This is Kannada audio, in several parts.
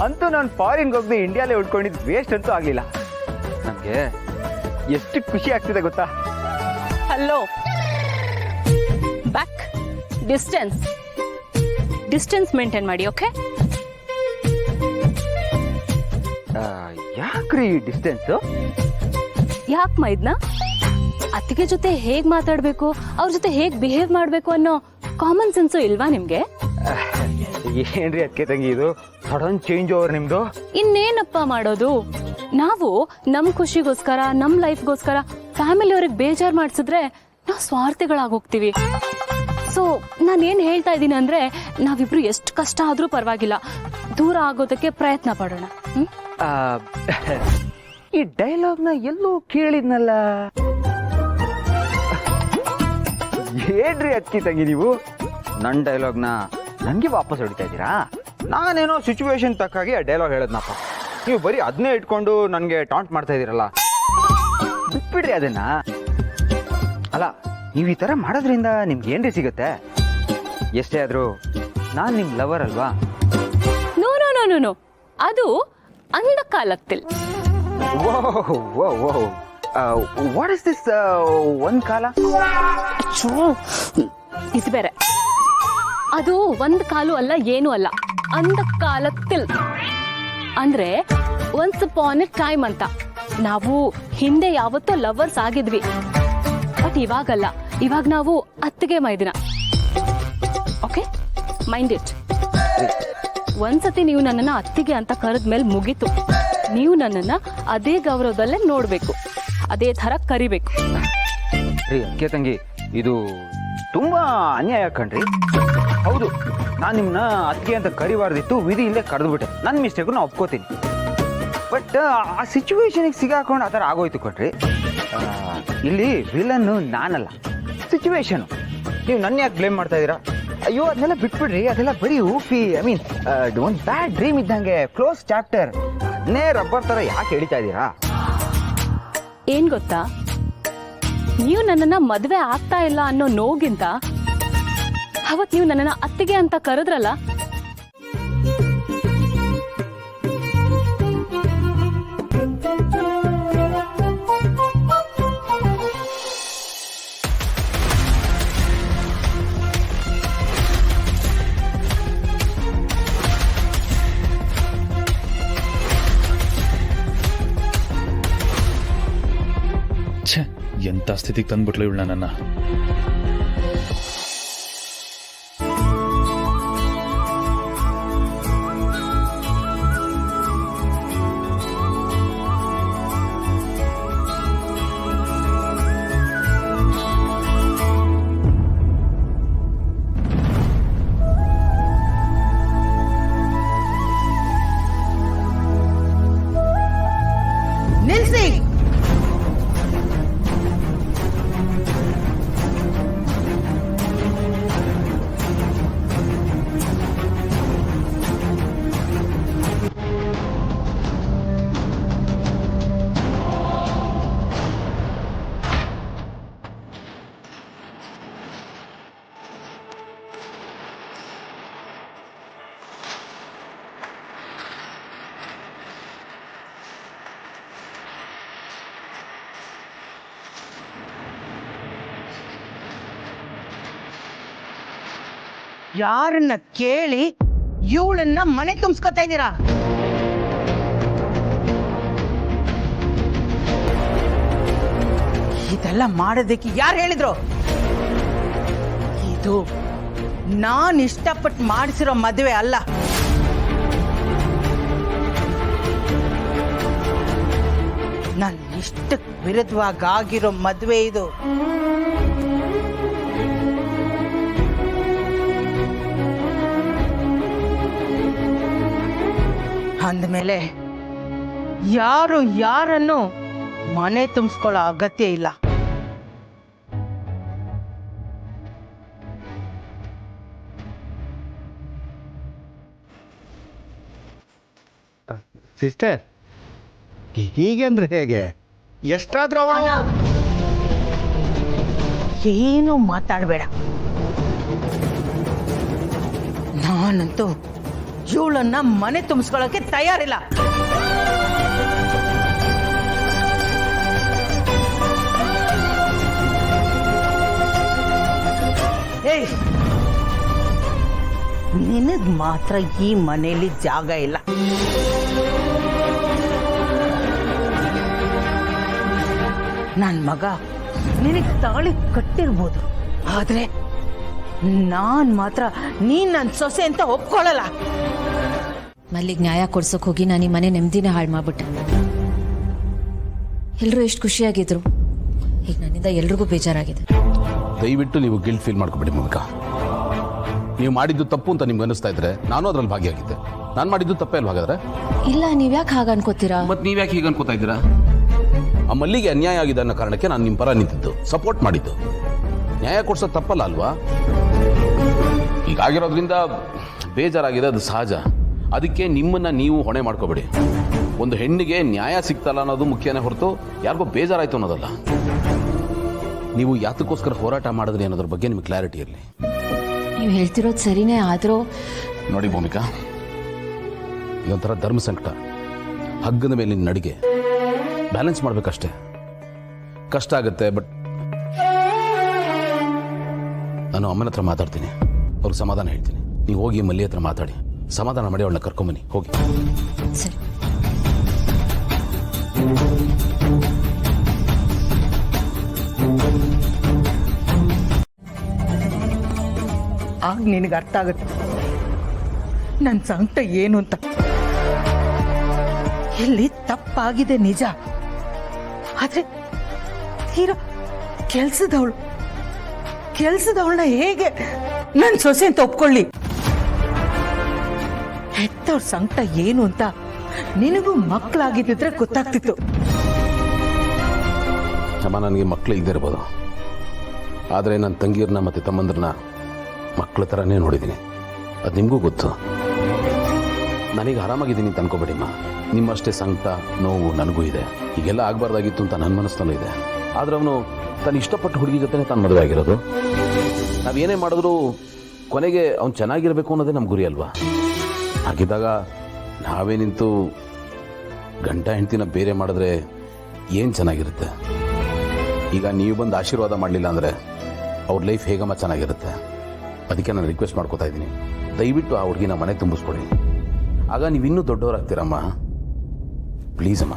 ಅಂತೂ ನಾನು ಫಾರಿನ್ಗೆ ಹೋಗದೆ ಇಂಡಿಯಾಲೇ ಉಳ್ಕೊಂಡಿದ್ದು ವೇಸ್ಟ್ ಅಂತೂ ಆಗಲಿಲ್ಲ. ನನಗೆ ಎಷ್ಟು ಖುಷಿ ಆಗ್ತಿದೆ ಗೊತ್ತಾ? ಹಲೋ, ಬ್ಯಾಕ್, ಡಿಸ್ಟೆನ್ಸ್ ಮೇಂಟೈನ್ ಮಾಡಿ. ಓಕೆ, ಯಾಕ್ರಿ ಡಿಸ್ಟೆನ್ಸ್? ಯಾಕೆ ಮೈದ್ನ ಅತ್ತಿಗೆ ಜೊತೆ ಹೇಗ್ ಮಾತಾಡ್ಬೇಕು, ಅವ್ರ ಜೊತೆ ಹೇಗ್ ಬಿಹೇವ್ ಮಾಡ್ಬೇಕು ಅನ್ನೋ ಕಾಮನ್ ಸೆನ್ಸು ಇಲ್ವಾ ನಿಮ್ಗೆ? ಏನ್ರಿ ಅದಕ್ಕೆ ತಂಗಿ ಇದು ಸಡನ್ ಚೇಂಜ್ ಓವರ್ ನಿಮ್ದು? ಇನ್ನೇನಪ್ಪ ಮಾಡೋದು, ನಾವು ನಮ್ ಖುಷಿಗೋಸ್ಕರ ನಮ್ ಲೈಫ್ಗೋಸ್ಕರ ಫ್ಯಾಮಿಲಿ ಅವ್ರಿಗೆ ಬೇಜಾರ್ ಮಾಡ್ಸಿದ್ರೆ ನಾವು ಸ್ವಾರ್ಥಿಗಳಾಗೋಗ್ತೀವಿ. ಸೊ ನಾನೇನ್ ಹೇಳ್ತಾ ಇದ್ದೀನಿ ಅಂದ್ರೆ, ನಾವಿಬ್ರು ಎಷ್ಟು ಕಷ್ಟ ಆದ್ರೂ ಪರವಾಗಿಲ್ಲ, ದೂರ ಆಗೋದಕ್ಕೆ ಪ್ರಯತ್ನ ಪಡೋಣ. ಈ ಡೈಲಾಗ್ನ ಎಲ್ಲೋ ಕೇಳಿದ್ನಲ್ಲ. ಏನ್ರಿ ಅಕ್ಕಿ ತಂಗಿ ನೀವು ನನ್ನ ಡೈಲಾಗ್ನ ನನಗೆ ವಾಪಸ್ ಹೊಡಿತಾ ಇದ್ದೀರಾ? ನಾನೇನೋ ಸಿಚುವೇಶನ್ ತಕ್ಕಾಗಿ ಆ ಡೈಲಾಗ್ ಹೇಳದ್ನಪ್ಪ, ನೀವು ಬರೀ ಅದನ್ನೇ ಇಟ್ಕೊಂಡು ನನಗೆ ಟಾಂಟ್ ಮಾಡ್ತಾ ಇದ್ದೀರಲ್ಲ. ಬಿಟ್ಬಿಡ್ರಿ ಅದನ್ನ. ಅಲ್ಲ, ನೀವು ಈ ಥರ ಮಾಡೋದ್ರಿಂದ ನಿಮ್ಗೆ ಏನ್ರಿ ಸಿಗುತ್ತೆ? ಎಷ್ಟೇ ಆದರೂ ನಾನು ನಿಮ್ಮ ಲವರ್ ಅಲ್ವಾ? No no no no no, ಅದು ಅಂದ ಕಾಲಕ್ತಿಲ್. ವಾಟ್ ಇಸ್ ದಿಸ್ ಒಂದ್ ಕಾಲ? ಇದು ಬೇರೆ. ಅದು ಒಂದ್ ಕಾಲು ಅಲ್ಲ, ಏನು ಅಲ್ಲ, ಅಂದ ಕಾಲಕ್ತಿಲ್ ಅಂದ್ರೆ ಒನ್ಸ್ ಅಪಾನ್ ಎ ಟೈಮ್ ಅಂತ. ನಾವು ಹಿಂದೆ ಯಾವತ್ತೋ ಲವರ್ಸ್ ಆಗಿದ್ವಿ, ಬಟ್ ಇವಾಗಲ್ಲ. ಇವಾಗ ನಾವು ಅತ್ತಿಗೆ ಮೈದಿನ. Okay, mind it. ಒಂದ್ಸತಿ ನೀವು ನನ್ನನ್ನ ಅತ್ತಿಗೆ ಅಂತ ಕರೆದ್ಮೇಲೆ ಮುಗೀತು. ನೀವು ನನ್ನನ್ನ ಅದೇ ಗೌರವದಲ್ಲೇ ನೋಡ್ಬೇಕು, ಅದೇ ತರ ಕರಿಬೇಕು. ರೀ ಅಕ್ಕೆ ತಂಗಿ, ಇದು ತುಂಬಾ ಅನ್ಯಾಯ ಕಣ್ರಿ. ಹೌದು, ನಾನು ನಿಮ್ಮನ್ನ ಅತ್ತಿಗೆ ಅಂತ ಕರಿಬಾರ್ದಿತ್ತು, ವಿಧಿ ಇಲ್ಲದೆ ಕರೆದ್ಬಿಟ್ಟೆ. ನನ್ನ ಮಿಸ್ಟೇಕು ನಾನು ಒಪ್ಕೋತೀನಿ. ಬಟ್ ಆ ಸಿಚುವೇಶನಿಗೆ ಸಿಗಾಕೊಂಡು ಆ ಥರ ಆಗೋಯ್ತು ಕಣ್ರಿ. ಇಲ್ಲಿ ವಿಲನ್ನು ನಾನಲ್ಲ, ಸಿಚುವೇಶನು. ನೀವು ನನ್ನ ಯಾಕೆ ಬ್ಲೇಮ್ ಮಾಡ್ತಾ ಇದ್ದೀರಾ? ಅಯ್ಯೋ ಅದನ್ನೆಲ್ಲ ಬಿಟ್ಬಿಡ್ರಿ, ಅದೆಲ್ಲ ಬರೀ ಊಪಿ. ಐ ಮೀನ್ ಒಂದು ಬ್ಯಾಡ್ ಡ್ರೀಮ್ ಇದ್ದಂಗೆ, ಕ್ಲೋಸ್ ಚಾಪ್ಟರ್. ಅದನ್ನೇ ರಬ್ಬರ್ ಥರ ಯಾಕೆ ಹೇಳ್ತಾ ಇದ್ದೀರಾ? ಏನ್ ಗೊತ್ತಾ, ನೀವು ನನ್ನನ್ನ ಮದ್ವೆ ಆಗ್ತಾ ಇಲ್ಲ ಅನ್ನೋ ನೋಗಿಂತ ಅವತ್ ನೀವು ನನ್ನನ್ನ ಅತ್ತಿಗೆ ಅಂತ ಕರೆದ್ರಲ್ಲ, ಎಂತ ಸ್ಥಿತಿಗೆ ತಂದ್ಬಿಟ್ಲು ಇವಳು ನನ್ನನ್ನ. ನಿಲ್ಸಿ. ಯಾರನ್ನ ಕೇಳಿ ಇವಳನ್ನ ಮನೆ ತುಂಬಿಸ್ಕೊತಾ ಇದ್ದೀರಾ? ಇದೆಲ್ಲ ಮಾಡೋದಕ್ಕೆ ಯಾರು ಹೇಳಿದ್ರು? ಇದು ನಾನ್ ಇಷ್ಟಪಟ್ಟು ಮಾಡಿಸಿರೋ ಮದುವೆ ಅಲ್ಲ. ನನ್ನ ಇಷ್ಟಕ್ಕೆ ವಿರುದ್ಧವಾಗಿ ಆಗಿರೋ ಮದುವೆ ಇದು. ಅಂದಮೇಲೆ ಯಾರು ಯಾರನ್ನು ಮನೆ ತುಂಬಿಸ್ಕೊಳ್ಳೋ ಅಗತ್ಯ ಇಲ್ಲ. ಸಿಸ್ಟರ್, ಹೀಗೆ ಅಂದ್ರೆ ಹೇಗೆ? ಎಷ್ಟಾದ್ರೂ ಏನು ಮಾತಾಡಬೇಡ. ನಾನಂತೂ ಇವಳನ್ನ ಮನೆ ತುಂಬಿಸ್ಕೊಳ್ಳೋಕೆ ತಯಾರಿಲ್ಲ. ಏಯ್, ನಿನಗ್ ಮಾತ್ರ ಈ ಮನೆಯಲ್ಲಿ ಜಾಗ ಇಲ್ಲ. ನನ್ ಮಗ ನಿನಗ್ ತಾಳಿ ಕಟ್ಟಿರ್ಬೋದು, ಆದ್ರೆ ನಾನ್ ಮಾತ್ರ ನೀನ್ ನನ್ ಸೊಸೆ ಅಂತ ಒಪ್ಕೊಳ್ಳಲ್ಲ. ಮಲ್ಲಿಗೆ ನ್ಯಾಯ ಕೊಡ್ಸೋಕ್ ಹೋಗಿ ನಾನು ಈ ಮನೆ ನೆಮ್ಮದಿನೇ ಹಾಳು ಮಾಡ್ಬಿಟ್ಟೆ. ಎಲ್ರೂ ಎಷ್ಟು ಖುಷಿಯಾಗಿದ್ರು, ಈಗ ನನ್ನಿಂದ ಎಲ್ರಿಗೂ ಬೇಜಾರಾಗಿದೆ. ದಯವಿಟ್ಟು ನೀವು ಗಿಲ್ಟ್ ಫೀಲ್ ಮಾಡ್ಕೊಬೇಡಿ ಮಮಿಕಾ. ನೀವು ಮಾಡಿದ್ದು ತಪ್ಪು ಅಂತ ನಿಮ್ಗೆ ಅನಿಸ್ತಾ ಇದ್ರೆ ನಾನು ಅದ್ರಲ್ಲಿ ಭಾಗಿಯಾಗಿದ್ದೆ. ನಾನು ಮಾಡಿದ್ದು ತಪ್ಪೇ ಅಲ್ವಾ ಹಾಗಾದ್ರೆ? ಇಲ್ಲ, ನೀವ್ಯಾಕೆ ಹಾಗೆ ಅನ್ಕೋತೀರಾ? ಮತ್ತೆ ನೀವ್ಯಾಕೆ ಹೀಗೆ ಅನ್ಕೋತಾ ಇದ್ದೀರಾ? ಆ ಮಲ್ಲಿಗೆ ಅನ್ಯಾಯ ಆಗಿದೆ ಅನ್ನೋ ಕಾರಣಕ್ಕೆ ನಾನು ನಿಮ್ಮ ಪರ ನಿಂತಿದ್ದು, ಸಪೋರ್ಟ್ ಮಾಡಿದ್ದು. ನ್ಯಾಯ ಕೊಡ್ಸೋದು ತಪ್ಪಲ್ಲ ಅಲ್ವಾ? ಹೀಗಾಗಿರೋದ್ರಿಂದ ಬೇಜಾರಾಗಿದೆ, ಅದು ಸಹಜ. ಅದಕ್ಕೆ ನಿಮ್ಮನ್ನ ನೀವು ಹೊಣೆ ಮಾಡ್ಕೋಬೇಡಿ. ಒಂದು ಹೆಣ್ಣಿಗೆ ನ್ಯಾಯ ಸಿಗ್ತಲ್ಲ ಅನ್ನೋದು ಮುಖ್ಯನೇ ಹೊರತು ಯಾರಿಗೋ ಬೇಜಾರಾಯ್ತು ಅನ್ನೋದಲ್ಲ. ನೀವು ಯಾತಕ್ಕೋಸ್ಕರ ಹೋರಾಟ ಮಾಡಿದ್ರಿ ಅನ್ನೋದ್ರ ಬಗ್ಗೆ ನಿಮ್ಗೆ ಕ್ಲಾರಿಟಿ ಇರಲಿ. ನೀವು ಹೇಳ್ತಿರೋದು ಸರಿನೇ, ಆದ್ರೂ ನೋಡಿ ಭೂಮಿಕಾ, ಇದೊಂಥರ ಧರ್ಮ ಸಂಕಟ. ಹಗ್ಗದ ಮೇಲಿನ ನಡಿಗೆ ಬ್ಯಾಲೆನ್ಸ್ ಮಾಡ್ಬೇಕಷ್ಟೇ. ಕಷ್ಟ ಆಗುತ್ತೆ, ಬಟ್ ನಾನು ಅಮ್ಮನ ಹತ್ರ ಮಾತಾಡ್ತೀನಿ, ಅವ್ರಿಗೆ ಸಮಾಧಾನ ಹೇಳ್ತೀನಿ. ನೀವು ಹೋಗಿ ಮಲ್ಲಿ ಹತ್ರ ಮಾತಾಡಿ ಸಮಾಧಾನ ಮಾಡಿ ಅವಳನ್ನ ಕರ್ಕೊಂಬನ್ನಿ, ಹೋಗಿ. ಸರಿ. ಆಗ ನಿನಗೆ ಅರ್ಥ ಆಗುತ್ತೆ ನನ್ನ ಸಂಕಟ ಏನು ಅಂತ. ಇಲ್ಲಿ ತಪ್ಪಾಗಿದೆ ನಿಜ, ಆದ್ರೆ ತೀರಾ ಕೆಲ್ಸದವಳನ್ನ ಹೇಗೆ ನನ್ನ ಸೊಸೆ ಅಂತ ಒಪ್ಕೊಳ್ಳಿ? ಹೆತ್ತವ್ರ ಸಂಕಟ ಏನು ಅಂತ ನಿನಗೂ ಮಕ್ಕಳಾಗಿದ್ದಿದ್ರೆ ಗೊತ್ತಾಗ್ತಿತ್ತು. ಅಮ್ಮ, ನನಗೆ ಮಕ್ಕಳು ಇಲ್ಲದೆ ಇರ್ಬೋದು, ಆದರೆ ನನ್ನ ತಂಗಿಯರನ್ನ ಮತ್ತು ತಮ್ಮಂದ್ರನ್ನ ಮಕ್ಕಳ ಥರನೇ ನೋಡಿದ್ದೀನಿ. ಅದು ನಿಮಗೂ ಗೊತ್ತು. ನನಗೆ ಆರಾಮಾಗಿದ್ದೀನಿ ಅಂತ ಅನ್ಕೋಬೇಡಿಮ್ಮ. ನಿಮ್ಮಷ್ಟೇ ಸಂಕಟ ನೋವು ನನಗೂ ಇದೆ. ಹೀಗೆಲ್ಲ ಆಗಬಾರ್ದಾಗಿತ್ತು ಅಂತ ನನ್ನ ಮನಸ್ಸಲ್ಲೂ ಇದೆ. ಆದರೆ ಅವನು ತಾನು ಇಷ್ಟಪಟ್ಟು ಹುಡುಗಿ ಜೊತೆ ತಾನು ಮದುವೆ ಆಗಿರೋದು. ನಾವೇನೇ ಮಾಡಿದ್ರು ಕೊನೆಗೆ ಅವ್ನು ಚೆನ್ನಾಗಿರಬೇಕು ಅನ್ನೋದೇ ನಮ್ಮ ಗುರಿ ಅಲ್ವಾ? ಹಾಗಿದ್ದಾಗ ನಾವೇ ನಿಂತು ಗಂಡ ಹೆಂಡ್ತಿನ ಬೇರೆ ಮಾಡಿದ್ರೆ ಏನು ಚೆನ್ನಾಗಿರುತ್ತೆ? ಈಗ ನೀವು ಬಂದು ಆಶೀರ್ವಾದ ಮಾಡಲಿಲ್ಲ ಅಂದರೆ ಅವ್ರ ಲೈಫ್ ಹೇಗಮ್ಮ ಚೆನ್ನಾಗಿರುತ್ತೆ? ಅದಕ್ಕೆ ನಾನು ರಿಕ್ವೆಸ್ಟ್ ಮಾಡ್ಕೋತಾ ಇದ್ದೀನಿ, ದಯವಿಟ್ಟು ಆ ಹುಡುಗಿನ ಮನೆ ತುಂಬಿಸ್ಕೊಡಿ. ಆಗ ನೀವಿನ್ನೂ ದೊಡ್ಡವರಾಗ್ತೀರಮ್ಮ. ಪ್ಲೀಸ್ ಅಮ್ಮ.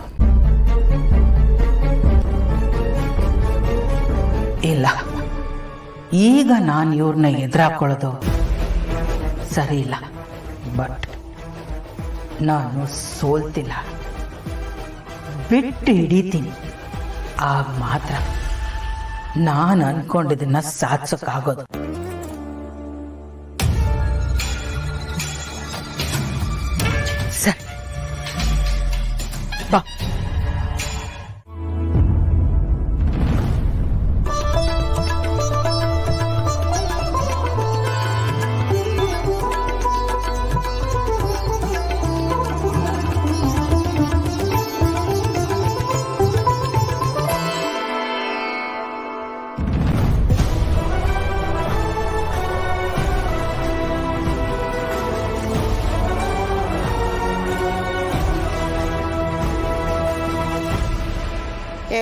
ಇಲ್ಲ, ಈಗ ನಾನು ಇವ್ರನ್ನ ಎದುರಾಕೊಳ್ಳೋದು ಸರಿ ಇಲ್ಲ. ಬಟ್ ನಾನು ಸೋಲ್ತಿಲ್ಲ, ಬಿಟ್ಟು ಹಿಡಿತೀನಿ. ಆಗ ಮಾತ್ರ ನಾನು ಅನ್ಕೊಂಡಿದ್ದನ್ನ ಸಾಧಿಸೋಕ್ಕಾಗೋದು. ಸರಿ, ಬಾ.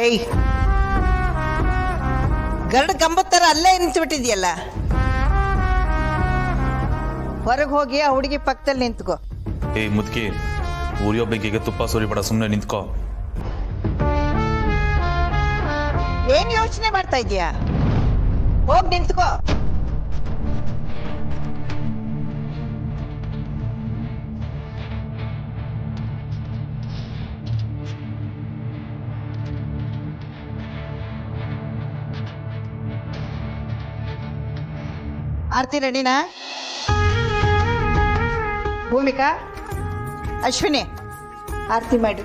ಏಯ್, ಗರಡು ಕಂಬತ್ತರ ಅಲ್ಲೇ ನಿಂತ್ಬಿಟ್ಟಿದ್ಯಲ್ಲ. ಹೊರಗೆ ಹೋಗಿ ಆ ಹುಡುಗಿ ಪಕ್ಕದಲ್ಲಿ ನಿಂತ್ಕೋ. ಏಯ್ ಮುದ್ಕಿ, ಉರಿಯೋ ಬೆಂಕಿಗೆ ತುಪ್ಪ ಸುರಿಬೇಡ, ಸುಮ್ಮನೆ ನಿಂತ್ಕೋ. ಏನ್ ಯೋಚನೆ ಮಾಡ್ತಾ ಇದೀಯಾ? ಹೋಗಿ ನಿಂತ್ಕೋ. ಆರ್ತಿ ರೆಡಿನಾ? ಭೂಮಿಕಾ, ಅಶ್ವಿನಿ, ಆರತಿ ಮಾಡಿ.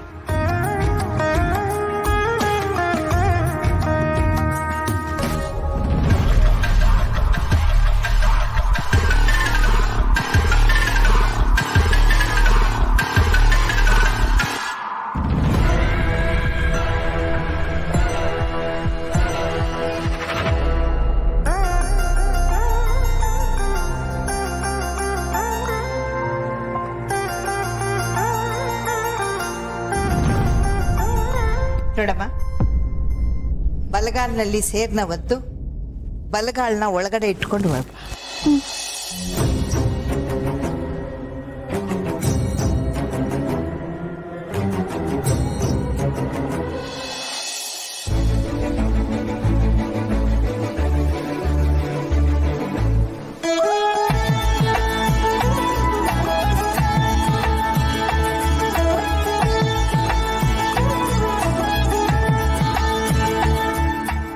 ನೋಡಮ್ಮ, ಬಲಗಾಲಿನಲ್ಲಿ ಸೇರ್ನ ಒತ್ತು ಬಲಗಾಲನ್ನ ಒಳಗಡೆ ಇಟ್ಕೊಂಡು ಹೋಗ.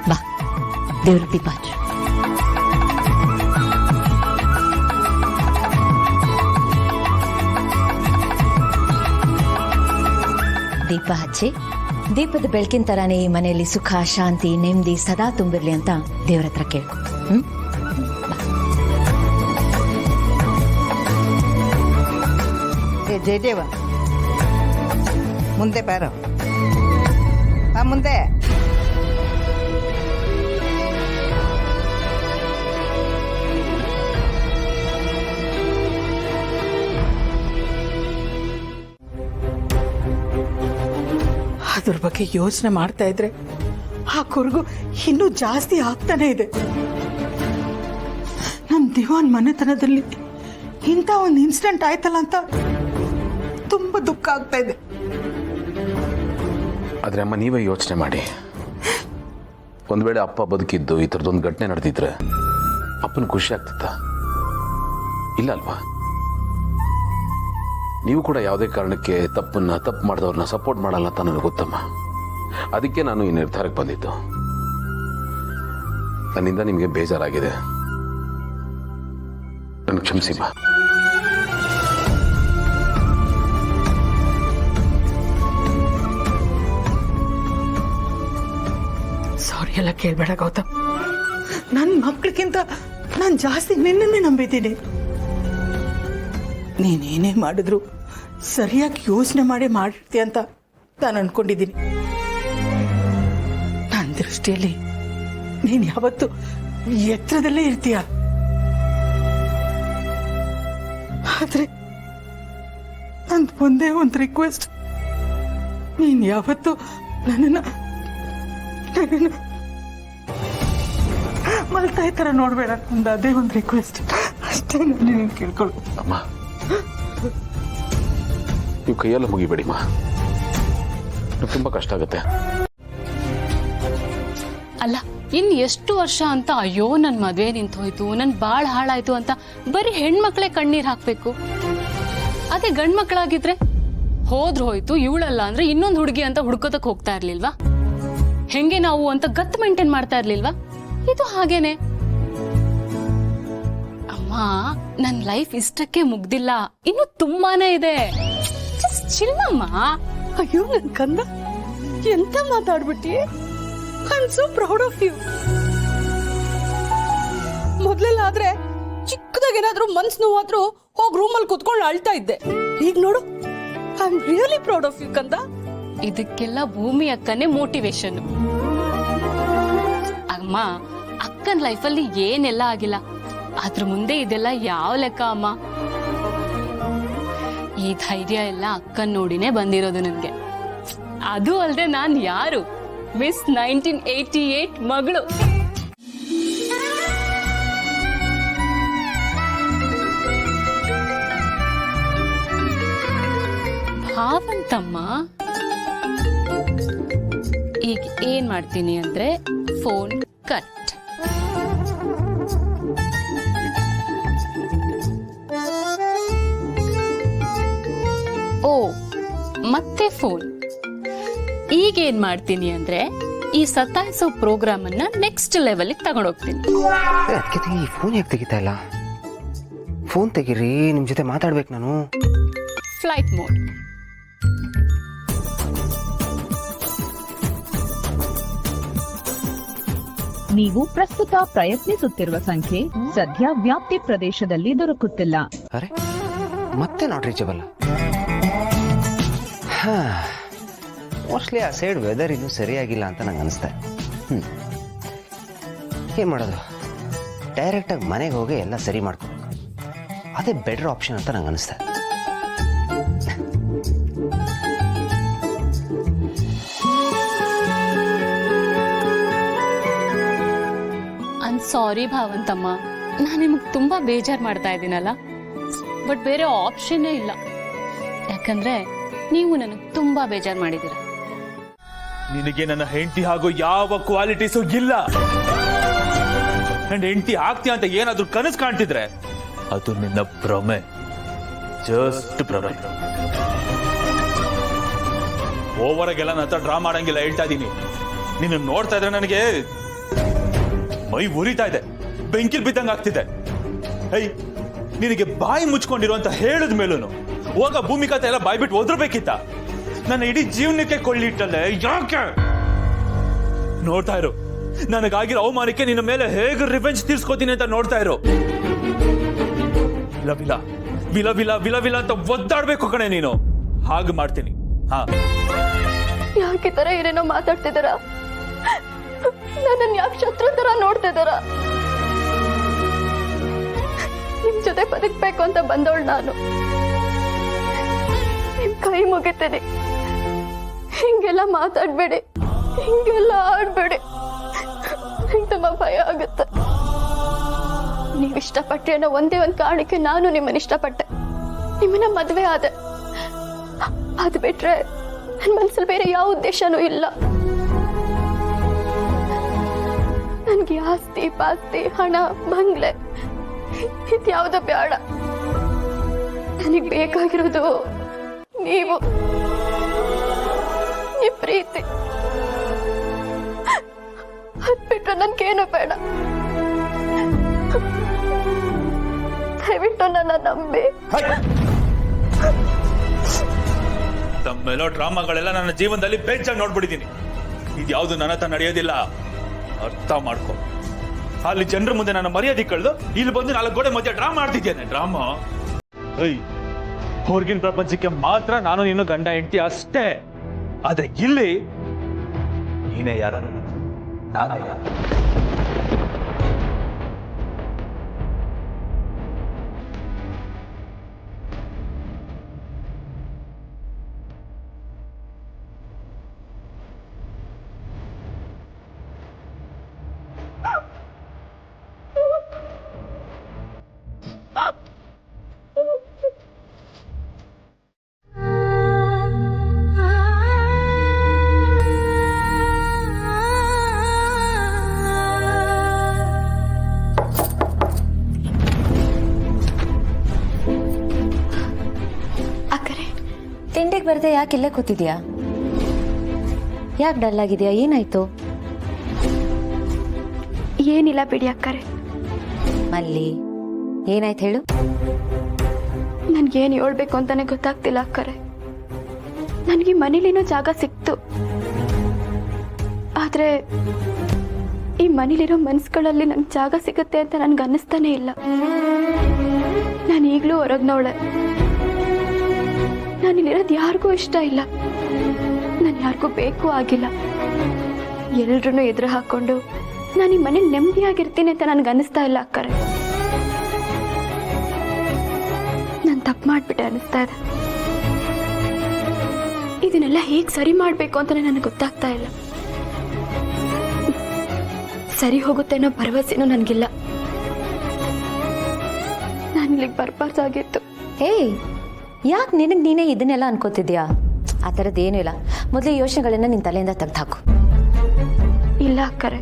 ಬಾ ದೇವ್ರ ದೀಪ ಹಚ್ಚು. ದೀಪ ಹಚ್ಚಿ ದೀಪದ ಬೆಳಕಿನ ತರಾನೇ ಈ ಮನೆಯಲ್ಲಿ ಸುಖ ಶಾಂತಿ ನೆಮ್ಮದಿ ಸದಾ ತುಂಬಿರ್ಲಿ ಅಂತ ದೇವ್ರ ಹತ್ರ ಕೇಳ್ಕೊ. ಏ ಜಯದೇವ, ಮುಂದೆ ಬಾರೋ, ಬಾ ಮುಂದೆ. ಅದ್ರ ಬಗ್ಗೆ ಯೋಚನೆ ಮಾಡ್ತಾ ಇದ್ರೆ ಆ ಕೊರಗು ಇನ್ನೂ ಜಾಸ್ತಿ ಆಗ್ತಾನೆ ಇದೆ. ನಮ್ ದಿವಾನ್ ಮನೆತನದಲ್ಲಿ ಇಂಥ ಒಂದು ಇನ್ಸಿಡೆಂಟ್ ಆಯ್ತಲ್ಲ ಅಂತ ತುಂಬಾ ದುಃಖ ಆಗ್ತಾ ಇದೆ. ಆದರೆ ಅಮ್ಮ, ನೀವೇ ಯೋಚನೆ ಮಾಡಿ. ಒಂದು ವೇಳೆ ಅಪ್ಪ ಬದುಕಿದ್ದು ಈ ಥರದೊಂದು ಘಟನೆ ನಡೆದಿದ್ರೆ ಅಪ್ಪನ ಖುಷಿ ಆಗ್ತಿತ್ತ? ಇಲ್ಲ ಅಲ್ವಾ? ನೀವು ಕೂಡ ಯಾವುದೇ ಕಾರಣಕ್ಕೆ ತಪ್ಪು ಮಾಡಿದವ್ರನ್ನ ಸಪೋರ್ಟ್ ಮಾಡಲ್ಲ ಅಂತ ನನಗೆ ಗೊತ್ತಮ್ಮ. ಅದಕ್ಕೆ ನಾನು ಈ ನಿರ್ಧಾರಕ್ಕೆ ಬಂದಿದ್ದು. ನನ್ನಿಂದ ನಿಮಗೆ ಬೇಜಾರಾಗಿದೆ, ನನ್ನ ಕ್ಷಮಿಸಿ ಬಾ. ಸಾರಿ ಎಲ್ಲ ಕೇಳ್ಬೇಡ ಗೌತಮ್. ನನ್ನ ಮಕ್ಳಿಗಿಂತ ನಾನು ಜಾಸ್ತಿ ನಿನ್ನನ್ನೇ ನಂಬಿದ್ದೀನಿ. ನೀನೇನೇ ಮಾಡಿದ್ರು ಸರಿಯಾಗಿ ಯೋಚನೆ ಮಾಡಿರ್ತೀಯ ಅಂತ ನಾನು ಅನ್ಕೊಂಡಿದ್ದೀನಿ. ನನ್ನ ದೃಷ್ಟಿಯಲ್ಲಿ ನೀನು ಯಾವತ್ತು ಎತ್ತರದಲ್ಲೇ ಇರ್ತೀಯ. ಆದ್ರೆ ನಂದು ಒಂದೇ ಒಂದು ರಿಕ್ವೆಸ್ಟ್, ನೀನು ಯಾವತ್ತು ನನ್ನನ್ನು ಮಲ್ತಾಯಿ ತರ ನೋಡ್ಬೇಡ. ಒಂದು ಅದೇ ಒಂದು ರಿಕ್ವೆಸ್ಟ್ ಅಷ್ಟೇ, ನಾನು ಕೇಳ್ಕೊಳ್ಳು. ಅಮ್ಮ, ನೀವು ಕೈಯೆಲ್ಲ ಮುಗಿಬೇಡಿಮ್ಮ, ತುಂಬಾ ಕಷ್ಟ ಆಗುತ್ತೆ. ಅಲ್ಲ, ಇನ್ ಎಷ್ಟು ವರ್ಷ ಅಂತ ಅಯ್ಯೋ ನನ್ ಮದ್ವೆ ನಿಂತೋಯ್ತು, ನನ್ ಬಾಳ್ ಹಾಳಾಯ್ತು ಅಂತ ಬರೀ ಹೆಣ್ಮಕ್ಳೇ ಕಣ್ಣೀರ್ ಹಾಕ್ಬೇಕು? ಅದೇ ಗಂಡ್ ಮಕ್ಳಾಗಿದ್ರೆ ಹೋದ್ರು ಹೋಯ್ತು, ಇವಳಲ್ಲ ಅಂದ್ರೆ ಇನ್ನೊಂದು ಹುಡುಗಿ ಅಂತ ಹುಡ್ಕೋತಕ್ ಹೋಗ್ತಾ ಇರ್ಲಿಲ್ವಾ? ಹೆಂಗೆ ನಾವು ಅಂತ ಗತ್ ಮೇಂಟೈನ್ ಮಾಡ್ತಾ ಇರ್ಲಿಲ್ವಾ? ಇದು ಹಾಗೇನೆ. ಅಮ್ಮ, ನನ್ ಲೈಫ್ ಇಷ್ಟಕ್ಕೆ ಮುಗ್ದಿಲ್ಲ, ಇನ್ನು ತುಂಬಾನೇ ಇದೆ. ಜಸ್ಟ್ ಚಿಲ್ಲಮ್ಮ. ಅಯ್ಯೋ ನನ್ ಕಂದ, ಎಂತ ಮಾತಾಡ್ಬಿಟ್ಟಿ. I am so proud of you. ಮೊದ್ಲೆಲ್ಲ ಆದ್ರೆ ಚಿಕ್ಕದಾಗ ಏನಾದ್ರೂ ಮನ್ಸ್ ನೋವಾದ್ರೂ ಹೋಗಿ ರೂಮಲ್ಲಿ ಕುತ್ಕೊಂಡು ಅಳ್ತಾ ಇದ್ದೆ. ಈಗ ನೋಡು, I am really proud of you ಕಂದ. ಇದಕ್ಕೆಲ್ಲ ಭೂಮಿ ಅಕ್ಕನೇ ಮೋಟಿವೇಶನ್. ಅಮ್ಮ, ಅಕ್ಕನ ಲೈಫಲ್ಲಿ ಏನೆಲ್ಲ ಆಗಿಲ್ಲ, ಅದ್ರ ಮುಂದೆ ಇದೆಲ್ಲ ಯಾವ ಲೆಕ್ಕ ಅಮ್ಮ? ಈ ಧೈರ್ಯ ಎಲ್ಲ ಅಕ್ಕನ್ ನೋಡಿನೇ ಬಂದಿರೋದು ನನ್ಗೆ. ಅದು ಅಲ್ಲದೆ ನಾನ್ ಯಾರು? ಮಿಸ್ 1988 ಮಗಳು. ಭಾವಂತಮ್ಮ. ಈಗ ಏನ್ ಮಾಡ್ತೀನಿ ಅಂದ್ರೆ ಫೋನ್ ಕಟ್. ಓ, ಮತ್ತೆ ಫೋನ್. ಈಗೇನ್ ಮಾಡ್ತೀನಿ ಅಂದ್ರೆ ಈ ಸತಾಯಿಸೋ ಪ್ರೋಗ್ರಾಮ್ ಅನ್ನ ನೆಕ್ಸ್ಟ್ ಲೆವೆಲ್ ತಗೊಂಡೋಗ್ತೀನಿ. ಅದಕ್ಕೆ ಈ ಫೋನ್ ಯಾಕೆ ತೆಗಿತಾ ಇಲ್ಲ? ಫೋನ್ ತೆಗೀರಿ, ನಿಮ್ ಜೊತೆ ಮಾತಾಡ್ಬೇಕು ನಾನು. Flight mode. ನೀವು ಪ್ರಸ್ತುತ ಪ್ರಯತ್ನಿಸುತ್ತಿರುವ ಸಂಖ್ಯೆ ಸದ್ಯ ವ್ಯಾಪ್ತಿ ಪ್ರದೇಶದಲ್ಲಿ ದೊರಕುತ್ತಿಲ್ಲ. ಅರೆ, ಮತ್ತೆ ನಾಟ್ ರೀಚಬಲ್. ಮೋಸ್ಟ್ಲಿ ಆ ಸೈಡ್ ವೆದರ್ ಇನ್ನೂ ಸರಿಯಾಗಿಲ್ಲ ಅಂತ ನಂಗೆ ಅನಿಸ್ತಾ. ಏನು ಮಾಡೋದು? ಡೈರೆಕ್ಟಾಗಿ ಮನೆಗೆ ಹೋಗಿ ಎಲ್ಲ ಸರಿ ಮಾಡ್ಕೊ, ಅದೇ ಬೆಟರ್ ಆಪ್ಷನ್ ಅಂತ ನಂಗೆ ಅನಿಸ್ತಾ. ಸಾರಿ ಭಾವಂತಮ್ಮ, ನಾನು ನಿಮಗೆ ತುಂಬಾ ಬೇಜಾರು ಮಾಡ್ತಾ ಇದ್ದೀನಲ್ಲ. ಬಟ್ ಬೇರೆ ಆಪ್ಷನ್ನೇ ಇಲ್ಲ, ಯಾಕಂದ್ರೆ ನೀವು ನನಗೆ ತುಂಬಾ ಬೇಜಾರು ಮಾಡಿದ್ದೀರ. ನಿನಗೆ ನನ್ನ ಹೆಂಡತಿ ಹಾಗೂ ಯಾವ ಕ್ವಾಲಿಟೀಸು ಇಲ್ಲ. ನನ್ನ ಹೆಂಡತಿ ಆಗ್ತೀಯ ಅಂತ ಏನಾದ್ರೂ ಕನಸು ಕಾಣ್ತಿದ್ರೆ ಅದು ನಿನ್ನ ಭ್ರಮೆ, ಜಸ್ಟ್ ಭ್ರಮೆ. ಓವರಾಗೆಲ್ಲ ನನ್ನ ಹತ್ರ ಡ್ರಾ ಮಾಡಂಗಿಲ್ಲ, ಹೇಳ್ತಾ ಇದ್ದೀನಿ. ನಿನ್ನ ನೋಡ್ತಾ ಇದ್ರೆ ನನಗೆ ಮೈ ಉರಿತಾ ಇದೆ, ಬೆಂಕಿಲ್ ಬಿದ್ದಂಗ ಆಗ್ತಿದೆ. ನಿನಗೆ ಬಾಯಿ ಮುಚ್ಕೊಂಡಿರುವಂತ ಹೇಳಿದ ಮೇಲೂ ಹೋಗ ಭೂಮಿಕತೆ ಎಲ್ಲ ಬಾಯಿ ಬಿಟ್ಟು ಒದರ್ಬೇಕಿತ್ತ? ನನ್ನ ಇಡೀ ಜೀವನಕ್ಕೆ ಕೊಳ್ಳಿಟ್ಟಲ್ಲೇ ಯಾಕೆ? ನೋಡ್ತಾ ಇರು, ನನಗಾಗಿರೋ ಅವಮಾನಕ್ಕೆ ನಿನ್ನ ಮೇಲೆ ಹೇಗೆ ರಿವೆಂಜ್ ತೀರ್ಸ್ಕೋತೀನಿ ಅಂತ ನೋಡ್ತಾ ಇರು. ವಿಲ ವಿಲ ವಿಲ ವಿಲ ವಿಲ ವಿಲ ಅಂತ ಒದ್ದಾಡ್ಬೇಕು ಕಣೆ ನೀನು. ಹಾಗೆ ಮಾಡ್ತೀನಿ. ಹಾ, ಯಾಕೆ ತರ ಏನೇನೋ ಮಾತಾಡ್ತಿದಾರ? ನನ್ನ ಯಾಕೆ ಶತ್ರು ತರ ನೋಡ್ತಿದಾರ? ನಿಮ್ ಜೊತೆ ಬದುಕ್ಬೇಕು ಅಂತ ಬಂದವಳು ನಾನು. ನಿಮ್ ಕೈ ಮುಗಿತೀನಿ, ಹಿಂಗೆಲ್ಲ ಮಾತಾಡ್ಬೇಡಿ, ಹಿಂಗೆಲ್ಲ ಆಡ್ಬೇಡಿ. ನಂಗೆ ತುಂಬಾ ಭಯ ಆಗುತ್ತೆ. ನೀವ್ ಇಷ್ಟಪಟ್ಟೆ ಅನ್ನೋ ಒಂದೇ ಒಂದ್ ಕಾರಣಕ್ಕೆ ನಾನು ನಿಮ್ಮನ್ನ ಇಷ್ಟಪಟ್ಟೆ, ನಿಮ್ಮನ್ನ ಮದ್ವೆ ಆದೆ. ಅದು ಬಿಟ್ರೆ ನನ್ ಮನ್ಸಲ್ಲಿ ಬೇರೆ ಯಾವ ಉದ್ದೇಶನೂ ಇಲ್ಲ. ನನ್ಗೆ ಆಸ್ತಿ ಪಾಸ್ತಿ ಹಣ ಬಂಗ್ಲೆ ಇದ್ಯಾವುದು ಬೇಡ. ನನಗ್ ಬೇಕಾಗಿರೋದು ನೀವು, ನಿಮ್ ಪ್ರೀತಿ. ಅದ್ ಬಿಟ್ರೆ ನನ್ಗೇನು ಬೇಡ. ದಯವಿಟ್ಟು ನನ್ನ ನಂಬಿ. ತಮ್ಮೆಲ್ಲೋ ಡ್ರಾಮಾಗಳೆಲ್ಲ ನನ್ನ ಜೀವನದಲ್ಲಿ ಬೇಜಾರು ನೋಡ್ಬಿಟ್ಟಿದ್ದೀನಿ. ಇದ್ಯಾವುದು ನನ್ನ ಹತ್ರ ನಡೆಯೋದಿಲ್ಲ, ಅರ್ಥ ಮಾಡ್ಕೊ. ಅಲ್ಲಿ ಜನರ ಮುಂದೆ ನನ್ನ ಮರ್ಯಾದೆ ಕಳೆದು ಇಲ್ಲಿ ಬಂದು 4 ಗೋಡೆ ಮಧ್ಯೆ ಡ್ರಾಮಾ ಮಾಡ್ತಿದ್ದೇನೆ. ಡ್ರಾಮಾ ಹೊರಗಿನ ಪ್ರಪಂಚಕ್ಕೆ ಮಾತ್ರ ನಾನು ನೀನು ಗಂಡ ಹೆಂಡತಿ ಅಷ್ಟೇ. ಆದ್ರೆ ಇಲ್ಲಿ ನೀನೇ ಯಾರ, ನಾನೇ ಯಾರು? ತಿಂಡಿಗೆ ಬರದೆ ಯಾಕೆ ಇಲ್ಲೇ ಕೂತಿದ್ಯಾ? ಯಾಕೆ ಡಲ್ ಆಗಿದ್ಯಾ? ಏನಾಯ್ತು? ಏನಿಲ್ಲ ಬಿಡಿ ಅಕ್ಕರೆ. ಮಲ್ಲಿ, ಏನಾಯ್ತು ಹೇಳು? ನನ್ಗೇನು ಹೇಳ್ಬೇಕು ಅಂತಾನೆ ಗೊತ್ತಾಗ್ತಿಲ್ಲ ಅಕ್ಕರೆ. ನನಗೆ ಮನೇಲಿನೋ ಜಾಗ ಸಿಕ್ತು, ಆದ್ರೆ ಈ ಮನೇಲಿರೋ ಮನ್ಸುಗಳಲ್ಲಿ ನನ್ಗೆ ಜಾಗ ಸಿಗುತ್ತೆ ಅಂತ ನನ್ಗೆ ಅನ್ನಿಸ್ತಾನೆ ಇಲ್ಲ. ನಾನು ಈಗಲೂ ಹೊರಗ್ನವಳೆ. ನಾನಿಲ್ಲಿರೋದು ಯಾರಿಗೂ ಇಷ್ಟ ಇಲ್ಲ, ನಾನು ಯಾರಿಗೂ ಬೇಕು ಆಗಿಲ್ಲ. ಎಲ್ರೂ ಎದುರು ಹಾಕೊಂಡು ನಾನು ಈ ಮನೇಲಿ ನೆಮ್ಮದಿಯಾಗಿರ್ತೀನಿ ಅಂತ ನನ್ಗೆ ಅನ್ನಿಸ್ತಾ ಇಲ್ಲ ಅಕ್ಕರೆ. ನಾನು ತಪ್ಪು ಮಾಡ್ಬಿಟ್ಟೆ ಅನ್ನಿಸ್ತಾ ಇದೆ. ಇದನ್ನೆಲ್ಲ ಹೇಗೆ ಸರಿ ಮಾಡಬೇಕು ಅಂತಾನೆ ನನಗೆ ಗೊತ್ತಾಗ್ತಾ ಇಲ್ಲ. ಸರಿ ಹೋಗುತ್ತೆ ಅನ್ನೋ ಭರವಸೆನೂ ನನಗಿಲ್ಲ. ನಾನು ಇಲ್ಲಿಗೆ ಬರಬಾರ್ದಾಗಿತ್ತು. ಏಯ್, ಯಾಕೆ ನಿನಗೆ ನೀನೇ ಇದನ್ನೆಲ್ಲ ಅನ್ಕೋತಿದ್ಯಾ? ಆ ಥರದ್ದು ಏನೂ ಇಲ್ಲ. ಮೊದಲು ಯೋಚನೆಗಳನ್ನ ನಿನ್ನ ತಲೆಯಿಂದ ತೆಗೆದುಹಾಕು. ಇಲ್ಲ ಅಕ್ಕರೆ,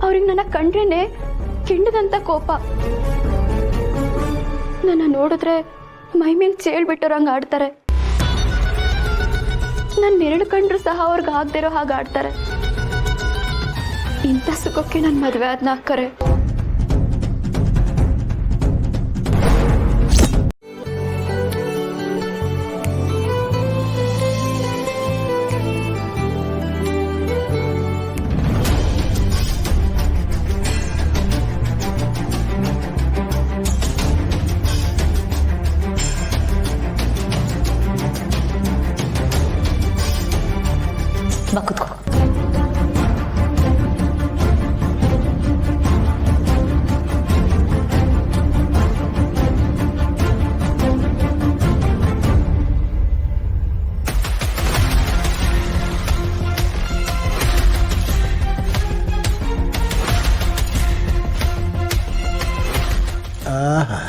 ಅವ್ರಿಗೆ ನನ್ನ ಕಂಡ್ರೇನೆ ಕಿಂಡದಂತ ಕೋಪ. ನನ್ನ ನೋಡಿದ್ರೆ ಮೈ ಮೇಲೆ ಚೇಳ್ಬಿಟ್ಟೋರಂಗೆ ಆಡ್ತಾರೆ. ನನ್ನ 2 ಕಂಡ್ರು ಸಹ ಅವ್ರಿಗೆ ಆಗದಿರೋ ಹಾಗೆ ಆಡ್ತಾರೆ. ಇಂಥ ಸುಖಕ್ಕೆ ನನ್ನ ಮದುವೆ ಆದ್ನ ಅಕ್ಕರೆ. ಬಾ ಕೂತ್ಕೋ. ಆಹಾ,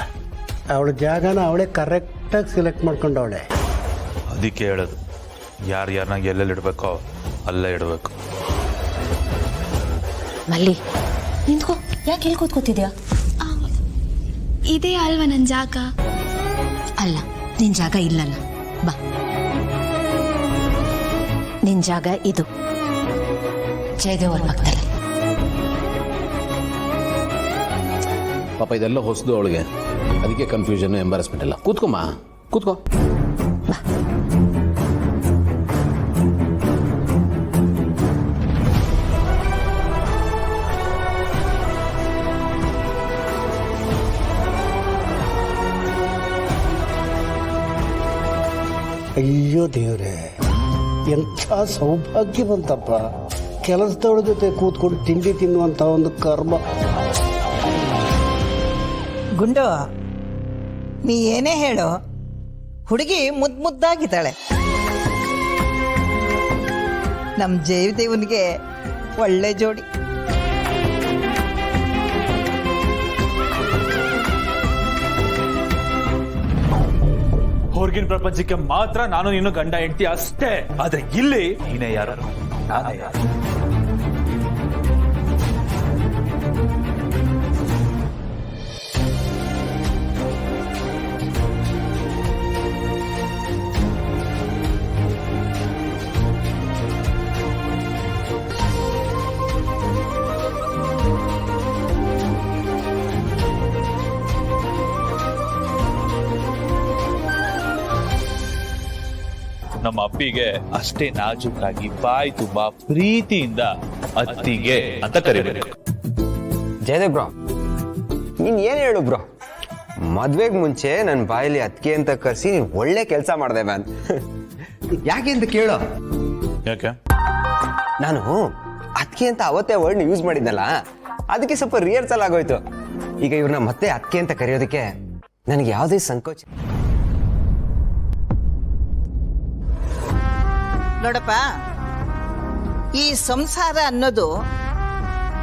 ಅವಳ ಜಾಗನ ಅವಳೇ ಕರೆಕ್ಟಾಗಿ ಸೆಲೆಕ್ಟ್ ಮಾಡ್ಕೊಂಡವಳೆ. ಅದಕ್ಕೆ ಹೇಳೋದು ಯಾರ್ಯಾರನ್ನ ಎಲ್ಲೆಲ್ಲಿ ಇಡಬೇಕೋ ಅಲ್ಲೇ ಇಡಬೇಕು. ಮಲ್ಲಿ ನಿಂತ್ಕೋ, ಯಾಕೆ ಎಲ್ಲಿ ಕೂತ್ಕೋತಿದ್ಯಾ? ಇದೇ ಅಲ್ವಾ ನನ್ನ ಜಾಗ? ಅಲ್ಲ, ನಿನ್ ಜಾಗ ಇಲ್ಲಲ್ಲ, ಬಾ. ನಿನ್ ಜಾಗ ಇದು, ಜಯದೇವ್ ಅವ್ರ ಪಕ್ಕದಲ್ಲಿ. ಪಾಪ ಇದೆಲ್ಲ ಹೊಸದು ಅವಳಿಗೆ, ಅದಕ್ಕೆ ಕನ್ಫ್ಯೂಷನ್ ಎಂಬಾರಸ್ಮೆಂಟ್ ಎಲ್ಲ. ಕೂತ್ಕೊಮ್ಮ, ಕೂತ್ಕೋ. ಬಾ. ಅಯ್ಯೋ ದೇವ್ರೆ, ಎಂಥ ಸೌಭಾಗ್ಯ ಬಂತಪ್ಪ. ಕೆಲಸದವಳ ಜೊತೆ ಕೂತ್ಕೊಂಡು ತಿಂಡಿ ತಿನ್ನುವಂಥ ಒಂದು ಕರ್ಮ. ಗುಂಡು, ನೀ ಏನೇ ಹೇಳು, ಹುಡುಗಿ ಮುದ್ದಾಗಿದ್ದಾಳೆ. ನಮ್ಮ ಜಯದೇವನಿಗೆ ಒಳ್ಳೆ ಜೋಡಿ. ಹೊರಗಿನ ಪ್ರಪಂಚಕ್ಕೆ ಮಾತ್ರ ನಾನು ನೀನು ಗಂಡ ಹೆಂಡತಿ ಅಷ್ಟೇ. ಆದ್ರೆ ಇಲ್ಲಿ ನೀನೇ ಯಾರು, ನಾನೇ ಯಾರು. ನಮ್ಮ ಅಪ್ಪಿಗೆ ಅಷ್ಟೇ ನಾಜೂಕಾಗಿ ಬಾಯಿ ತುಂಬಾ ಪ್ರೀತಿಯಿಂದ ಅತ್ತಿಗೆ ಅಂತ ಕರಿಬೇಕು. ಜಯದೇವ್ ಬ್ರೋ, ನೀನ್ ಏನ್ ಹೇಳು ಬ್ರೋ, ಮದ್ವೆಗ್ ಮುಂಚೆ ನನ್ನ ಬಾಯಲ್ಲಿ ಅತ್ತಿಗೆ ಅಂತ ಕರ್ಸಿ ನೀನ್ ಒಳ್ಳೆ ಕೆಲಸ ಮಾಡ್ದೆ ಮ್ಯಾನ್. ಯಾಕೆ ಅಂತ ಕೇಳು. ಯಾಕೆ? ನಾನು ಅತ್ತಿಗೆ ಅಂತ ಅವತ್ತೇ ವರ್ಡ್ ಯೂಸ್ ಮಾಡಿದ್ನಲ್ಲ, ಅದಕ್ಕೆ ಸ್ವಲ್ಪ ರಿಹರ್ಸಲ್ ಆಗೋಯ್ತು. ಈಗ ಇವ್ರನ್ನ ಮತ್ತೆ ಅತ್ತಿಗೆ ಅಂತ ಕರೆಯೋದಕ್ಕೆ ನನಗೆ ಯಾವುದೇ ಸಂಕೋಚ. ನೋಡಪ್ಪ, ಈ ಸಂಸಾರ ಅನ್ನೋದು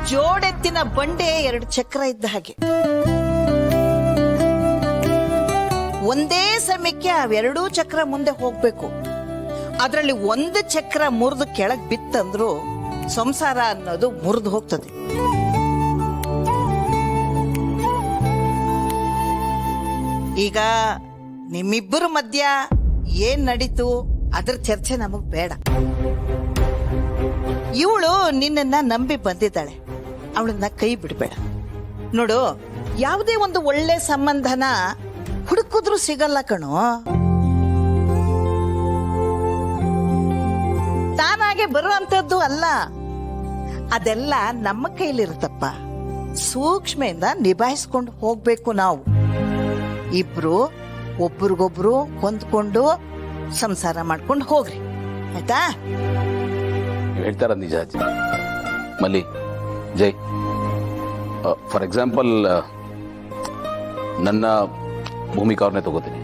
ಜೋಡೆತ್ತಿನ ಬಂಡೆ 2 ಚಕ್ರ ಇದ್ದ ಹಾಗೆ. ಒಂದೇ ಸಮಯಕ್ಕೆ ಅವೆರಡೂ ಚಕ್ರ ಮುಂದೆ ಹೋಗ್ಬೇಕು. ಅದರಲ್ಲಿ ಒಂದು ಚಕ್ರ ಮುರಿದು ಕೆಳಗೆ ಬಿತ್ತಂದ್ರೂ ಸಂಸಾರ ಅನ್ನೋದು ಮುರಿದು ಹೋಗ್ತದೆ. ಈಗ ನಿಮ್ಮಿಬ್ಬರ ಮಧ್ಯ ಏನ್ ನಡೀತು ಅದ್ರ ಚರ್ಚೆ ನಮಗ್ ಬೇಡ. ಇವಳು ನಿನ್ನನ್ನ ನಂಬಿ ಬಂದಿದ್ದಾಳೆ, ಅವಳನ್ನ ಕೈ ಬಿಡಬೇಡ. ನೋಡು, ಯಾವುದೇ ಒಂದು ಒಳ್ಳೆ ಸಂಬಂಧನ ಹುಡುಕಿದ್ರು ಸಿಗಲ್ಲ ಕಣೋ. ತಾನಾಗೆ ಬರುವಂತದ್ದು ಅಲ್ಲ, ಅದೆಲ್ಲ ನಮ್ಮ ಕೈಲಿರುತ್ತಪ್ಪ. ಸೂಕ್ಷ್ಮೆಯಿಂದ ನಿಭಾಯಿಸ್ಕೊಂಡು ಹೋಗ್ಬೇಕು ನಾವು. ಇಬ್ರು ಒಬ್ರಿಗೊಬ್ರು ಹೊಂದ್ಕೊಂಡು ಸಂಸಾರ ಮಾಡ್ಕೊಂಡು ಹೋಗ್ರಿ, ಆಯ್ತಾ? ಹೇಳ್ತಾರ ನಿಜ ಅಜ್ಜಿ. ಮಲ್ಲಿ, ಜೈ, ಫಾರ್ ಎಕ್ಸಾಂಪಲ್ ನನ್ನ ಭೂಮಿಕಾ ಅವ್ರನ್ನೇ ತಗೋತೀನಿ.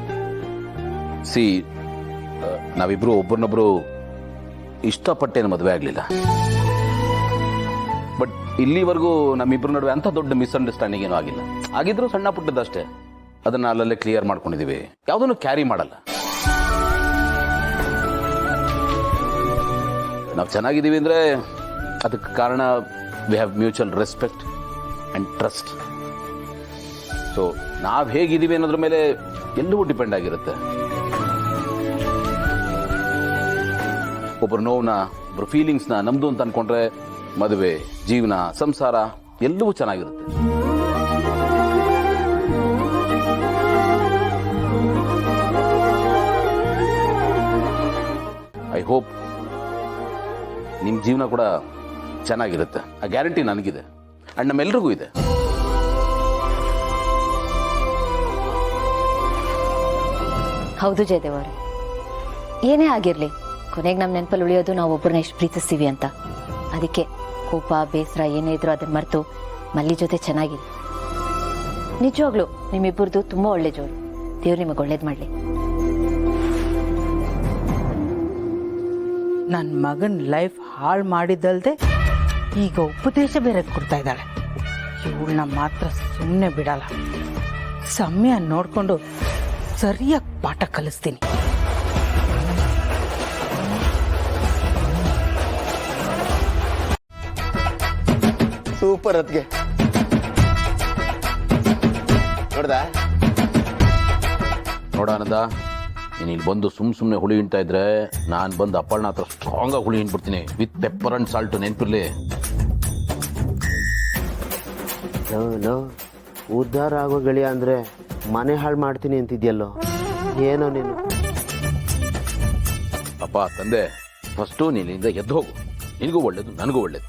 ಸಿ, ನಾವಿಬ್ರು ಒಬ್ಬರನ್ನೊಬ್ರು ಇಷ್ಟಪಟ್ಟೇನು ಮದುವೆ ಆಗಲಿಲ್ಲ. ಬಟ್ ಇಲ್ಲಿವರೆಗೂ ನಮ್ಮಿಬ್ರ ನಡುವೆ ಅಂತ ದೊಡ್ಡ ಮಿಸ್ಅಂಡರ್ಸ್ಟ್ಯಾಂಡಿಂಗ್ ಏನೂ ಆಗಿಲ್ಲ. ಆಗಿದ್ರು ಸಣ್ಣ ಪುಟ್ಟದಷ್ಟೇ, ಅದನ್ನ ಅಲ್ಲಲ್ಲೇ ಕ್ಲಿಯರ್ ಮಾಡ್ಕೊಂಡಿದೀವಿ. ಯಾವುದನ್ನು ಕ್ಯಾರಿ ಮಾಡಲ್ಲ. ನಾವು ಚೆನ್ನಾಗಿದ್ದೀವಿ ಅಂದರೆ ಅದಕ್ಕೆ ಕಾರಣ we have mutual respect and trust. So ನಾವು ಹೇಗಿದ್ದೀವಿ ಅನ್ನೋದ್ರ ಮೇಲೆ ಎಲ್ಲವೂ ಡಿಪೆಂಡ್ ಆಗಿರುತ್ತೆ. ಒಬ್ಬರು ನೋವನ್ನ, ಒಬ್ಬರು ಫೀಲಿಂಗ್ಸ್ನ ನಮ್ಮದು ಅಂತ ಅಂದ್ಕೊಂಡ್ರೆ ಮದುವೆ, ಜೀವನ, ಸಂಸಾರ ಎಲ್ಲವೂ ಚೆನ್ನಾಗಿರುತ್ತೆ. ಐ ಹೋಪ್ ನಿಮ್ಮ ಜೀವನ ಕೂಡ ಚೆನ್ನಾಗಿರುತ್ತೆ. ಆ ಗ್ಯಾರಂಟಿ ನನಗಿದೆ ಅಂಡ್ ನಮ್ಮೆಲ್ರಿಗೂ ಇದೆ. ಹೌದು ಜಯದೇವ್ ಅವರೇ, ಏನೇ ಆಗಿರ್ಲಿ ಕೊನೆಗೆ ನಮ್ಮ ನೆನಪಲ್ಲಿ ಉಳಿಯೋದು ನಾವು ಒಬ್ಬರನ್ನ ಎಷ್ಟು ಪ್ರೀತಿಸ್ತೀವಿ ಅಂತ. ಅದಕ್ಕೆ ಕೋಪ, ಬೇಸರ ಏನೇ ಇದ್ರು ಅದನ್ನ ಮರೆತು ಮಲ್ಲಿ ಜೊತೆ ಚೆನ್ನಾಗಿದೆ. ನಿಜವಾಗ್ಲೂ ನಿಮ್ಮಿಬ್ಬರದು ತುಂಬಾ ಒಳ್ಳೆ ಜೋಡಿ. ದೇವ್ರು ನಿಮಗೆ ಒಳ್ಳೇದು ಮಾಡಲಿ. ನನ್ನ ಮಗನ ಲೈಫ್ ಹಾಳು ಮಾಡಿದ್ದಲ್ದೆ ಈಗ ಉಪದೇಶ ಬೇರೆ ಕೊಡ್ತಾ ಇದ್ದಾಳೆ. ಇವಳನ್ನ ಮಾತ್ರ ಸುಮ್ಮನೆ ಬಿಡಲ್ಲ. ಸಮಯ ನೋಡ್ಕೊಂಡು ಸರಿಯಾಗಿ ಪಾಠ ಕಲಿಸ್ತೀನಿ. ಸೂಪರ್ ಅದ್ಗೆ ನೋಡ್ದ ನೋಡಾನಂದ, ನೀನು ಇಲ್ಲಿ ಬಂದು ಸುಮ್ಮನೆ ಹುಳಿ ಹಿಂಡ್ತಾ ಇದ್ರೆ ನಾನು ಬಂದು ಅಪ್ಪಳನ ಹತ್ರ ಸ್ಟ್ರಾಂಗಾಗಿ ಹುಳಿ ಹಿಂಡ್ಬಿಡ್ತೀನಿ ವಿತ್ ಪೆಪ್ಪರ್ ಅಂಡ್ ಸಾಲ್ಟ್. ನೆನಪಿರ್ಲಿ. ಉದ್ಧಾರ ಆಗೋ ಗೆಳೆಯ ಅಂದ್ರೆ ಮನೆ ಹಾಳು ಮಾಡ್ತೀನಿ ಅಂತಿದ್ಯಲ್ಲೋ, ಏನೋ ನೀನು. ಅಪ್ಪ ತಂದೆ, ಫಸ್ಟು ನೀನಿಂದ ಎದ್ದು ಹೋಗು. ನಿನಗೂ ಒಳ್ಳೇದು, ನನಗೂ ಒಳ್ಳೇದು.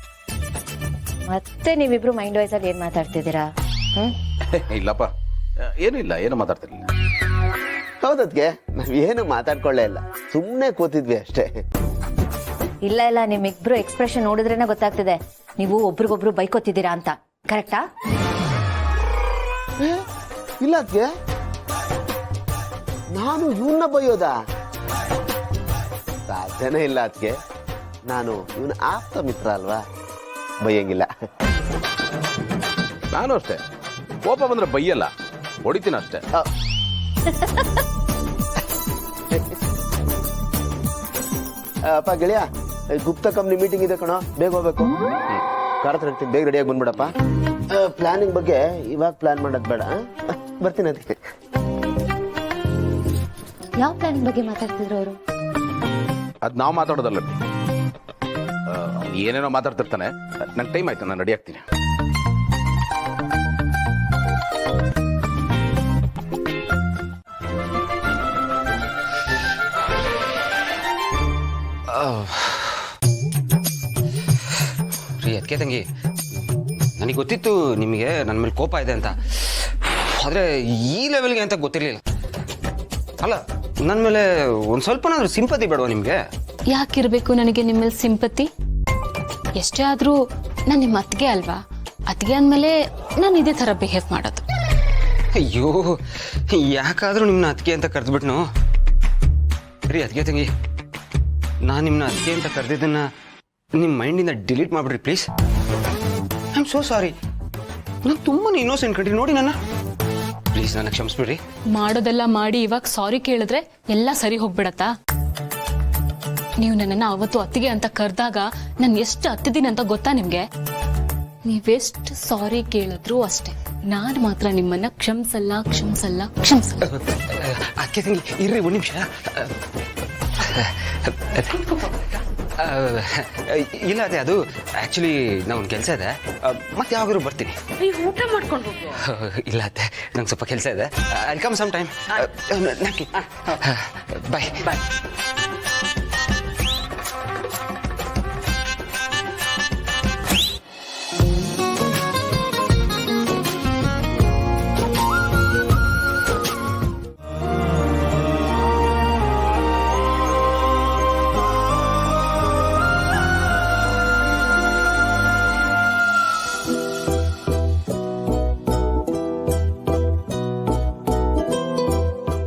ಮತ್ತೆ ನೀವಿಬ್ರು ಮೈಂಡ್ ವೈಸ್ ಅಲ್ಲಿ ಏನ್ ಮಾತಾಡ್ತಿದ್ದೀರಾ? ಇಲ್ಲಪ್ಪ, ಏನೂ ಇಲ್ಲ, ಏನು ಮಾತಾಡ್ತಿರ್ಲಿಲ್ಲ. ಹೌದದ್ಗೆ ನಾವೇನು ಮಾತಾಡ್ಕೊಳ್ಳೇ ಇಲ್ಲ, ಸುಮ್ಮನೆ ಕೂತಿದ್ವಿ ಅಷ್ಟೇ. ಇಲ್ಲ ಇಲ್ಲ, ನಿಮ್ಮಿಬ್ರು ಎಕ್ಸ್ಪ್ರೆಷನ್ ನೋಡಿದ್ರೇನೆ ಗೊತ್ತಾಗ್ತಿದೆ ನೀವು ಒಬ್ರಿಗೊಬ್ರು ಬೈಕೋತಿದ್ದೀರಾ ಅಂತ. ಕರೆಕ್ಟಾ? ಇಲ್ಲ ಅದ್ಗೆ, ನಾನು ಇವನ್ನ ಬೈಯೋದಾ? ಸಾಧ್ಯನೇ ಇಲ್ಲ ಅದ್ಗೆ, ನಾನು ಇವನ ಆಪ್ತ ಮಿತ್ರ ಅಲ್ವಾ, ಬೈಯಂಗಿಲ್ಲ. ನಾನು ಅಷ್ಟೇ, ಕೋಪ ಬಂದ್ರೆ ಬೈಯಲ್ಲ, ಹೊಡಿತೀನಿ ಅಷ್ಟೇ. ಅಪ್ಪ ಗೆಳೆಯ, ಗುಪ್ತ ಕಂಪ್ನಿ ಮೀಟಿಂಗ್ ಇದೆ ಕಣೋ, ಬೇಗ ಹೋಗ್ಬೇಕು. ಕಾರ್ ಹತ್ರ ಇರ್ತೀನಿ, ಬೇಗ ರೆಡಿಯಾಗಿ ಬಂದ್ಬಿಡಪ್ಪ. ಪ್ಲಾನಿಂಗ್ ಬಗ್ಗೆ ಇವಾಗ ಪ್ಲಾನ್ ಮಾಡೋದು ಬೇಡ, ಬರ್ತೀನಿ ಅದಕ್ಕೆ. ಯಾವ ಪ್ಲಾನ್ ಬಗ್ಗೆ ಮಾತಾಡ್ತಿದ್ರು ಅವರು? ಅದು ನಾವು ಮಾತಾಡೋದಲ್ಲ, ಏನೇನೋ ಮಾತಾಡ್ತಿರ್ತಾನೆ. ನನ್ನ ಟೈಮ್ ಆಯ್ತು, ನಾನು ರೆಡಿ ಆಗ್ತೀನಿ. ರೀ ಅದಕ್ಕೆ ತಂಗಿ, ನನಗೆ ಗೊತ್ತಿತ್ತು ನಿಮಗೆ ನನ್ನ ಮೇಲೆ ಕೋಪ ಇದೆ ಅಂತ, ಆದರೆ ಈ ಲೆವೆಲ್ಗೆ ಅಂತ ಗೊತ್ತಿರಲಿಲ್ಲ. ಅಲ್ಲ, ನನ್ನ ಮೇಲೆ ಒಂದು ಸ್ವಲ್ಪನಾದ್ರೂ ಸಿಂಪತಿ ಬೇಡವಾ ನಿಮಗೆ? ಯಾಕಿರ್ಬೇಕು ನನಗೆ ನಿಮ್ಮ ಮೇಲೆ ಸಿಂಪತಿ? ಎಷ್ಟೇ ಆದ್ರೂ ನಾನು ನಿಮ್ಮ ಅತ್ತಿಗೆ ಅಲ್ವಾ? ಅತ್ತಿಗೆ ಅಂದಮೇಲೆ ನಾನು ಇದೇ ಥರ ಬಿಹೇವ್ ಮಾಡೋದು. ಅಯ್ಯೋ, ಯಾಕಾದ್ರೂ ನಿಮ್ಮನ್ನ ಅತ್ತಿಗೆ ಅಂತ ಕರೆದ್ಬಿಟ್ನು? ರೀ ಅದಕ್ಕೆ ತಂಗಿ, ನಾನು ನಿಮ್ಮನ್ನ ಅತ್ತಿಗೆ ಅಂತ ಕರೆದಿದ್ದನ್ನ ನಿಮ್ಮ ಮೈಂಡಿಂದ ಡಿಲೀಟ್ ಮಾಡಿಬಿಡ್ರಿ please. I am so sorry. ನಾನು ತುಂಬಾ ಇನ್ನೋಸೆಂಟ್ ಕಂಡ್ರಿ, ನೋಡಿ ನನ್ನ ಪ್ಲೀಸ್ ನನ್ನ ಕ್ಷಮಿಸ್ಬಿಡ್ರಿ. ಮಾಡೋದೆಲ್ಲ ಮಾಡಿ ಇವಾಗ ಸಾರಿ ಕೇಳಿದ್ರೆ ಎಲ್ಲ ಸರಿ ಹೋಗ್ಬಿಡತ್ತಾ? ನೀವು ನನ್ನನ್ನು ಅವತ್ತು ಅತ್ತಿಗೆ ಅಂತ ಕರೆದಾಗ ನಾನು ಎಷ್ಟು ಹತ್ತಿದ್ದೀನಿ ಅಂತ ಗೊತ್ತಾ ನಿಮ್ಗೆ? ನೀವೆಷ್ಟು ಸಾರಿ ಕೇಳಿದ್ರು ಅಷ್ಟೇ, ನಾನು ಮಾತ್ರ ನಿಮ್ಮನ್ನ ಕ್ಷಮಿಸಲ್ಲ ಕ್ಷಮಿಸಲ್ಲ ಕ್ಷಮಿಸಲ್ಲ. ಅದಕ್ಕೆ ತಂಗಿ ಇರ್ರಿ ಒಂದು ನಿಮಿಷ. ಇಲ್ಲ ಅದೇ, ಅದು ಆಕ್ಚುಲಿ ನಾವು ಒಂದು ಕೆಲಸ ಇದೆ, ಮತ್ತೆ ಯಾವಾಗಾದ್ರೂ ಬರ್ತೀನಿ. ಊಟ ಮಾಡ್ಕೊಂಡು ಇಲ್ಲ ಅತ್ತೆ, ನಂಗೆ ಸ್ವಲ್ಪ ಕೆಲಸ ಇದೆ. I come some time. Bye bye.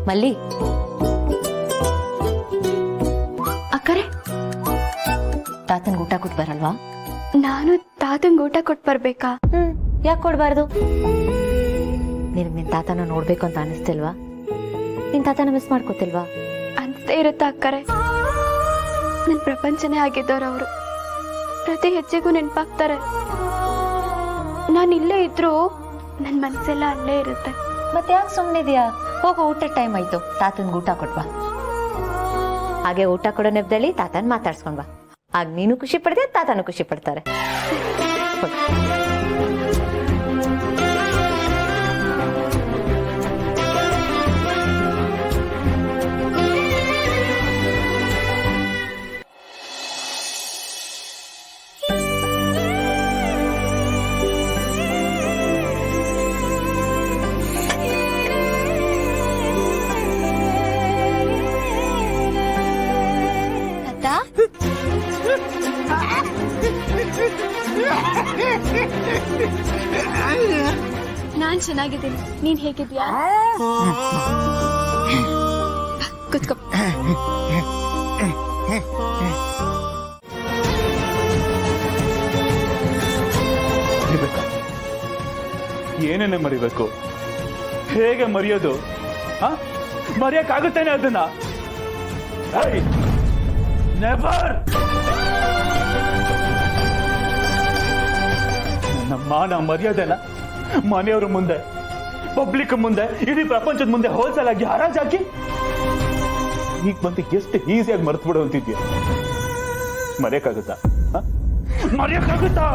Malli, ಅಕ್ಕರೆ, ತಾತನ್ಗೆ ಊಟ ಕೊಟ್ಟು ಬರಲ್ವಾ? ನಾನು ತಾತಂಗೆ ಊಟ ಕೊಟ್ಟು ಬರ್ಬೇಕಾ? ಯಾಕೆ ಕೊಡ್ಬಾರ್ದು? ನಿನ್ ತಾತನ ನೋಡ್ಬೇಕು ಅಂತ ಅನಿಸ್ತಿಲ್ವಾ? ನಿನ್ ತಾತನ ಮಿಸ್ ಮಾಡ್ಕೋತಿಲ್ವಾ? ಅನ್ಸ್ತೇ ಇರುತ್ತಾ ಅಕ್ಕರೆ. ನನ್ನ ಪ್ರಪಂಚನೇ ಆಗಿದ್ದವ್ರು ಅವರು. ಪ್ರತಿ ಹೆಜ್ಜೆಗೂ ನೆನಪಾಗ್ತಾರೆ. ನಾನು ಇಲ್ಲೇ ಇದ್ರು ನನ್ನ ಮನಸ್ಸೆಲ್ಲ ಅಲ್ಲೇ ಇರುತ್ತೆ. ಮತ್ತೆ ಯಾಕೆ ಸುಮ್ಮನಿದ್ಯಾ? ಹೋಗೋ, ಊಟ ಟೈಮ್ ಆಯ್ತು, ತಾತನ್ಗೆ ಊಟ ಕೊಟ್ವಾ. ಹಾಗೆ ಊಟ ಕೊಡೋ ನೆಪದಲ್ಲಿ ತಾತನ್ ಮಾತಾಡ್ಸ್ಕೊಂಡ್ವಾ. ಆಗ ನೀನು ಖುಷಿ ಪಡ್ತೀಯ, ತಾತನು ಖುಷಿ ಪಡ್ತಾರೆ. ನಾನ್ ಚೆನ್ನಾಗಿದ್ದೀನಿ, ನೀನ್ ಹೇಗಿದ್ಯಾ? ಕುತ್ಕೋ. ಏನೇನೆ ಮರಿಬೇಕು? ಹೇಗೆ ಮರೆಯೋದು? ಮರೆಯಕ್ಕಾಗುತ್ತೇನೆ ಅದನ್ನ? ನೆವರ್. ನಮ್ಮ ಮಾನ ಮರ್ಯಾದೆನ ಮನೆಯವ್ರ ಮುಂದೆ, ಪಬ್ಲಿಕ್ ಮುಂದೆ, ಇಡೀ ಪ್ರಪಂಚದ ಮುಂದೆ ಹೋಲ್ಸೇಲ್ ಆಗಿ ಹರಾಜಾಕಿ ಈಗ ಬಂದು ಎಷ್ಟು ಈಸಿಯಾಗಿ ಮರ್ತು ಬಿಡು ಅಂತಿದ್ಯಾ? ಮರೆಯಕ್ಕಾಗುತ್ತಾ? ಮರೆಯಕ್ಕಾಗುತ್ತಾ?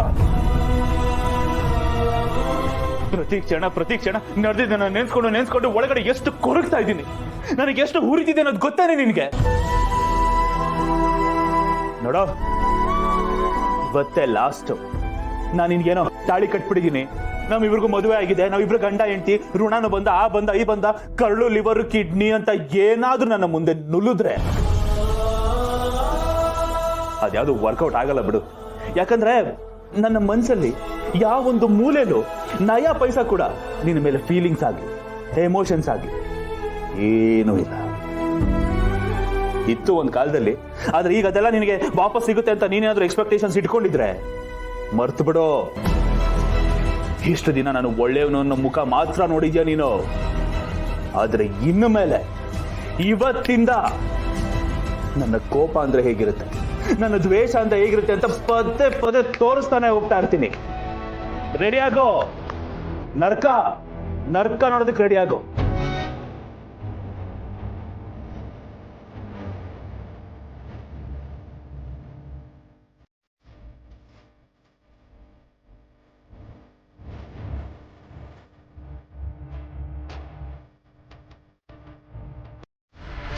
ಪ್ರತಿ ಕ್ಷಣ ನಡೆದಿದ್ದ ನೆನ್ಸ್ಕೊಂಡು ಒಳಗಡೆ ಎಷ್ಟು ಕೊರಗ್ತಾ ಇದ್ದೀನಿ, ನನಗೆ ಎಷ್ಟು ಹುರಿತಿದೆ ಅನ್ನೋದು ಗೊತ್ತಾನೆ ನಿನ್ಗೆ? ನೋಡೋ, ಇವತ್ತೇ ಲಾಸ್ಟ್. ನಾನು ನಿನ್ಗೇನೋ ತಾಳಿ ಕಟ್ಬಿಟ್ಟಿದ್ದೀನಿ, ನಮ್ಮಿಬ್ರಿಗೂ ಮದುವೆ ಆಗಿದೆ, ನಾವಿಬ್ರು ಗಂಡ ಹೆಂಡತಿ, ಋಣನು ಬಂದ, ಆ ಬಂದ, ಈ ಬಂದ, ಕರಳು, ಲಿವರ್, ಕಿಡ್ನಿ ಅಂತ ಏನಾದ್ರೂ ನನ್ನ ಮುಂದೆ ನುಲ್ಲಿದ್ರೆ ಅದ್ಯಾವುದು ವರ್ಕೌಟ್ ಆಗಲ್ಲ ಬಿಡು. ಯಾಕಂದ್ರೆ ನನ್ನ ಮನ್ಸಲ್ಲಿ ಯಾವೊಂದು ಮೂಲೆಯಲ್ಲೂ ನಯಾ ಪೈಸಾ ಕೂಡ ನಿನ್ನ ಮೇಲೆ ಫೀಲಿಂಗ್ಸ್ ಆಗಲಿ, ಎಮೋಷನ್ಸ್ ಆಗಲಿ ಏನೂ ಇಲ್ಲ. ಇತ್ತು ಒಂದ್ ಕಾಲದಲ್ಲಿ, ಆದ್ರೆ ಈಗ ಅದೆಲ್ಲ ನಿನಗೆ ವಾಪಸ್ ಸಿಗುತ್ತೆ ಅಂತ ನೀನೇನಾದ್ರೂ ಎಕ್ಸ್ಪೆಕ್ಟೇಷನ್ಸ್ ಇಟ್ಕೊಂಡಿದ್ರೆ ಮರ್ತು ಬಿಡೋ. ಇಷ್ಟು ದಿನ ನಾನು ಒಳ್ಳೆಯವನು ಅನ್ನೋ ಮುಖ ಮಾತ್ರ ನೋಡಿದ್ಯಾ ನೀನು, ಆದ್ರೆ ಇನ್ನು ಮೇಲೆ ಇವತ್ತಿಂದ ನನ್ನ ಕೋಪ ಅಂದ್ರೆ ಹೇಗಿರುತ್ತೆ, ನನ್ನ ದ್ವೇಷ ಅಂದ್ರೆ ಹೇಗಿರುತ್ತೆ ಅಂತ ಪದೇ ಪದೇ ತೋರಿಸ್ತಾನೆ ಹೋಗ್ತಾ ಇರ್ತೀನಿ. ರೆಡಿ ಆಗೋ, ನರ್ಕ ನೋಡೋದಕ್ಕೆ ರೆಡಿ ಆಗೋ.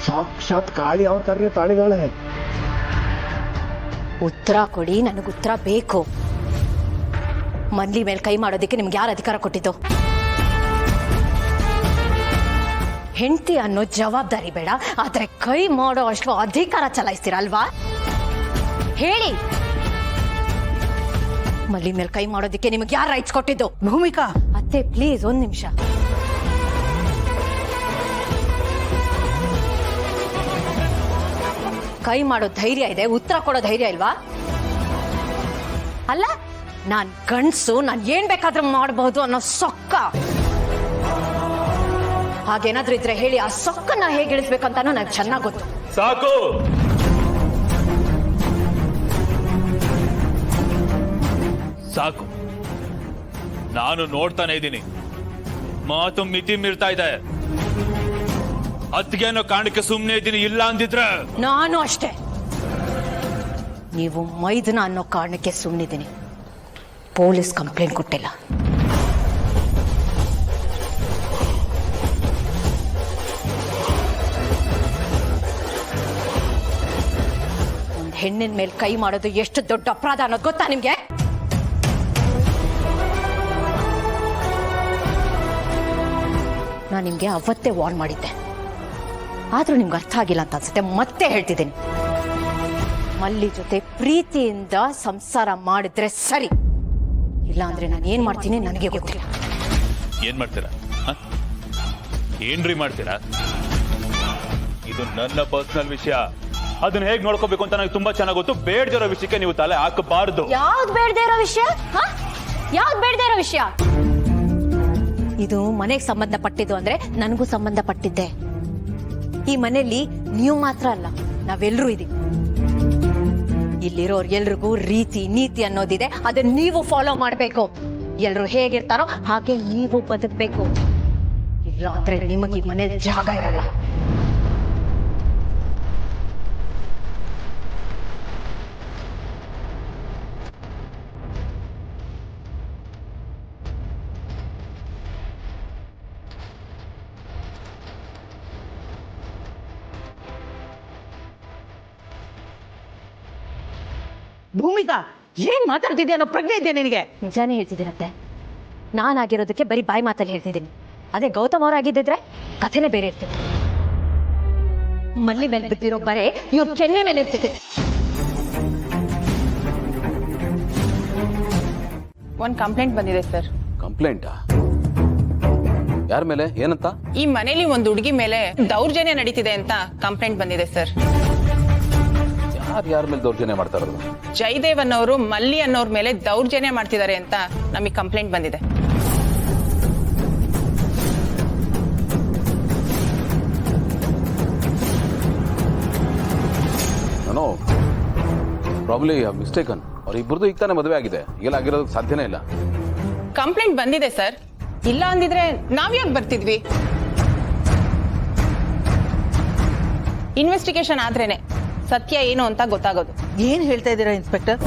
ಸಾಕ್ಷಾತ್ ಕಾಳಿ ಅವತಾರ ತಾಳಿದಾಳೆ. ಉತ್ತರ ಕೊಡಿ, ನನಗೆ ಉತ್ತರ ಬೇಕು. ಮನ್ಲಿ ಮೇಲೆ ಕೈ ಮಾಡೋದಕ್ಕೆ ನಿಮ್ಗೆ ಯಾರು ಅಧಿಕಾರ ಕೊಟ್ಟಿದ್ದು? ಹೆಂಡತಿ ಅನ್ನೋ ಜವಾಬ್ದಾರಿ ಬೇಡ, ಆದ್ರೆ ಕೈ ಮಾಡೋ ಅಷ್ಟು ಅಧಿಕಾರ ಚಲಾಯಿಸ್ತೀರಲ್ವಾ? ಹೇಳಿ, ಮಲ್ಲಿ ಮೇಲೆ ಕೈ ಮಾಡೋದಕ್ಕೆ ನಿಮ್ಗೆ ಯಾರು ರೈಟ್ಸ್ ಕೊಟ್ಟಿದ್ದು? ಭೂಮಿಕಾ ಅತ್ತೆ ಪ್ಲೀಸ್ ಒಂದ್ ನಿಮಿಷ. ಕೈ ಮಾಡೋ ಧೈರ್ಯ ಇದೆ, ಉತ್ತರ ಕೊಡೋ ಧೈರ್ಯ ಇಲ್ವಾ? ಅಲ್ಲ, ನಾನ್ ಗಂಡ್ಸು, ನಾನ್ ಏನ್ ಬೇಕಾದ್ರೂ ಮಾಡಬಹುದು ಅನ್ನೋ ಸೊಕ್ಕ ಹಾಗೇನಾದ್ರೂ ಇದ್ರೆ ಹೇಳಿ. ಆ ಸೊಕ್ಕನ್ನ ಹೇಗೆ ಇಳಿಸ್ಬೇಕಂತಾನು ನಂಗೆ ಚೆನ್ನಾಗ್ ಗೊತ್ತು. ಸಾಕು, ಸಾಕು. ನಾನು ನೋಡ್ತಾನೆ ಇದ್ದೀನಿ, ಮಾತು ಮಿತಿ ಮೀರ್ತಾ ಇದೆ. ಅತ್ತಿಗೆನೋ ಕಾರಣಕ್ಕೆ ಸುಮ್ಮನೆ ಇದ್ದೀನಿ, ಇಲ್ಲ ಅಂದಿದ್ರೆ ನಾನು ಅಷ್ಟೇ. ನೀವು ಮೈದನ ಅನ್ನೋ ಕಾರಣಕ್ಕೆ ಸುಮ್ಮನಿದ್ದೀನಿ, ಪೊಲೀಸ್ ಕಂಪ್ಲೇಂಟ್ ಕೊಟ್ಟಿಲ್ಲ. ಒಂದು ಹೆಣ್ಣಿನ ಮೇಲೆ ಕೈ ಮಾಡೋದು ಎಷ್ಟು ದೊಡ್ಡ ಅಪರಾಧ ಅನ್ನೋದು ಗೊತ್ತಾ ನಿಮ್ಗೆ? ನಾನು ನಿಮ್ಗೆ ಅವತ್ತೇ ವಾರ್ನ್ ಮಾಡಿದ್ದೆ, ಆದ್ರೂ ನಿಮ್ಗೆ ಅರ್ಥ ಆಗಿಲ್ಲ ಅಂತ ಅನ್ಸುತ್ತೆ. ಮತ್ತೆ ಹೇಳ್ತಿದ್ದೀನಿ, ಮಲ್ಲಿ ಜೊತೆ ಪ್ರೀತಿಯಿಂದ ಸಂಸಾರ ಮಾಡಿದ್ರೆ ಸರಿ, ಇಲ್ಲ ಅಂದ್ರೆ ನಾನು ಏನ್ ಮಾಡ್ತೀನಿ ನನಗೆ ಗೊತ್ತಿಲ್ಲ. ಏನ್ ಮಾಡ್ತೀರಾ? ಏನ್ರಿ ಮಾಡ್ತೀರಾ? ಇದು ನನ್ನ ಪರ್ಸನಲ್ ವಿಷಯ, ಅದನ್ನ ಹೇಗ್ ನೋಡ್ಕೋಬೇಕು ಅಂತ ನನಗೆ ತುಂಬಾ ಚೆನ್ನಾಗಿ ಗೊತ್ತು. ಬೇಡದಿರೋ ವಿಷಯಕ್ಕೆ ನೀವು ತಲೆ ಹಾಕಬಾರ್ದು. ಯಾವ್ದು ಬೇಡದೇ ಇರೋ ವಿಷಯ? ಯಾವ್ದು ಬೇಡದೇ ಇರೋ ವಿಷಯ? ಇದು ಮನೆಗೆ ಸಂಬಂಧಪಟ್ಟಿದ್ದು ಅಂದ್ರೆ ನನಗೂ ಸಂಬಂಧಪಟ್ಟಿದ್ದೆ. ಈ ಮನೆಯಲ್ಲಿ ನೀವು ಮಾತ್ರ ಅಲ್ಲ, ನಾವೆಲ್ಲರೂ ಇದೀವಿ. ಇಲ್ಲಿರೋರ್ ಎಲ್ರಿಗೂ ರೀತಿ ನೀತಿ ಅನ್ನೋದಿದೆ, ಅದನ್ನ ನೀವು ಫಾಲೋ ಮಾಡ್ಬೇಕು. ಎಲ್ರು ಹೇಗಿರ್ತಾರೋ ಹಾಗೆ ನೀವು ಬದುಕಬೇಕು. ಇಲ್ಲ ಅಂದ್ರೆ ನಿಮಗೆ ಈ ಮನೆ ಜಾಗ ಇರಲ್ಲ. ಭೂಮಿಕಾ ಏನ್ ಮಾತಾಡ್ತಿದ್ಯಾ ಅನ್ನೋ ಪ್ರಜ್ಞೆ ಇದೆಯಾ ನಿನಗೆ? ನಿಜಾನೇ ಹೇಳ್ತಿದ್ದೀರತ್ತೆ. ನಾನಾಗಿರೋದಕ್ಕೆ ಬರೀ ಬಾಯಿ ಮಾತಲ್ಲಿ ಹೇಳ್ತಿದ್ದೀನಿ. ಅದೇ ಗೌತಮ್ ಅವರಾಗಿದ್ದಿದ್ರೆ ಕಥೆನೇ ಬೇರೆ ಇರ್ತಿತ್ತು. ಮಲ್ಲಿ ಮೇಲೆ ಬಿದ್ದಿರೋ ಬರೆ ಇವ್ರ ಕೆನ್ನೆ ಮೇಲೆ ಇರ್ತಿದೆ. ಒಂದು ಕಂಪ್ಲೇಂಟ್ ಬಂದಿದೆ ಸರ್. ಕಂಪ್ಲೇಂಟಾ? ಯಾರ ಮೇಲೆ? ಏನಂತ? ಈ ಮನೇಲಿ ಒಂದು ಹುಡುಗಿ ಮೇಲೆ ದೌರ್ಜನ್ಯ ನಡೀತಿದೆ ಅಂತ ಕಂಪ್ಲೇಂಟ್ ಬಂದಿದೆ ಸರ್. ಯಾರ ಮೇಲೆ ದೌರ್ಜನ್ಯ ಮಾಡ್ತಾ ಇರೋದು? ಜಯದೇವ್ ಅನ್ನೋರು ಮಲ್ಲಿ ಅನ್ನೋರ್ ಮೇಲೆ ದೌರ್ಜನ್ಯ ಮಾಡ್ತಿದ್ದಾರೆ ಅಂತ ನಮಗೆ ಕಂಪ್ಲೇಂಟ್ ಬಂದಿದೆ. ಪ್ರಾಬ್ಲಿ ಮಿಸ್ಟೇಕನ್ ಅವ್ರಿಬ್ಬರದು ಈಗ ತಾನೇ ಮದುವೆ ಆಗಿದೆ ಈಗೆಲ್ಲ ಆಗಿರೋದಕ್ಕೆ ಸಾಧ್ಯನೇ ಇಲ್ಲ. ಕಂಪ್ಲೇಂಟ್ ಬಂದಿದೆ ಸರ್. ಇಲ್ಲ ಅಂದಿದ್ರೆ ನಾವ್ಯಾಕೆ ಬರ್ತಿದ್ವಿ? ಇನ್ವೆಸ್ಟಿಗೇಷನ್ ಆದ್ರೇನೆ ಸತ್ಯ ಏನು ಅಂತ ಗೊತ್ತಾಗೋದು. ಏನ್ ಹೇಳ್ತಾ ಇದ್ದೀರಾ ಇನ್ಸ್ಪೆಕ್ಟರ್?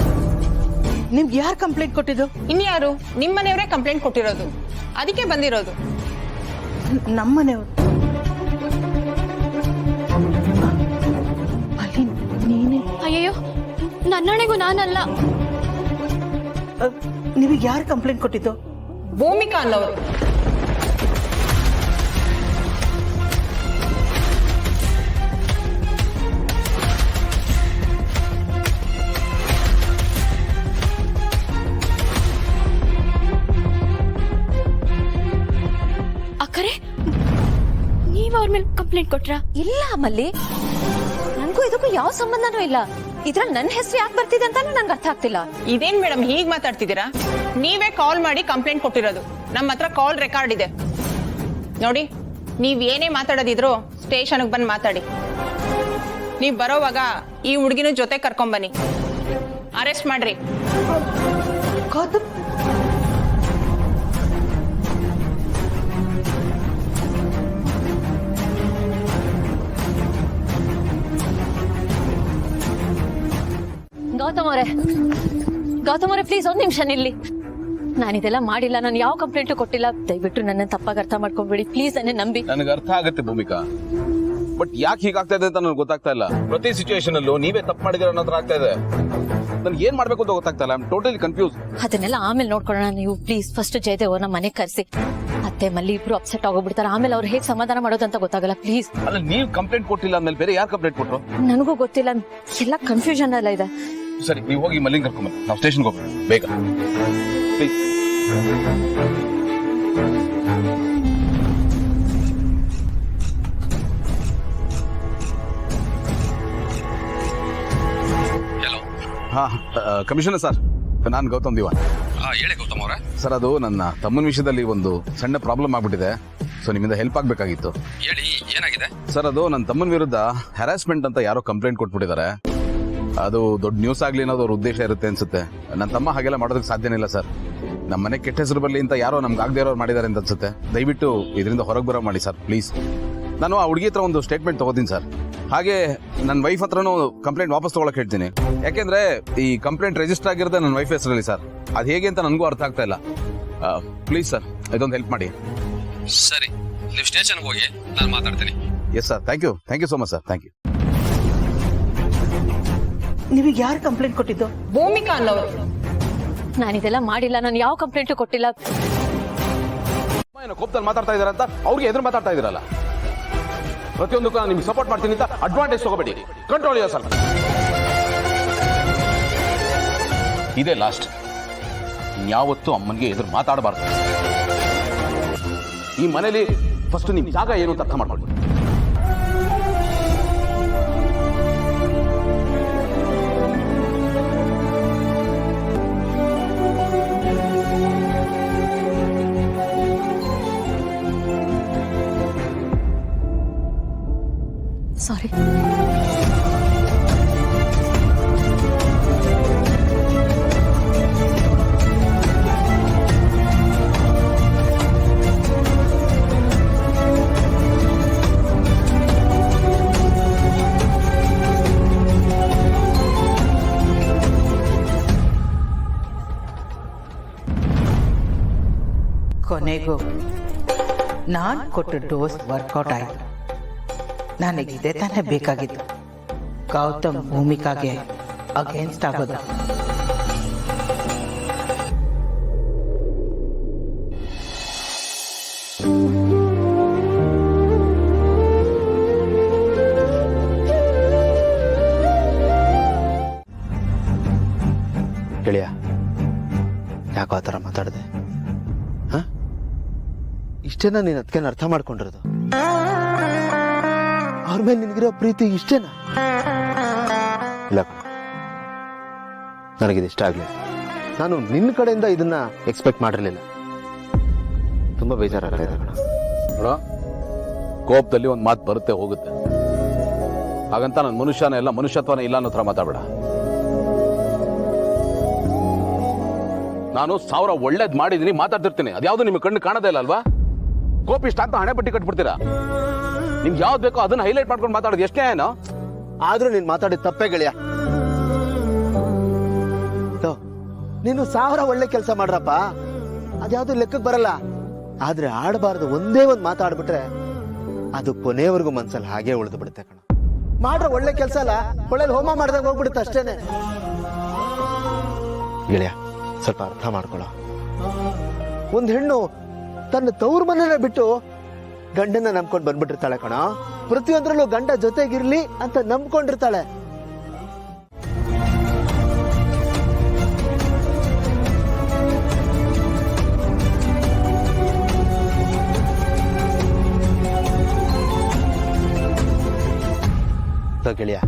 ನಿಮ್ಗೆ ಯಾರು ಕಂಪ್ಲೇಂಟ್ ಕೊಟ್ಟಿದ್ದು? ಇನ್ಯಾರು? ನಿಮ್ಮನೆಯವರೇ ಕಂಪ್ಲೇಂಟ್ ಕೊಟ್ಟಿರೋದು, ಅದಕ್ಕೆ ಬಂದಿರೋದು. ನಮ್ಮನೆಯವ್ರು? ಅಲ್ಲಿ ನೀನೇ? ಅಯ್ಯಯ್ಯೋ, ನನ್ನಣೆಗೂ ನಾನಲ್ಲ. ನಿಮಗೆ ಯಾರು ಕಂಪ್ಲೇಂಟ್ ಕೊಟ್ಟಿದ್ದು? ಭೂಮಿಕಾ ಅನ್ನೋರು. ಅಕ್ಕರೆ, ನೀವ್ ಅವ್ರ ಮೇಲೆ ಕಂಪ್ಲೇಂಟ್ ಕೊಟ್ರಾ? ಇಲ್ಲ ಮಲ್ಲಿ, ನನಗೂ ಇದಕ್ಕೂ ಯಾವ ಸಂಬಂಧನೂ ಇಲ್ಲ. ಇದ್ರಲ್ಲಿ ನನ್ನ ಹೆಸರು ಯಾಕೆ ಬರ್ತಿದೆ ಅಂತಾನು ನನ್ಗೆ ಅರ್ಥ ಆಗ್ತಿಲ್ಲ. ಇದೇನ್ ಮೇಡಮ್ ಹೀಗ್ ಮಾತಾಡ್ತಿದ್ದೀರಾ? ನೀವೇ ಕಾಲ್ ಮಾಡಿ ಕಂಪ್ಲೇಂಟ್ ಕೊಟ್ಟಿರೋದು. ನಮ್ಮ ಹತ್ರ ಕಾಲ್ ರೆಕಾರ್ಡ್ ಇದೆ ನೋಡಿ. ನೀವ್ ಏನೇ ಮಾತಾಡೋದಿದ್ರು ಸ್ಟೇಷನ್ಗೆ ಬಂದು ಮಾತಾಡಿ. ನೀವ್ ಬರೋವಾಗ ಈ ಹುಡುಗಿನ ಜೊತೆ ಕರ್ಕೊಂಬನ್ನಿ, ಅರೆಸ್ಟ್ ಮಾಡ್ರಿ. ಗೌತಮ್ ಅವರೇ ಪ್ಲೀಸ್ ಒಂದ್ ನಿಮಿಷ ನಿಲ್ಲಿ. ನಾನಿದೆಲ್ಲ ಮಾಡಿಲ್ಲ, ನಾನು ಯಾವ ಕಂಪ್ಲೇಂಟು ಕೊಟ್ಟಿಲ್ಲ. ದಯವಿಟ್ಟು ನನ್ನ ತಪ್ಪಾಗಿ ಅರ್ಥ ಮಾಡ್ಕೊಂಡ್ಬಿಡಿ ಪ್ಲೀಸ್, ನನ್ನ ನಂಬಿ. ನನಗೆ ಅರ್ಥ ಆಗುತ್ತೆ ಭೂಮಿಕಾ, ಬಟ್ ಯಾಕೆ ಹೀಗಾಗ್ತಾ ಇದೆ ಅಂತ ನನಗೆ ಗೊತ್ತಾಗ್ತಾ ಇಲ್ಲ. ಪ್ರತಿ ಸಿಚುವೇಶನ್ ಅಲ್ಲೂ ನೀವೇ ತಪ್ಪು ಮಾಡಿದಿರೋ ಅನ್ನೋ ಆಗ್ತಾ ಇದೆ. ನನ್ಗೆ ಏನ್ ಮಾಡ್ಬೇಕು ಅಂತ ಗೊತ್ತಾಗ್ತಾ ಇಲ್ಲ. I am totally confuse. ಅದನ್ನೆಲ್ಲ ಆಮೇಲೆ ನೋಡ್ಕೊಳ್ಳೋಣ. ನೀವು ಪ್ಲೀಸ್ ಫಸ್ಟ್ ಜಯದೇವ್ ಅವ್ರನ್ನ ಮನೆಗೆ ಕರೆಸಿ. ಅತ್ತೆ ಮಲ್ಲಿ ಇಬ್ರು ಅಪ್ಸೆಟ್ ಆಗೋಗ್ಬಿಡ್ತಾರೆ. ಆಮೇಲೆ ಅವ್ರು ಹೇಗೆ ಸಮಾಧಾನ ಮಾಡೋದಂತ ಗೊತ್ತಾಗಲ್ಲ. ಪ್ಲೀಸ್. ಅಲ್ಲ, ನೀವು ಕಂಪ್ಲೇಂಟ್ ಕೊಟ್ಟಿಲ್ಲ ಅಂದ್ಮೇಲೆ ಬೇರೆ ಯಾರು ಕಂಪ್ಲೇಂಟ್ ಕೊಟ್ರು? ನನಗೂ ಗೊತ್ತಿಲ್ಲ, ಎಲ್ಲ ಕನ್ಫ್ಯೂಷನ್ ಎಲ್ಲ ಇದೆ. ಸರಿ, ನೀವು ಹೋಗಿ ಮಲ್ಲಿಂಗ್ ಕರ್ಕೊಂಬನ್ನಿ, ನಾವು ಸ್ಟೇಷನ್ಗೆ ಹೋಗ್ಬೇಕು ಬೇಗ ಪ್ಲೀಸ್. ಹಾ, ಕಮಿಷನರ್ ಸರ್, ನಾನು ಗೌತಮ್ ದಿವಾನ್. ಹೇಳಿ ಗೌತಮ್ ಅವರೇ. ಸರ್, ಅದು ನನ್ನ ತಮ್ಮನ ವಿಷಯದಲ್ಲಿ ಒಂದು ಸಣ್ಣ ಪ್ರಾಬ್ಲಮ್ ಆಗ್ಬಿಟ್ಟಿದೆ. ಸೊ ನಿಮ್ಮಿಂದ ಹೆಲ್ಪ್ ಆಗ್ಬೇಕಾಗಿತ್ತು. ಹೇಳಿ, ಏನಾಗಿದೆ? ಸರ್, ಅದು ನನ್ನ ತಮ್ಮನ ವಿರುದ್ಧ ಹ್ಯಾರಾಸ್ಮೆಂಟ್ ಅಂತ ಯಾರೋ ಕಂಪ್ಲೇಂಟ್ ಕೊಟ್ಬಿಟ್ಟಿದ್ದಾರೆ. ಅದು ದೊಡ್ಡ ನ್ಯೂಸ್ ಆಗ್ಲಿ ಅನ್ನೋದು ಅವ್ರ ಉದ್ದೇಶ ಇರುತ್ತೆ ಅನ್ಸುತ್ತೆ. ನನ್ನ ತಮ್ಮ ಹಾಗೆಲ್ಲ ಮಾಡೋದಕ್ಕೆ ಸಾಧ್ಯನೇ ಇಲ್ಲ ಸರ್. ನಮ್ಮ ಮನೆ ಕೆಟ್ಟ ಹೆಸರು ಬರಲಿ ಅಂತ ಯಾರೋ ನಮ್ಗೆ ಆಗದೆ ಇರೋರು ಮಾಡಿದ್ದಾರೆ ಅಂತ ಅನ್ಸುತ್ತೆ. ದಯವಿಟ್ಟು ಇದರಿಂದ ಹೊರಗೆ ಬರೋ ಮಾಡಿ ಸರ್, ಪ್ಲೀಸ್. ನಾನು ಆ ಹುಡುಗಿ ಹತ್ರ ಒಂದು ಸ್ಟೇಟ್ಮೆಂಟ್ ತಗೋತೀನಿ ಸರ್. ಹಾಗೆ ನನ್ನ ವೈಫ್ ಹತ್ರನೂ ಕಂಪ್ಲೇಂಟ್ ವಾಪಸ್ ತಗೊಳಕ್ ಹೇಳ್ತೀನಿ. ಯಾಕೆಂದ್ರೆ ಈ ಕಂಪ್ಲೇಂಟ್ ರಿಜಿಸ್ಟರ್ ಆಗಿರೋದೇ ನನ್ನ ವೈಫ್ ಹೆಸರಲ್ಲಿ ಸರ್. ಅದು ಹೇಗೆ ಅಂತ ನನಗೂ ಅರ್ಥ ಆಗ್ತಾ ಇಲ್ಲ. ಪ್ಲೀಸ್ ಸರ್, ಇದೊಂದು ಹೆಲ್ಪ್ ಮಾಡಿ. ಸರಿ, ನೀವು ಸ್ಟೇಷನ್ಗೆ ಹೋಗಿ, ನಾನು ಮಾತಾಡ್ತೀನಿ. Yes sir, thank you so much sir, thank you. ನಿಮಗೆ ಯಾರು ಕಂಪ್ಲೇಂಟ್ ಕೊಟ್ಟಿದ್ದು? ಭೂಮಿಕಾ ಅನ್ನೋರು. ನಾನಿದೆಲ್ಲ ಮಾಡಿಲ್ಲ, ನಾನು ಯಾವ ಕಂಪ್ಲೇಂಟು ಕೊಟ್ಟಿಲ್ಲ. ಕೋಪದಲ್ಲಿ ಮಾತಾಡ್ತಾ ಇದಾರೆ ಅಂತ ಅವ್ರಿಗೆ ಎದುರು ಮಾತಾಡ್ತಾ ಇದ್ರಲ್ಲ. ಪ್ರತಿಯೊಂದಕ್ಕೂ ನಾನು ನಿಮ್ಗೆ ಸಪೋರ್ಟ್ ಮಾಡ್ತೀನಿ ಅಂತ ಅಡ್ವಾಂಟೇಜ್ ತಗೋಬೇಡಿ. ಕಂಟ್ರೋಲ್ ಇದೆ ಸರ್. ಇದೇ ಲಾಸ್ಟ್. ಯಾವತ್ತೂ ಅಮ್ಮನಿಗೆ ಎದುರು ಮಾತಾಡಬಾರ್ದು. ಈ ಮನೇಲಿ ಫಸ್ಟ್ ನಿಮ್ ಜಾಗ ಏನು ಅಂತ ಅರ್ಥ ಮಾಡ್ಕೊಳ್ಳಿ. ಸಾರಿ. ಕೊನೆಗೂ ನಾನು ಕೊಟ್ಟ ಡೋಸ್ ವರ್ಕೌಟ್ ಆಯ್ತು. ನನಗಿದೆ ತಾನೇ ಬೇಕಾಗಿತ್ತು, ಗೌತಮ್ ಭೂಮಿಕಾಗೆ ಅಗೇನ್ಸ್ಟ್ ಆಗೋದು. ಗೆಳೆಯ, ಯಾಕೋ ಆ ಥರ ಮಾತಾಡಿದೆ? ಹಾಂ, ಇಷ್ಟೇನಾ ನೀನು ಅದಕ್ಕೆ ಅರ್ಥ ಮಾಡ್ಕೊಂಡಿರೋದು? ಅವ್ರ ಮೇಲೆ ನಿನಗಿರೋ ಪ್ರೀತಿ ಇಷ್ಟೇನಾ? ಇಲ್ಲ, ನನಗಿದು ಇಷ್ಟ ಆಗಲಿಲ್ಲ. ನಾನು ನಿನ್ನ ಕಡೆಯಿಂದ ಇದನ್ನ ಎಕ್ಸ್ಪೆಕ್ಟ್ ಮಾಡಿರಲಿಲ್ಲ. ತುಂಬ ಬೇಜಾರಾಗ್ತಾ ಇದೆ ಕಣ. ನೋಡ, ಕೋಪದಲ್ಲಿ ಒಂದು ಮಾತು ಬರುತ್ತೆ ಹೋಗುತ್ತೆ. ಹಾಗಂತ ನಾನು ಮನುಷ್ಯನ ಎಲ್ಲ ಮನುಷ್ಯತ್ವನೇ ಇಲ್ಲ ಅನ್ನೋ ಥರ ಮಾತಾಡಬೇಡ. ನಾನು 1000 ಒಳ್ಳೇದ್ ಮಾಡಿದೀನಿ, ಮಾತಾಡ್ತಿರ್ತೀನಿ. ಅದ್ಯಾವುದು ನಿಮ್ಗೆ ಕಣ್ಣು ಕಾಣದೇ ಇಲ್ಲ ಅಲ್ವಾ? ಕೋಪಿಷ್ಟ ಅಂತ ಹಣೆ ಪಟ್ಟಿ ಕಟ್ಬಿಡ್ತೀರಾ. ನಿಮ್ಗೆ ಯಾವ್ದು ಬೇಕೋ ಅದನ್ನ ಹೈಲೈಟ್ ಮಾಡ್ಕೊಂಡು ಮಾತಾಡೋದು ಎಷ್ಟೇ ಏನೋ. ಆದ್ರೂ ನೀನ್ ಮಾತಾಡಿದ ತಪ್ಪೇ ಗೆಳೆಯ. ನೀನು 1000 ಒಳ್ಳೆ ಕೆಲಸ ಮಾಡ್ರಪ್ಪ, ಅದ್ಯಾವ್ದು ಲೆಕ್ಕಕ್ಕೆ ಬರಲ್ಲ. ಆದ್ರೆ ಆಡಬಾರ್ದು ಒಂದೇ ಒಂದು ಮಾತಾಡ್ಬಿಟ್ರೆ ಅದು ಕೊನೆವರೆಗೂ ಮನ್ಸಲ್ಲಿ ಹಾಗೆ ಉಳಿದು ಬಿಡುತ್ತೆ ಕಣ. ಮಾಡ್ರ ಒಳ್ಳೆ ಕೆಲಸ ಅಲ್ಲ, ಒಳ್ಳೆ ಹೋಮ ಮಾಡ್ದಾಗ ಹೋಗ್ಬಿಡುತ್ತೆ ಅಷ್ಟೇನೆ. ಗೆಳೆಯ ಸ್ವಲ್ಪ ಅರ್ಥ ಮಾಡ್ಕೊಳ್ಳೋ. ಒಂದ್ ಹೆಣ್ಣು ತನ್ನ ತವ್ರ ಮನೆಯನ್ನ ಬಿಟ್ಟು ಗಂಡನ್ನ ನಂಬ್ಕೊಂಡು ಬಂದ್ಬಿಟ್ಟಿರ್ತಾಳೆ ಕಣ. ಪ್ರತಿಯೊಂದ್ರಲ್ಲೂ ಗಂಡ ಜೊತೆಗಿರ್ಲಿ ಅಂತ ನಂಬ್ಕೊಂಡಿರ್ತಾಳೆ. ಗೆಳೆಯ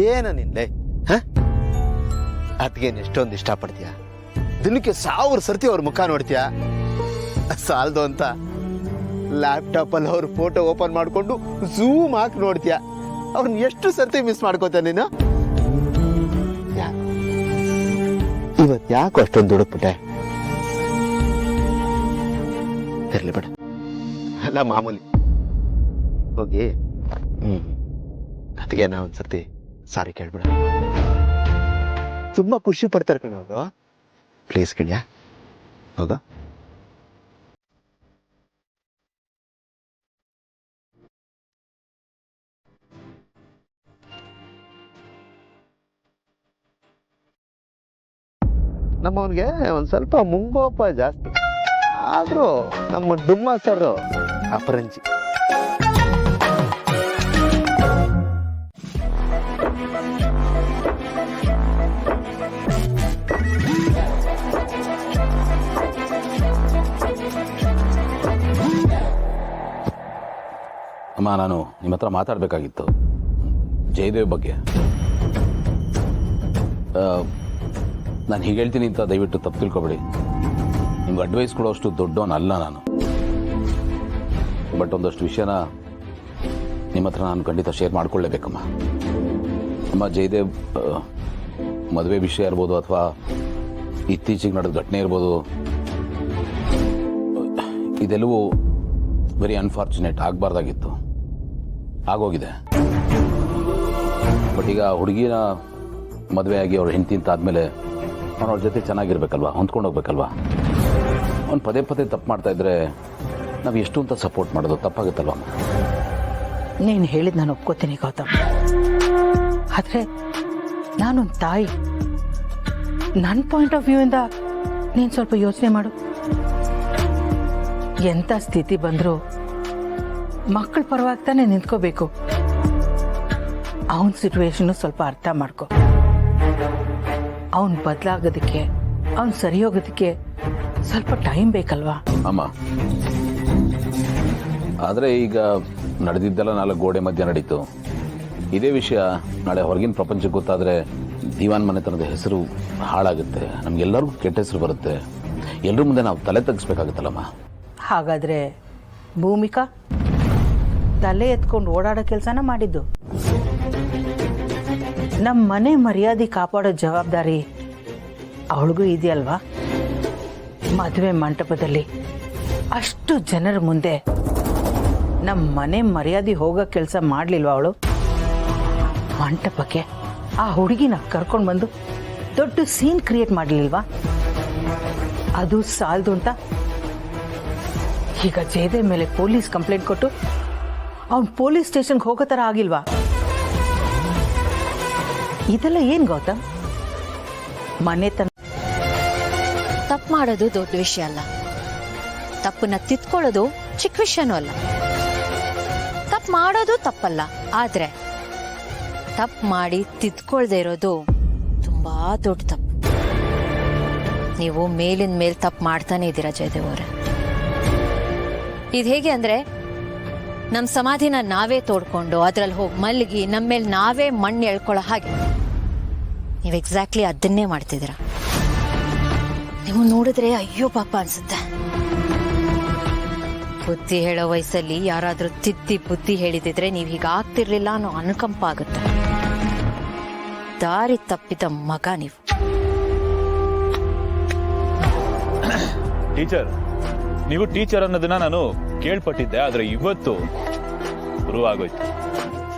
ಏನ ನಿಂದೆ ಅದ್ಗೇನ್ ಎಷ್ಟೊಂದು ಇಷ್ಟಪಡ್ತೀಯ? ದಿನಕ್ಕೆ 1000 ಸರ್ತಿ ಅವ್ರ ಮುಖ ನೋಡ್ತೀಯ. ಸಾಲದು ಅಂತ ಲ್ಯಾಪ್ಟಾಪ್ ಅಲ್ಲಿ ಅವ್ರ ಫೋಟೋ ಓಪನ್ ಮಾಡ್ಕೊಂಡು ಝೂಮ್ ಹಾಕಿ ನೋಡ್ತೀಯ. ಅವ್ರನ್ನ ಎಷ್ಟು ಸರ್ತಿ ಮಿಸ್ ಮಾಡ್ಕೋತ ನೀನು? ಇವತ್ ಯಾಕೋ ಅಷ್ಟೊಂದು ದುಡುಕ್ಬಿಟ್ಟೆ? ಇರ್ಲಿ ಬಿಡ, ಅಲ್ಲ ಮಾಮೂಲಿ. ಹೋಗಿ ಅದಕ್ಕೆ ನಾ ಒಂದ್ಸರ್ತಿ ಸಾರಿ ಕೇಳ್ಬಿಡ. ತುಂಬಾ ಖುಷಿ ಪಡ್ತಾರೆ ಕಣ ಅವರು. ಪ್ಲೀಸ್ ಗೆಳೆಯ ಹೋಗ. ನಮ್ಮವನ್ಗೆ ಒಂದ್ ಸ್ವಲ್ಪ ಮುಂಗೋಪ ಜಾಸ್ತಿ, ಆದ್ರೂ ನಮ್ಮ ಡುಮ್ಮ ಸರ್ ಅಪರಂಜಿ. ಅಮ್ಮ, ನಾನು ನಿಮ್ಮ ಹತ್ರ ಮಾತಾಡಬೇಕಾಗಿತ್ತು ಜಯದೇವ್ ಬಗ್ಗೆ. ನಾನು ಹೀಗೆ ಹೇಳ್ತೀನಿ ಅಂತ ದಯವಿಟ್ಟು ತಪ್ಪು ತಿಳ್ಕೊಬೇಡಿ. ನಿಮ್ಗೆ ಅಡ್ವೈಸ್ ಕೊಡೋಷ್ಟು ದೊಡ್ಡವನಲ್ಲ ನಾನು. ಬಟ್ ಒಂದಷ್ಟು ವಿಷಯನ ನಿಮ್ಮ ಹತ್ರ ನಾನು ಖಂಡಿತ ಶೇರ್ ಮಾಡ್ಕೊಳ್ಳೇಬೇಕಮ್ಮ. ಅಮ್ಮ, ಜಯದೇವ್ ಮದುವೆ ವಿಷಯ ಇರ್ಬೋದು ಅಥವಾ ಇತ್ತೀಚೆಗೆ ನಡೆದ ಘಟನೆ ಇರ್ಬೋದು, ಇದೆಲ್ಲವೂ ವೆರಿ ಅನ್ಫಾರ್ಚುನೇಟ್. ಆಗಬಾರ್ದಾಗಿತ್ತು, ಆಗೋಗಿದೆ. ಬಟ್ ಈಗ ಹುಡುಗಿನ ಮದುವೆ ಆಗಿ ಅವ್ರ ಹೆಂಡತಿ ಅಂತ ಆದಮೇಲೆ ಅವ್ನು ಅವ್ರ ಜೊತೆ ಚೆನ್ನಾಗಿರ್ಬೇಕಲ್ವಾ, ಹೊಂದ್ಕೊಂಡು ಹೋಗ್ಬೇಕಲ್ವಾ. ಅವ್ನು ಪದೇ ಪದೇ ತಪ್ಪು ಮಾಡ್ತಾ ಇದ್ರೆ ನಾವು ಎಷ್ಟು ಅಂತ ಸಪೋರ್ಟ್ ಮಾಡೋದು ತಪ್ಪಾಗುತ್ತಲ್ವ? ನೀನು ಹೇಳಿದ್ ನಾನು ಒಪ್ಕೋತೀನಿ ಗೌತಮ್. ಆದರೆ ನಾನೊಂದು ತಾಯಿ, ನನ್ನ ಪಾಯಿಂಟ್ ಆಫ್ ವ್ಯೂ ಇಂದ ನೀನು ಸ್ವಲ್ಪ ಯೋಚನೆ ಮಾಡು. ಎಂಥ ಸ್ಥಿತಿ ಬಂದರೂ ಮಕ್ಕಳ ಪರವಾಗಿ ತಾನೇ ನಿಂತ್ಕೋಬೇಕು. ಅವನ ಸಿಚುವೇಶನ್ನು ಸ್ವಲ್ಪ ಅರ್ಥ ಮಾಡ್ಕೊ. ಅವನು ಬದಲಾಗೋದಕ್ಕೆ, ಅವನು ಸರಿ ಹೋಗೋದಕ್ಕೆ ಸ್ವಲ್ಪ ಟೈಮ್ ಬೇಕಲ್ವಾ? ಅಮ್ಮ, ಆದರೆ ಈಗ ನಡೆದಿದ್ದೆಲ್ಲ 4 ಗೋಡೆ ಮಧ್ಯೆ ನಡೀತು. ಇದೇ ವಿಷಯ ನಾಳೆ ಹೊರಗಿನ ಪ್ರಪಂಚಕ್ಕೆ ಗೊತ್ತಾದರೆ ದಿವಾನ್ ಮನೆತನದ ಹೆಸರು ಹಾಳಾಗುತ್ತೆ, ನಮಗೆಲ್ಲರಿಗೂ ಕೆಟ್ಟ ಹೆಸರು ಬರುತ್ತೆ. ಎಲ್ಲರ ಮುಂದೆ ನಾವು ತಲೆ ತಗ್ಗಿಸ್ಬೇಕಾಗುತ್ತಲ್ಲಮ್ಮ. ಹಾಗಾದರೆ ಭೂಮಿಕಾ ತಲೆ ಎತ್ಕೊಂಡು ಓಡಾಡೋ ಕೆಲಸನ ಮಾಡಿದ್ದು. ನಮ್ಮ ಮನೆ ಮರ್ಯಾದೆ ಕಾಪಾಡೋ ಜವಾಬ್ದಾರಿ ಅವಳಿಗೂ ಇದೆಯಲ್ವಾ? ಮದುವೆ ಮಂಟಪದಲ್ಲಿ ಅಷ್ಟು ಜನರ ಮುಂದೆ ನಮ್ಮ ಮನೆ ಮರ್ಯಾದೆ ಹೋಗೋ ಕೆಲಸ ಮಾಡಲಿಲ್ವ ಅವಳು? ಮಂಟಪಕ್ಕೆ ಆ ಹುಡುಗಿನ ಕರ್ಕೊಂಡು ಬಂದು ದೊಡ್ಡ ಸೀನ್ ಕ್ರಿಯೇಟ್ ಮಾಡಲಿಲ್ವಾ? ಅದು ಸಾಲದು ಅಂತ ಈಗ ಜಯದೇವ್ ಮೇಲೆ ಪೊಲೀಸ್ ಕಂಪ್ಲೇಂಟ್ ಕೊಟ್ಟು ಅವ್ನು ಪೊಲೀಸ್ ಸ್ಟೇಷನ್ಗೆ ಹೋಗೋ ಥರ ಆಗಿಲ್ವಾ? ಇದೆಲ್ಲ ಏನು ಗೌತಮ್? ಮನೆತನ ತಪ್ಪು ಮಾಡೋದು ದೊಡ್ಡ ವಿಷಯ ಅಲ್ಲ, ತಪ್ಪನ್ನ ತಿದ್ಕೊಳ್ಳೋದು ಚಿಕ್ಕ ವಿಷಯನೂ ಅಲ್ಲ. ತಪ್ಪು ಮಾಡೋದು ತಪ್ಪಲ್ಲ, ಆದ್ರೆ ತಪ್ಪು ಮಾಡಿ ತಿದ್ಕೊಳ್ದೇ ಇರೋದು ತುಂಬಾ ದೊಡ್ಡ ತಪ್ಪು. ನೀವು ಮೇಲಿನ ಮೇಲೆ ತಪ್ಪು ಮಾಡ್ತಾನೆ ಇದ್ದೀರಾ ಜಯದೇವ್ ಅವರೇ. ಇದು ಹೇಗೆ ಅಂದ್ರೆ, ನಮ್ಮ ಸಮಾಧಿನ ನಾವೇ ತೋಡ್ಕೊಂಡು ಅದ್ರಲ್ಲಿ ಹೋಗಿ ಮಲ್ಗಿ ನಮ್ಮ ಮೇಲೆ ನಾವೇ ಮಣ್ಣು ಎಳ್ಕೊಳ್ಳೋ ಹಾಗೆ ನೀವು ಎಕ್ಸಾಕ್ಟ್ಲಿ ಅದನ್ನೇ ಮಾಡ್ತಿದ್ದೀರಾ. ನೀವು ನೋಡಿದ್ರೆ ಅಯ್ಯೋ ಪಾಪ ಅನ್ಸುತ್ತೆ. ಬುದ್ಧಿ ಹೇಳೋ ವಯಸ್ಸಲ್ಲಿ ಯಾರಾದ್ರೂ ತಿದ್ದಿ ಬುದ್ಧಿ ಹೇಳಿದಿದ್ರೆ ನೀವು ಹೀಗೆ ಆಗ್ತಿರ್ಲಿಲ್ಲ ಅನ್ನೋ ಅನುಕಂಪ ಆಗುತ್ತೆ. ದಾರಿ ತಪ್ಪಿದ ಮಗ ನೀವು. ಟೀಚರ್, ನೀವು ಟೀಚರ್ ಅನ್ನೋದನ್ನ ನಾನು ಕೇಳ್ಪಟ್ಟಿದ್ದೆ, ಆದ್ರೆ ಇವತ್ತು ಶುರು ಆಗೋಯ್ತು.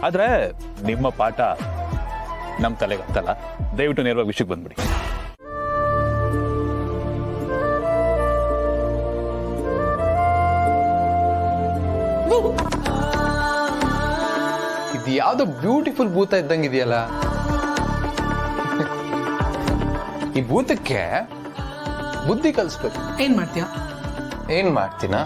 ಆದ್ರೆ ನಿಮ್ಮ ಪಾಠ ನಮ್ಮ ತಲೆಗೆ ಹತ್ತಲ್ಲ. ದಯವಿಟ್ಟು ನೇರವಾಗಿ ವಿಷಯಕ್ಕೆ ಬಂದ್ಬಿಡಿ. ಇದು ಯಾವ್ದೋ ಬ್ಯೂಟಿಫುಲ್ ಭೂತ ಇದ್ದಂಗಿದೆಯಲ್ಲ. ಈ ಭೂತಕ್ಕೆ ಬುದ್ಧಿ ಕಲಿಸ್ಬೇಕು. ಏನ್ ಮಾಡ್ತೀಯ? ಏನ್ ಮಾಡ್ತೀನಾ?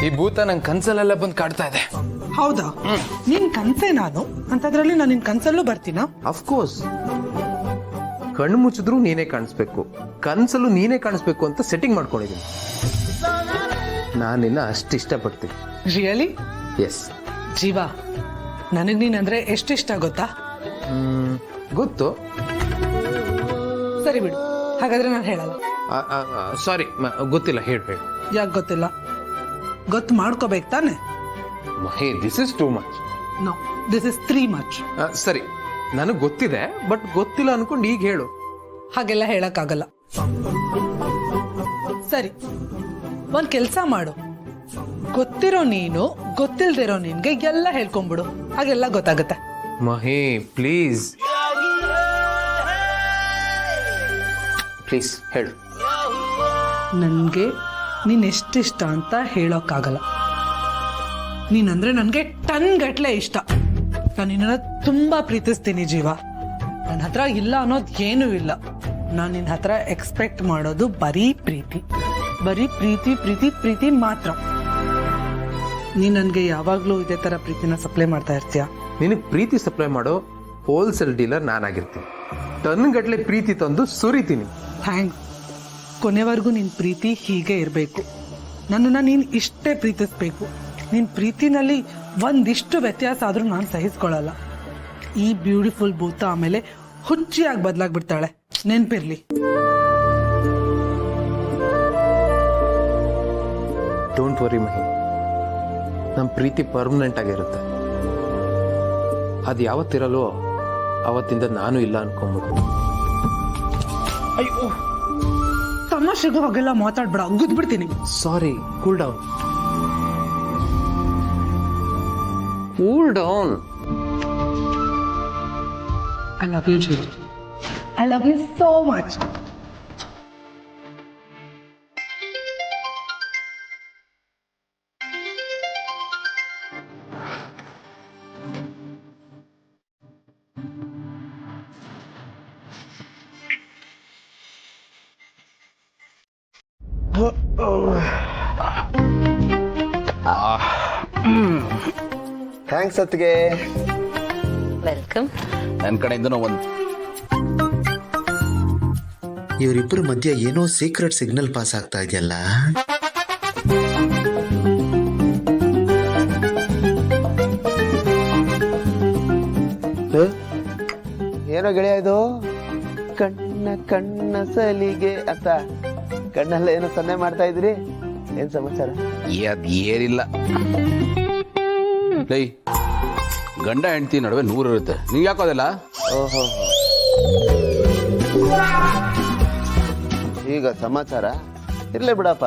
ಈ ಭೂತ ನಂಗೆ ಕನ್ಸಲ್ಲೆಲ್ಲ ಬಂದು ಕಾಡ್ತಾ ಇದೆ. ಹೌದಾ? ನಿನ್ ಕನ್ಸೇ ನಾನು ಅಂತದ್ರಲ್ಲಿ ನಾನು ನಿನ್ ಕನ್ಸಲ್ಲೂ ಬರ್ತೀನಾ? ಅಫ್ಕೋರ್ಸ್. ಕಣ್ಣು ಮುಚ್ಚಿದ್ರು ನೀನೇ ಕಾಣಿಸ್ಬೇಕು, ಕನ್ಸಲ್ಲೂ ನೀನೇ ಕಾಣಿಸ್ಬೇಕು ಅಂತ ಸೆಟ್ಟಿಂಗ್ ಮಾಡ್ಕೊಂಡಿದ್ದೀನಿ. ನಾನಿನ್ನ ಅಷ್ಟು ಇಷ್ಟಪಡ್ತೀನಿ. ರಿಯಲಿ? ಎಸ್. ಜೀವ, ನನಗ್ ನೀನಂದ್ರೆ ಎಷ್ಟಿಷ್ಟ ಗೊತ್ತಾ? ಗೊತ್ತು. ಸರಿ ಬಿಡು, ಹಾಗಾದ್ರೆ ನಾನು ಹೇಳಲ್ಲ. ಸಾರಿ, ಗೊತ್ತಿಲ್ಲ. ಹೇಳು. ಯಾಕೆ ಗೊತ್ತಿಲ್ಲ? ಗೊತ್ತು ಮಾಡ್ಕೋಬೇಕು ತಾನೆ? ಮಹೇ, this is too much. No, this is 3 much. ಸರಿ, ನನಗೆ ಗೊತ್ತಿದೆ, ಬಟ್ ಗೊತ್ತಿಲ್ಲ ಅನ್ಕೊಂಡು ಈಗ ಹೇಳು. ಹಾಗೆಲ್ಲ ಹೇಳಕ್ಕಾಗಲ್ಲ. ಸರಿ, ಒಂದ್ ಕೆಲ್ಸ ಮಾಡು. ಗೊತ್ತಿರೋ ನೀನು ಗೊತ್ತಿಲ್ದಿರೋ ನಿನ್ಗೆ ಎಲ್ಲ ಹೇಳ್ಕೊಂಬಿಡು, ಹಾಗೆಲ್ಲ ಗೊತ್ತಾಗುತ್ತೆ. ಮಹೇ, ಪ್ಲೀಸ್ ಪ್ಲೀಸ್ ಹೇಳು. ನನ್ಗೆ ನೀನ್ ಎಷ್ಟಿಷ್ಟ ಅಂತ ಹೇಳೋಕ್ಕಾಗಲ್ಲ. ನೀನಂದ್ರೆ ನನ್ಗೆ ಟನ್ ಗಟ್ಲೆ ಇಷ್ಟ. ನಾನು ನಿನ್ನ ತುಂಬಾ ಪ್ರೀತಿಸ್ತೀನಿ ಜೀವ. ನನ್ನ ಹತ್ರ ಇಲ್ಲ ಅನ್ನೋದು ಏನೂ ಇಲ್ಲ. ನಾನು ನಿನ್ನ ಹತ್ರ ಎಕ್ಸ್ಪೆಕ್ಟ್ ಮಾಡೋದು ಬರೀ ಪ್ರೀತಿ, ಬರೀ ಪ್ರೀತಿ ಪ್ರೀತಿ ಪ್ರೀತಿ ಮಾತ್ರ. ನೀ ನನ್ಗೆ ಯಾವಾಗ್ಲೂ ಇದೇ ತರ ಪ್ರೀತಿನ ಸಪ್ಲೈ ಮಾಡ್ತಾ ಇರ್ತೀಯ. ನಿನಗೆ ಪ್ರೀತಿ ಸಪ್ಲೈ ಮಾಡೋ ಹೋಲ್ಸೇಲ್ ಡೀಲರ್ ನಾನಾಗಿರ್ತೀನಿ. ಟನ್ ಗಟ್ಲೆ ಪ್ರೀತಿ ತಂದು ಸುರಿತೀನಿ. ಥ್ಯಾಂಕ್ಸ್. ಕೊನೆವರೆಗೂ ನಿನ್ ಪ್ರೀತಿ ಹೀಗೆ ಇರಬೇಕು. ನನ್ನನ್ನು ನೀನು ಇಷ್ಟೇ ಪ್ರೀತಿಸ್ಬೇಕು. ನಿನ್ ಪ್ರೀತಿನಲ್ಲಿ ಒಂದಿಷ್ಟು ವ್ಯತ್ಯಾಸ ಆದ್ರೂ ನಾನು ಸಹಿಸ್ಕೊಳ್ಳಲ್ಲ. ಈ ಬ್ಯೂಟಿಫುಲ್ ಭೂತ ಆಮೇಲೆ ಹುಚ್ಚಿಯಾಗಿ ಬದಲಾಗ್ಬಿಡ್ತಾಳೆ, ನೆನ್ಪಿರ್ಲಿ. ಡೋಂಟ್ ವರಿ ಮಹಿ, ನಮ್ಮ ಪ್ರೀತಿ ಪರ್ಮನೆಂಟ್ ಆಗಿರುತ್ತೆ. ಅದು ಯಾವತ್ತಿರಲ್ವೋ ಅವತ್ತಿಂದ ನಾನು ಇಲ್ಲ ಅನ್ಕೊಂಬಿಡು. ಅಯ್ಯೋ, ತಮಾಷೆಗೂ ಹಾಗೆಲ್ಲ ಮಾತಾಡ್ಬೇಡ, ಗುದ್ಬಿಡ್ತೀನಿ. Sorry, cool down. Cool down. I love you ಜೀವ. I love you so much. Thanks ಅತ್ತಿಗೆ. ವೆಲ್ಕಮ್. ನನ್ನ ಕಡೆಯಿಂದ ಒಂದು ಇವರಿಬ್ಬರ ಮಧ್ಯೆ ಏನೋ ಸೀಕ್ರೆಟ್ ಸಿಗ್ನಲ್ ಪಾಸ್ ಆಗ್ತಾ ಇದೆಯಲ್ಲ. ಏನೋ ಗೆಳೆಯ ಇದು? ಕಣ್ಣ ಸಲಿಗೆ ಅಂತ ಕಣ್ಣಲ್ಲ ಏನೋ ಸನ್ನೆ ಮಾಡ್ತಾ ಇದ್ರಿ. ಏನ್ ಸಮಾಚಾರ? ಅದ್ ಏನಿಲ್ಲ. ಗಂಡ ಹೆಂಡತಿ ನಡುವೆ 100 ಇರುತ್ತೆ. ನೀವು ಯಾಕೋದಿಲ್ಲ? ಓಹೋ, ಈಗ ಸಮಾಚಾರ ಇರ್ಲೇ ಬಿಡಪ್ಪ.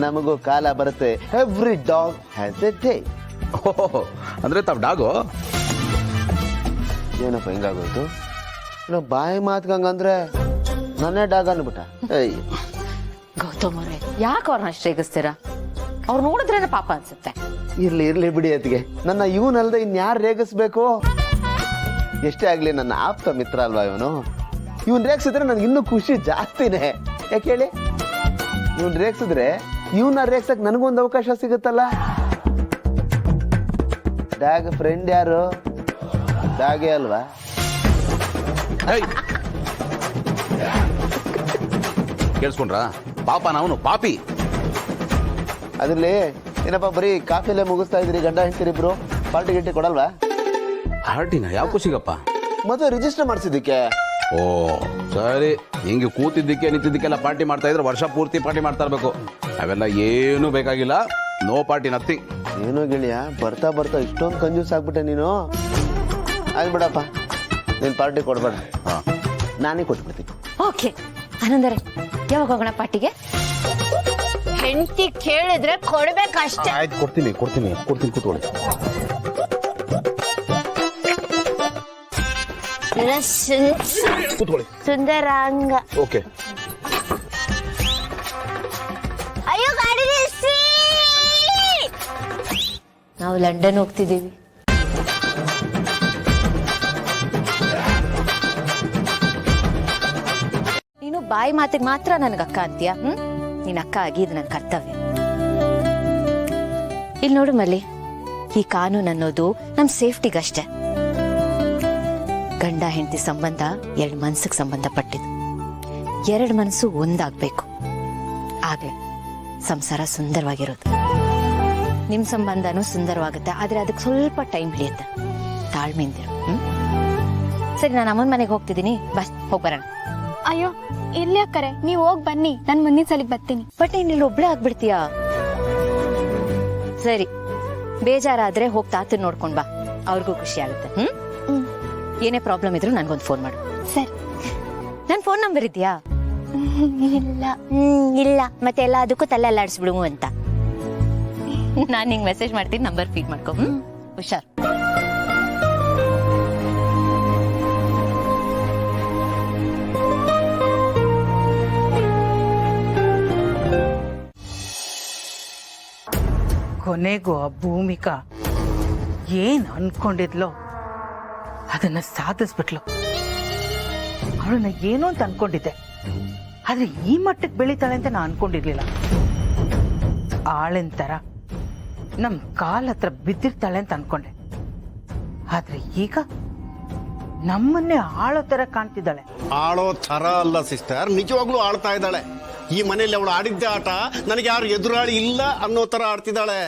ನಮಗೂ ಕಾಲ ಬರುತ್ತೆ. Every dog has A day. ಅಂದ್ರೆ ತಾವ್ ಡಾಗು? ಏನಪ್ಪ ಹಿಂಗಾಗೋಯ್ತು? ಬಾಯಿ ಮಾತ್ಕಂಗಂದ್ರೆ ನನ್ನೇ ಡಾಗ್ ಅನ್ಬಿಟ್ಟ. ಗೌತಮ್ ಅವ್ರೆ, ಯಾಕೆ ಅವ್ರನ್ನ ಅಷ್ಟು ರೇಗಿಸ್ತೀರಾ? ಅವ್ರು ನೋಡಿದ್ರೇನೆ ಪಾಪ ಅನ್ಸುತ್ತೆ. ಇರ್ಲಿ ಬಿಡಿ ಅತ್ತಿಗೆ. ನನ್ನ ಇವನಲ್ದೆ ಇನ್ಯಾರು ರೇಗಿಸ್ಬೇಕು? ಎಷ್ಟೇ ಆಗ್ಲಿ ನನ್ನ ಆಪ್ತ ಮಿತ್ರ ಅಲ್ವಾ ಇವನು. ಇವನ್ ರೇಗ್ಸಿದ್ರೆ ನನ್ಗೆ ಇನ್ನೂ ಖುಷಿ ಜಾಸ್ತಿನೇ. ಯಾಕೆ ಹೇಳಿ? ಇವನ್ ರೇಗ್ಸಿದ್ರೆ ಇವನ್ನ ರೇಗ್ಸಕ್ ನನಗೊಂದು ಅವಕಾಶ ಸಿಗುತ್ತಲ್ಲ. ಡಾಗ್ ಫ್ರೆಂಡ್ ಯಾರು? ಡಾಗೇ ಅಲ್ವಾ? ಕೇಳಿಸ್ಕೊಂಡ್ರ? ಪಾಪ ನಾವನು ಪಾಪಿ. ಅದ್ರಲ್ಲಿ ಏನಪ್ಪ ಬರೀ ಕಾಫಿಲೇ ಮುಗಿಸ್ತಾ ಇದ್ರಿ ಗಂಡ ಹೆಂಡ್ತಿರಿಬ್ರು? ಪಾರ್ಟಿ ಗಿಟ್ಟಿ ಕೊಡಲ್ವಾ? ಪಾರ್ಟಿನ ಯಾವ ಖುಷಿಗಪ್ಪ? ಮತ್ತೆ ರಿಜಿಸ್ಟರ್ ಮಾಡಿಸಿದ್ದಕ್ಕೆ. ಓ ಸರಿ, ಹಿಂಗೆ ಕೂತಿದ್ದಕ್ಕೆ ನಿಂತಿದ್ದಕ್ಕೆಲ್ಲ ಪಾರ್ಟಿ ಮಾಡ್ತಾ ಇದ್ರೆ ವರ್ಷ ಪೂರ್ತಿ ಪಾರ್ಟಿ ಮಾಡ್ತಾ ಇರ್ಬೇಕು. ಅವೆಲ್ಲ ಏನು ಬೇಕಾಗಿಲ್ಲ. No party, nothing. ಏನೋ ಗೆಳೆಯ, ಬರ್ತಾ ಬರ್ತಾ ಇಷ್ಟೊಂದು ಕಂಜೂಸ್ ಆಗ್ಬಿಟ್ಟೆ ನೀನು. ಆಯ್ತು ಬಿಡಪ್ಪ, ನೀನು ಪಾರ್ಟಿ ಕೊಡ್ಬೇಡ, ನಾನೇ ಕೊಟ್ಬಿಡ್ತೀನಿ. ಓಕೆ ಆನಂದರೇ, ಯಾವಾಗ ಹೋಗೋಣ ಪಾರ್ಟಿಗೆ? ಹೆಂಡತಿ ಕೇಳಿದ್ರೆ ಕೊಡ್ಬೇಕಷ್ಟೇ. ಆಯ್ತು, ಕೊಡ್ತೀನಿ ಕೂತ್ಕೊಳ್ಳಿ. ಕೂತ್ಕೊಳ್ಳಿ. ಸುಂದರಾಂಗ. ಓಕೆ. ಅಯ್ಯೋ ಗಾಡಿ ನಿಲ್ಸಿ. ನಾವು ಲಂಡನ್ ಹೋಗ್ತಿದ್ದೀವಿ. ನೀನು ಬಾಯಿ ಮಾತಿಗೆ ಮಾತ್ರ ನನ್ಗೆ ಅಕ್ಕ ಅಂತೀಯ. ನೀನ್ ಅಕ್ಕ ಆಗಿ ಇದು ನನ್ನ ಕರ್ತವ್ಯ. ಇಲ್ಲಿ ನೋಡು ಮಲ್ಲಿ, ಈ ಕಾನೂನು ಅನ್ನೋದು ನಮ್ ಸೇಫ್ಟಿಗಷ್ಟೇ. ಗಂಡ ಹೆಂಡತಿ ಸಂಬಂಧ 2 ಮನಸ್ಸಿಗೆ ಸಂಬಂಧಪಟ್ಟಿದ್ದು. 2 ಮನಸ್ಸು ಒಂದಾಗ್ಬೇಕು, ಆಗ್ಲೇ ಸಂಸಾರ ಸುಂದರವಾಗಿರೋದು. ನಿಮ್ ಸಂಬಂಧನೂ ಸುಂದರವಾಗುತ್ತೆ, ಆದ್ರೆ ಅದಕ್ಕೆ ಸ್ವಲ್ಪ ಟೈಮ್ ಹಿಡಿಯುತ್ತೆ. ತಾಳ್ಮೆಯಿಂದಿರು. ಸರಿ, ನಾನು ಅಮ್ಮನ ಮನೆಗೆ ಹೋಗ್ತಿದ್ದೀನಿ, ಬಸ್ ಹೋಗ್ಬರೋಣ. ಅಯ್ಯೋ ಇರ್ಲಿ ಅಕ್ಕರೆ, ನೀವು ಹೋಗಿ ಬನ್ನಿ, ನಾನು ಮುಂದಿನ ಸಲಿಗೆ ಬರ್ತೀನಿ. ಬಟ್ ನೀನ್ ಇಲ್ಲಿ ಒಬ್ಳೆ ಆಗ್ಬಿಡ್ತೀಯಾ? ಸರಿ, ಬೇಜಾರಾದ್ರೆ ಹೋಗಿ ತಾತನ್ ನೋಡ್ಕೊಂಡ್ ಬಾ, ಅವ್ರಿಗೂ ಖುಷಿ ಆಗುತ್ತೆ. ಏನೇ ಪ್ರಾಬ್ಲಮ್ ಇದ್ರು ನನ್ಗೊಂದು ಫೋನ್ ಮಾಡು. ಸರಿ. ನನ್ ಫೋನ್ ನಂಬರ್ ಇದೆಯಾ? ಇಲ್ಲ. ಇಲ್ಲ, ಮತ್ತೆ ಎಲ್ಲ ಅದಕ್ಕೂ ತಲೆ ಅಲ್ಲಾಡಿಸ್ಬಿಡು ಅಂತ. ನಾನ್ ನಿಂಗೆ ಮೆಸೇಜ್ ಮಾಡ್ತೀನಿ, ನಂಬರ್ ಫೀಡ್ ಮಾಡ್ಕೊ. ಹುಷಾರ್. ಕೊನೆಗೂ ಆ ಭೂಮಿಕಾ ಏನ್ ಅನ್ಕೊಂಡಿದ್ಲೋ ಅದನ್ನ ಸಾಧಿಸ್ಬಿಟ್ಲು. ಅವಳನ್ನ ಏನು ಅಂತ ಅನ್ಕೊಂಡಿದ್ದೆ, ಆದ್ರೆ ಈ ಮಟ್ಟಕ್ಕೆ ಬೆಳಿತಾಳೆ ಅಂತ ನಾ ಅನ್ಕೊಂಡಿರ್ಲಿಲ್ಲ. ಆಳಿನ ತರ ನಮ್ ಕಾಲ್ ಹತ್ರ ಬಿದ್ದಿರ್ತಾಳೆ ಅಂತ ಅನ್ಕೊಂಡೆ, ಆದ್ರೆ ಈಗ ನಮ್ಮನ್ನೇ ಆಳೋ ತರ ಕಾಣ್ತಿದ್ದಾಳೆ. ಆಳೋ ಥರ ಅಲ್ಲ ಸಿಸ್ಟರ್, ನಿಜವಾಗ್ಲೂ ಆಡ್ತಾ ಇದ್ದಾಳೆ. ಈ ಮನೆಯಲ್ಲಿ ಅವಳು ಆಡಿದ್ದೆ ಆಟ ನನಗೆ ಯಾರು ಎದುರಾಳಿ ಇಲ್ಲ ಅನ್ನೋ ತರ ಆಡ್ತಿದ್ದಾಳೆ.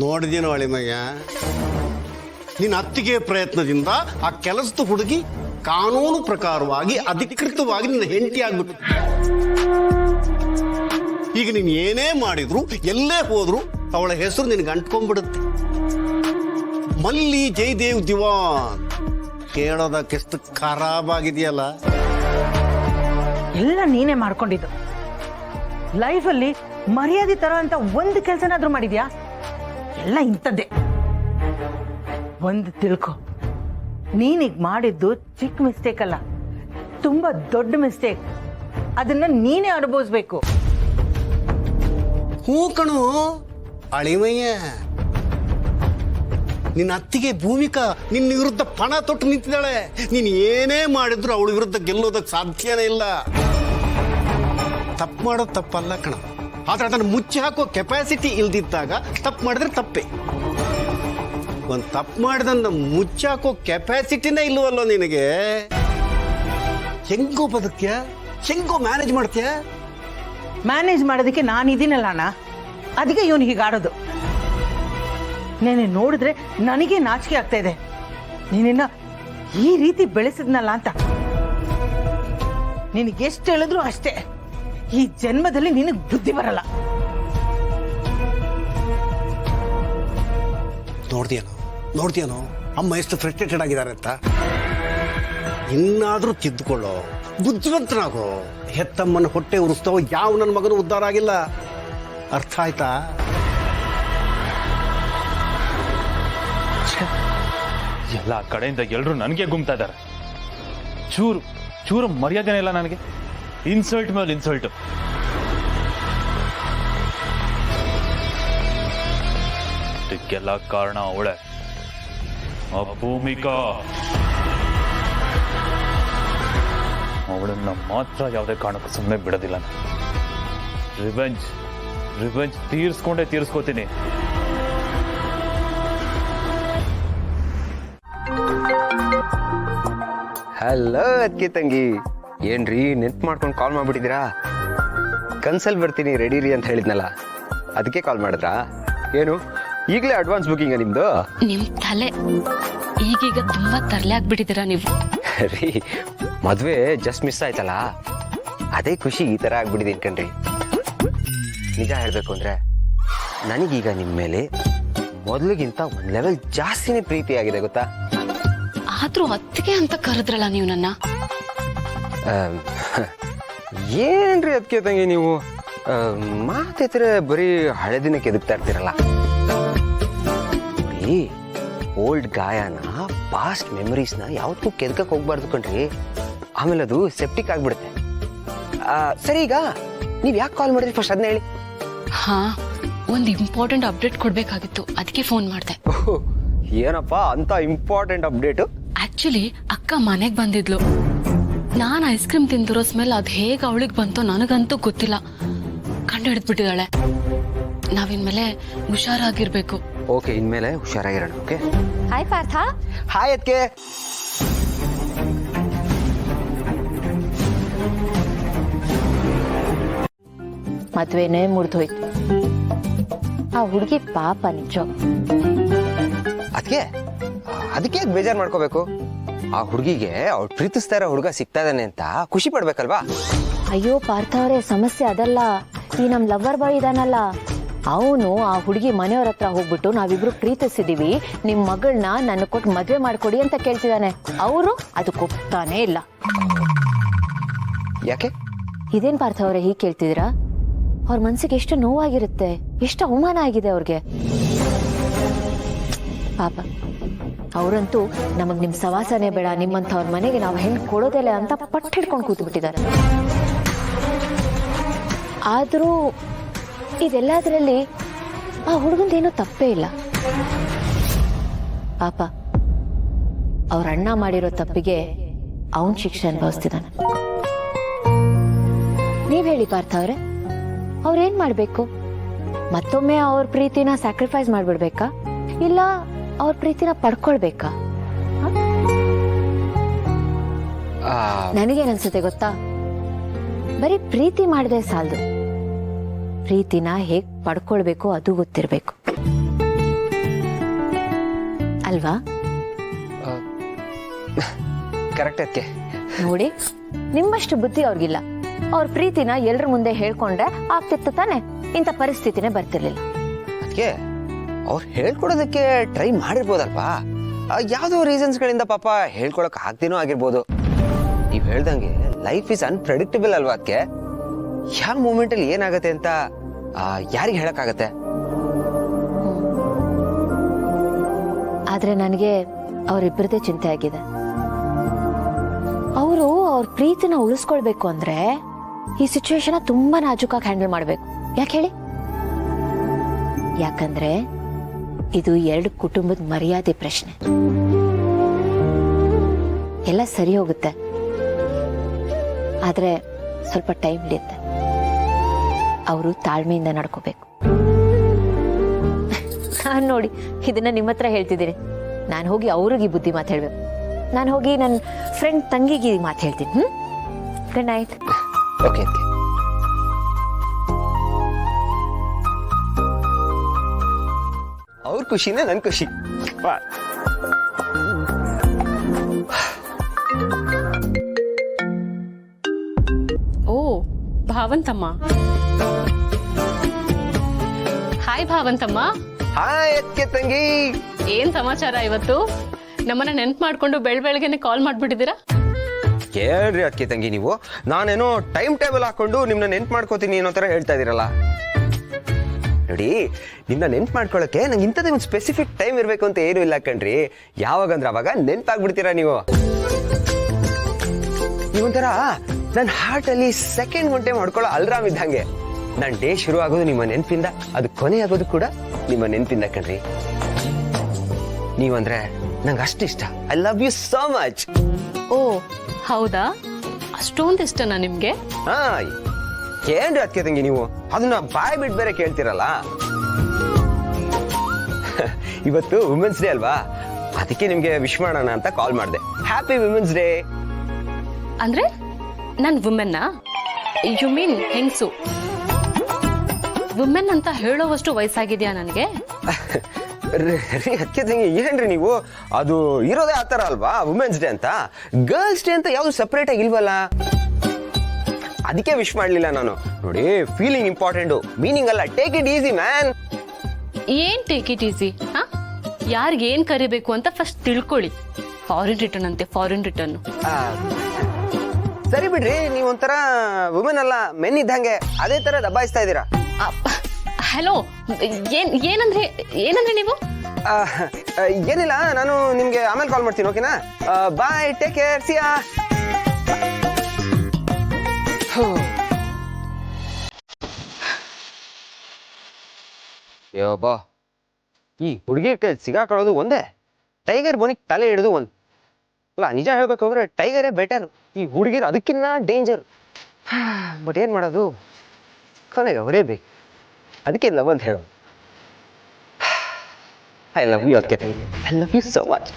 ನೋಡಿದೀನೋ ಅಳಿಮಯ್ಯ, ನಿನ್ನ ಅತ್ತಿಗೆ ಪ್ರಯತ್ನದಿಂದ ಆ ಕೆಲಸದ ಹುಡುಗಿ ಕಾನೂನು ಪ್ರಕಾರವಾಗಿ ಅಧಿಕೃತವಾಗಿ ನಿನ್ನ ಹೆಂಡತಿ ಆಗ್ಬಿಟ್ಟು. ಈಗ ನೀನು ಏನೇ ಮಾಡಿದ್ರು, ಎಲ್ಲೇ ಹೋದ್ರು ಅವಳ ಹೆಸರು ನಿನಗೆ ಅಂಟ್ಕೊಂಡ್ಬಿಡುತ್ತೆ. ಮಲ್ಲಿ ಜಯದೇವ್ ದಿವಾನ್ ಕೇಳೋದಕ್ಕೆಷ್ಟು ಖರಾಬ್ ಆಗಿದೆಯಲ್ಲ. ಎಲ್ಲ ನೀನೇ ಮಾಡ್ಕೊಂಡಿದ್ದು. ಲೈಫಲ್ಲಿ ಮರ್ಯಾದೆ ತರ ಅಂತ ಒಂದು ಕೆಲಸನಾದ್ರೂ ಮಾಡಿದ್ಯಾ? ಎಲ್ಲ ಇಂಥದ್ದೇ. ಒಂದು ತಿಳ್ಕೊ, ನೀನೀಗ ಮಾಡಿದ್ದು ಚಿಕ್ಕ ಮಿಸ್ಟೇಕ್ ಅಲ್ಲ, ತುಂಬಾ ದೊಡ್ಡ ಮಿಸ್ಟೇಕ್. ಅದನ್ನ ನೀನೇ ಅನುಭವಿಸ್ಬೇಕು. ಹೂ ಕಣು ಅಳಿಮಯ್ಯ, ನಿನ್ನ ಅತ್ತಿಗೆ ಭೂಮಿಕಾ ನಿನ್ನ ವಿರುದ್ಧ ಪಣ ತೊಟ್ಟು ನಿಂತಿದ್ದಾಳೆ. ನೀನು ಏನೇ ಮಾಡಿದ್ರು ಅವಳ ವಿರುದ್ಧ ಗೆಲ್ಲೋದಕ್ಕೆ ಸಾಧ್ಯನೇ ಇಲ್ಲ. ತಪ್ಪು ಮಾಡೋದು ತಪ್ಪಲ್ಲ ಕಣ, ಆದ್ರೆ ಅದನ್ನು ಮುಚ್ಚಿ ಹಾಕೋ ಕೆಪಾಸಿಟಿ ಇಲ್ದಿದ್ದಾಗ ತಪ್ಪು ಮಾಡಿದ್ರೆ ತಪ್ಪೇ. ಒಂದು ತಪ್ಪು ಮಾಡಿದನ್ನ ಮುಚ್ಚಿ ಹಾಕೋ ಕೆಪಾಸಿಟಿನೇ ಇಲ್ವಲ್ಲೋ ನಿನಗೆ. ಹೆಂಗೋ ಬದುಕ್ಯ, ಹೆಂಗೋ ಮ್ಯಾನೇಜ್ ಮಾಡ್ತೀಯ? ಮ್ಯಾನೇಜ್ ಮಾಡೋದಕ್ಕೆ ನಾನು ಇದೀನಲ್ಲ ಅಣ್ಣ, ಅದಕ್ಕೆ ಇವನು ಹೀಗಾಡೋದು. ನೀನು ನೋಡಿದ್ರೆ ನನಗೆ ನಾಚಿಕೆ ಆಗ್ತಾ ಇದೆ, ನೀನಿನ್ನ ಈ ರೀತಿ ಬೆಳೆಸಿದ್ನಲ್ಲ ಅಂತ. ನಿನಗೆ ಎಷ್ಟು ಹೇಳಿದ್ರು ಅಷ್ಟೇ, ಈ ಜನ್ಮದಲ್ಲಿ ನಿನಗೆ ಬುದ್ಧಿ ಬರಲ್ಲ. ನೋಡ್ತೀಯನೋ ಅಮ್ಮ ಎಷ್ಟು ಫ್ರಸ್ಟ್ರೇಟೆಡ್ ಆಗಿದ್ದಾರೆ ಅಂತ. ಇನ್ನಾದ್ರೂ ತಿದ್ದುಕೊಳ್ಳೋ, ಬುದ್ಧಿವಂತನಾಗೋ. ಹೆತ್ತಮ್ಮನ ಹೊಟ್ಟೆ ಉರಿಸ್ತಾವ ಯಾವ ನನ್ನ ಮಗನು ಉದ್ಧಾರ ಆಗಿಲ್ಲ. ಅರ್ಥ ಆಯ್ತಾ? ಎಲ್ಲ ಕಡೆಯಿಂದ ಎಲ್ಲರೂ ನನಗೆ ಗುಮ್ತಾ ಇದ್ದಾರೆ. ಚೂರು ಮರ್ಯಾದೆನೇ ಇಲ್ಲ ನನಗೆ. ಇನ್ಸಲ್ಟ್ ಮೇಲೆ ಇನ್ಸಲ್ಟ್. ಇದಕ್ಕೆಲ್ಲ ಕಾರಣ ಅವಳೆ, ಆ ಭೂಮಿಕಾ. ಅವಳನ್ನ ಮಾತ್ರ ಯಾವುದೇ ಕಾರಣಕ್ಕೂ ಸುಮ್ಮನೆ ಬಿಡೋದಿಲ್ಲ. ರಿವೆಂಜ್ ತೀರ್ಸ್ಕೋತೀನಿ. ಹಲೋ ಅದ್ಕೆ ತಂಗಿ, ಏನ್ರಿ ನೆನ್ಪು ಮಾಡ್ಕೊಂಡು ಕಾಲ್ ಮಾಡ್ಬಿಟ್ಟಿದ್ದೀರಾ? ಕನ್ಸಲ್ಲಿ ಬರ್ತೀನಿ ರೆಡಿ ರೀ ಅಂತ ಹೇಳಿದ್ನಲ್ಲ, ಅದಕ್ಕೆ ಕಾಲ್ ಮಾಡಿದ್ರಾ? ಏನು ಈಗಲೇ ಅಡ್ವಾನ್ಸ್ ಬುಕ್ಕಿಂಗ ನಿಮ್ದು? ನಿಮ್ ತಲೆ ಈಗೀಗ ತುಂಬಾ ತರಲೆ ಆಗ್ಬಿಟ್ಟಿದ್ದೀರಾ ನೀವು. ರೀ, ಮದ್ವೆ ಜಸ್ಟ್ ಮಿಸ್ ಆಯ್ತಲ್ಲ, ಅದೇ ಖುಷಿ ಈ ತರ ಆಗ್ಬಿಟ್ಟಿದ್ದೀನಿ ಕಣ್ರಿ. ನಿಜ ಹೇಳ್ಬೇಕು ಅಂದ್ರೆ ನನಗೀಗ ನಿಮ್ಮ ಮೇಲೆ ಮೊದಲಿಗಿಂತ ಒಂದ್ ಲೆವೆಲ್ ಜಾಸ್ತಿನೇ ಪ್ರೀತಿ ಆಗಿದೆ ಗೊತ್ತಾ. ಆದ್ರೂ ಅತ್ತಿಗೆ ಅಂತ ಕರೆದ್ರಲ್ಲ ನೀವು ನನ್ನ. ಏನ್ರಿ ಅದಕ್ಕೆ ತಂಗಿ ನೀವು ಮಾತಿದ್ರೆ ಬರೀ ಹಳೆ ದಿನಕ್ಕೆ ಎದುಕ್ತಾ ಇರ್ತೀರಲ್ಲ. ನೋಡಿ, ಓಲ್ಡ್ ಗಾಯನ ಪಾಸ್ಟ್ ಮೆಮರೀಸ್ನ ಯಾವತ್ತೂ ಕೆದಕಕ್ಕೆ ಹೋಗ್ಬಾರ್ದು ಕಣ್ರಿ, ಆಮೇಲೆ ಅದು ಸೆಪ್ಟಿಕ್ ಆಗ್ಬಿಡುತ್ತೆ. ಸರಿ, ಈಗ ನೀವ್ ಯಾಕೆ ಕಾಲ್ ಮಾಡಿದ್ರಿ ಫಸ್ಟ್ ಅದನ್ನ ಹೇಳಿ. ಹಾ, ಒಂದು ಇಂಪಾರ್ಟೆಂಟ್ ಅಪ್ಡೇಟ್ ಕೊಡ್ಬೇಕಾಗಿತ್ತು, ಅದಕ್ಕೆ ಫೋನ್ ಮಾಡಿದೆ. ಏನಪ್ಪಾ ಅಂತ ಇಂಪಾರ್ಟೆಂಟ್ ಅಪ್ಡೇಟ್? ಆಕ್ಚುಲಿ ಅಕ್ಕ ಮನೆಗ್ ಬಂದಿದ್ಲು. ನಾನ್ ಐಸ್ ಕ್ರೀಮ್ ತಿಂದಿರೋ ಸ್ಮೆಲ್ ಅದ್ ಹೇಗ್ ಅವಳಿಗೆ ಬಂತೋ ನನಗಂತೂ ಗೊತ್ತಿಲ್ಲ. ಕಂಡು ಹಿಡಿದ್ಬಿಟ್ಟಿದ್ದಾಳೆ. ನಾವಿನ್ಮೇಲೆ ಹುಷಾರಾಗಿರ್ಬೇಕು. ಓಕೆ, ಇನ್ಮೇಲೆ ಹುಷಾರಾಗಿರೋಣ. ಓಕೆ. ಹಾಯ್ ಪಾರ್ಥ. ಹಾಯ್ ಅದಕ್ಕೆ. ಮದ್ವೆನೇ ಮುರಿದೋಯ್ತು. ಆ ಹುಡುಗಿ ಪಾಪ ನಿಜ. ಅದಕ್ಕೆ ಬೇಜಾರ್ ಮಾಡ್ಕೋಬೇಕು. ಆ ಹುಡುಗಿಗೆ ಅವ್ಳು ಪ್ರೀತಿಸ್ತಾ ಇರೋ ಹುಡುಗ ಸಿಗ್ತಾ ಇದ್ದಾನೆ ಅಂತ ಖುಷಿ ಪಡ್ಬೇಕಲ್ವಾ? ಅಯ್ಯೋ ಪಾರ್ಥ ಅವರೇ, ಸಮಸ್ಯೆ ಅದಲ್ಲ. ಈ ನಮ್ ಲವರ್ ಬಾಯ್ ಇದಾನಲ್ಲ, ಅವನು ಆ ಹುಡುಗಿ ಮನೆಯವ್ರ ಹತ್ರ ಹೋಗ್ಬಿಟ್ಟು ನಾವಿಬ್ರು ಪ್ರೀತಿಸಿದೀವಿ, ನಿಮ್ ಮಗಳನ್ನ ನನ್ನ ಕೊಟ್ಟು ಮದ್ವೆ ಮಾಡ್ಕೊಡಿ ಅಂತ ಕೇಳ್ತಿದ್ದಾನೆ. ಅವರು ಅದು ಕೊಡ್ತಾನೆ ಇಲ್ಲ. ಯಾಕೆ? ಇದೇನ್ ಪಾರ್ಥ ಅವರೇ ಹೀಗೆ ಕೇಳ್ತಿದ್ದೀರಾ? ಅವ್ರ ಮನ್ಸಿಗೆ ಎಷ್ಟು ನೋವಾಗಿರುತ್ತೆ, ಎಷ್ಟು ಅವಮಾನ ಆಗಿದೆ ಅವ್ರಿಗೆ. ಪಾಪ ಅವರಂತೂ ನಮಗ್ ನಿಮ್ ಸವಾಸನೆ ಬೇಡ, ನಿಮ್ಮಂಥವ್ರ ಮನೆಗೆ ನಾವು ಹೆಣ್ಣು ಕೊಡೋದಿಲ್ಲ ಅಂತ ಪಟ್ಟು ಹಿಡ್ಕೊಂಡು ಕೂತು ಬಿಟ್ಟಿದ್ದಾರೆ. ಆದ್ರೂ ಇದೆಲ್ಲದರಲ್ಲಿ ಆ ಹುಡುಗಂದೇನೋ ತಪ್ಪೇ ಇಲ್ಲ. ಪಾಪ ಅವ್ರ ಅಣ್ಣ ಮಾಡಿರೋ ತಪ್ಪಿಗೆ ಅವನ್ ಶಿಕ್ಷೆ ಅನುಭವಿಸ್ತಿದ್ದಾನೆ. ನೀವ್ ಹೇಳಿ ಪಾರ್ಥ ಅವ್ರೆ, ಅವ್ರೇನ್ ಮಾಡ್ಬೇಕು? ಮತ್ತೊಮ್ಮೆ ಅವ್ರ ಪ್ರೀತಿನ ಸ್ಯಾಕ್ರಿಫೈಸ್ ಮಾಡ್ಬಿಡ್ಬೇಕಾ, ಇಲ್ಲ ಅವ್ರ ಪ್ರೀತಿನ ಪಡ್ಕೊಳ್ಬೇಕಾ? ನನಗೇನನ್ಸುತ್ತೆ ಗೊತ್ತಾ, ಬರೀ ಪ್ರೀತಿ ಮಾಡದೆ ಸಾಲದು, ಪ್ರೀತಿನ ಹೇಗ್ ಪಡ್ಕೊಳ್ಬೇಕು ಅದು ಗೊತ್ತಿರ್ಬೇಕು ಅಲ್ವಾ? ಕರೆಕ್ಟ್ ಅದಕ್ಕೆ. ನೋಡಿ, ನಿಮ್ಮಷ್ಟು ಬುದ್ಧಿ ಅವ್ರಿಗಿಲ್ಲ. ಅವ್ರ ಪ್ರೀತಿನ ಎಲ್ರ ಮುಂದೆ ಹೇಳ್ಕೊಂಡ್ರೆ ಆಗ್ತಿತ್ತು ತಾನೆ, ಇಂಥ ಪರಿಸ್ಥಿತಿನೇ ಬರ್ತಿರ್ಲಿಲ್ಲ. ಅದಕ್ಕೆ ಅವ್ರು ಹೇಳ್ಕೊಡೋದಕ್ಕೆ ಟ್ರೈ ಮಾಡಿರ್ಬೋದಲ್ವಾ? ಯಾವ್ದೋ ರೀಸನ್ಸ್ ಗಳಿಂದ ಪಾಪ ಹೇಳ್ಕೊಳಕ್ ಆಗ್ದೇನೋ ಆಗಿರ್ಬೋದು. ನೀವ್ ಹೇಳ್ದಂಗೆ ಲೈಫ್ ಇಸ್ ಅನ್ಪ್ರೆಡಿಕ್ಟಬಲ್ ಅಲ್ವಾ? ಅದಕ್ಕೆ ಯಾವ ಮೂಮೆಂಟ್ ಅಲ್ಲಿ ಏನಾಗತ್ತೆ ಅಂತ ಯಾರಿಗೆ ಹೇಳಕ್ಕಾಗತ್ತೆ? ಆದ್ರೆ ನನಗೆ ಅವರಿಬ್ಬರದೇ ಚಿಂತೆ ಆಗಿದೆ. ಅವರು ಅವ್ರ ಪ್ರೀತಿನ ಉಳಿಸ್ಕೊಳ್ಬೇಕು ಅಂದ್ರೆ ಈ ಸಿಚುವೇಶನ್ ತುಂಬಾ ನಾಜೂಕಾಗಿ ಹ್ಯಾಂಡಲ್ ಮಾಡ್ಬೇಕು. ಯಾಕೆ ಹೇಳಿ? ಯಾಕಂದ್ರೆ ಇದು ಎರಡು ಕುಟುಂಬದ ಮರ್ಯಾದೆ ಪ್ರಶ್ನೆ. ಎಲ್ಲ ಸರಿ ಹೋಗುತ್ತೆ, ಆದ್ರೆ ಸ್ವಲ್ಪ ಟೈಮ್ ಹಿಡಿಯುತ್ತೆ. ಅವರು ತಾಳ್ಮೆಯಿಂದ ನಡ್ಕೋಬೇಕು. ನಾನ್ ನೋಡಿ ಇದನ್ನ ನಿಮ್ಮ ಹತ್ರ ಹೇಳ್ತಿದ್ದೀನಿ, ನಾನು ಹೋಗಿ ಅವ್ರಿಗೆ ಬುದ್ಧಿ ಮಾತು ಹೇಳ್ಬೇಕು. ನಾನು ಹೋಗಿ ನನ್ನ ಫ್ರೆಂಡ್ ತಂಗಿಗೆ ಮಾತು ಹೇಳ್ತೀನಿ. Good night. ಓಕೆ. ಅವ್ರ ಖುಷಿನೇ ನನ್ ಖುಷಿ. ಓ ಭಾವಂತಮ್ಮ. ಹಾಯ್ ಭಾವಂತಮ್ಮ. ಹಾಯ್ ಅದಕ್ಕೆ ತಂಗಿ. ಏನ್ ಸಮಾಚಾರ ಇವತ್ತು? ನಮ್ಮನ್ನ ನೆನ್ಪು ಮಾಡ್ಕೊಂಡು ಬೆಳಗ್ಗೆನೆ ಕಾಲ್ ಮಾಡ್ಬಿಟ್ಟಿದ್ದೀರಾ? ಹೇಳ್ರಿ ಅದಕ್ಕೆ ತಂಗಿ, ನೀವು ನಾನೇನೋ ಟೈಮ್ ಟೇಬಲ್ ಹಾಕೊಂಡು ನಿಮ್ನ ನೆನ್ಪು ಮಾಡ್ಕೋತೀನಿ ಅನ್ನೋ ತರ ಹೇಳ್ತಾ ಇದೀರಲ್ಲ. ನೋಡಿ, ನಿಮ್ನ ನೆನ್ಪು ಮಾಡ್ಕೊಳಕ್ಕೆ ನಂಗೆ ಇಂಥದ್ದೇ ಒಂದು ಸ್ಪೆಸಿಫಿಕ್ ಟೈಮ್ ಇರ್ಬೇಕು ಅಂತ ಏನು ಇಲ್ಲ ಕಣ್ರಿ. ಯಾವಾಗಂದ್ರೆ ಅವಾಗ ನೆನ್ಪಾಗ್ಬಿಡ್ತೀರಾ ನೀವು. ನೀವೊಂಥರ ನನ್ನ ಹಾರ್ಟ್ ಅಲ್ಲಿ ಸೆಕೆಂಡ್ ಗಂಟೆ ಮಾಡ್ಕೊಳ್ಳೋ ಅಲ್ರಾಮ್ ಇದ್ದಂಗೆ. ನನ್ನ ಡೇ ಶುರು ಆಗೋದು ನಿಮ್ಮ ನೆನಪಿಂದ, ಅದು ಕೊನೆ ಆಗೋದು ಕೂಡ ನಿಮ್ಮ ನೆನಪಿಂದ ಕಣ್ರಿ. ನೀವಂದ್ರೆ ನಂಗೆ ಅಷ್ಟಿಷ್ಟ. I love you so much. ಓ ಹೌದಾ? ಅಷ್ಟೊಂದು ಇಷ್ಟನಾ ನಿಮ್ಗೆ? ಹಾ, ಏನ್ರಿ ಅದಕ್ಕೆ ತಂಗಿ ನೀವು ಅದನ್ನ ಬಾಯ್ ಬಿಟ್ಟು ಬೇರೆ ಕೇಳ್ತಿರಲ್ಲ. ಇವತ್ತು ವುಮೆನ್ಸ್ ಡೇ ಅಲ್ವಾ, ಅದಕ್ಕೆ ನಿಮ್ಗೆ ವಿಶ್ ಮಾಡೋಣ ಅಂತ ಕಾಲ್ ಮಾಡಿದೆ. Happy women's day. ಅಂದ್ರೆ ನನ್ ವುಮೆನ್? ಯು ಮೀನ್ ಹೆಂಗ್ಸು? ವುಮೆನ್ ಅಂತ ಹೇಳೋವಷ್ಟು ವಯಸ್ಸಾಗಿದ್ಯಾ ನನ್ಗೆ? ಅದಕ್ಕೆ ತಂಗಿ ಏನ್ರಿ ನೀವು, ಅದು ಇರೋದೇ ಆತರ ಅಲ್ವಾ ವುಮೆನ್ಸ್ ಡೇ ಅಂತ. ಗರ್ಲ್ಸ್ ಡೇ ಅಂತ ಯಾವ್ದು ಸಪರೇಟ್ ಆಗಿ ಇಲ್ವಲ್ಲ, ಅದಕ್ಕೆ ವಿಶ್ ಮಾಡ್ಲಿಲ್ಲ ನಾನು. ನೋಡಿ, ಫೀಲಿಂಗ್ ಇಂಪಾರ್ಟೆಂಟ್, ಮೀನಿಂಗ್ ಅಲ್ಲ. Take it easy man. ಏನ್ ಟೇಕ್ ಇಟ್ ಈಸಿ ಹಾ ಯಾರಿಗೆ ಏನ್ ಕರಿಬೇಕು ಅಂತ ಫಸ್ಟ್ ತಿಳ್ಕೊಳ್ಳಿ. ಫಾರಿನ್ ರಿಟರ್ನ್ ಅಂತೆ, ಫಾರಿನ್ ರಿಟರ್ನ್. ಸರಿ ಬಿಡ್ರಿ, ನೀವು ಒಂಥರ ವುಮೆನ್ ಅಲ್ಲ ಮೆನ್ ಇದ್ದಂಗೆ ಅದೇ ತರ ದಬಾಯಿಸ್ತಾ ಇದ್ದೀರಾ. ಹಲೋ, ಏನಂದ್ರೆ ನೀವು? ಏನಿಲ್ಲ, ನಾನು ನಿಮ್ಗೆ ಆಮೇಲೆ ಕಾಲ್ ಮಾಡ್ತೀನಿ, ಓಕೆನಾ? ಬಾಯ್, ಟೇಕ್ ಕೇರ್, ಸಿಯಾ. ಬಾ, ಈ ಹುಡುಗಿ ಸಿಗಾಕೊಳ್ಳೋದು ಒಂದೇ, ಟೈಗರ್ ಬೋನಿಗೆ ತಲೆ ಹಿಡಿದು ಒಂದು. ಅಲ್ಲ, ನಿಜ ಹೇಳ್ಬೇಕು ಅಂದ್ರೆ ಟೈಗರೇ ಬೆಟರ್, ಈ ಹುಡುಗಿರು ಅದಕ್ಕಿಂತ ಡೇಂಜರ್. ಬಟ್ ಏನ್ ಮಾಡೋದು, ಕೊನೆಗೆ ಅವರೇ ಬೇಕು, ಅದಕ್ಕೆ ಲವ್ ಅಂತ ಹೇಳೋದು. ಐ ಲವ್ ಯು ಅದಕ್ಕೆ, I love you so much.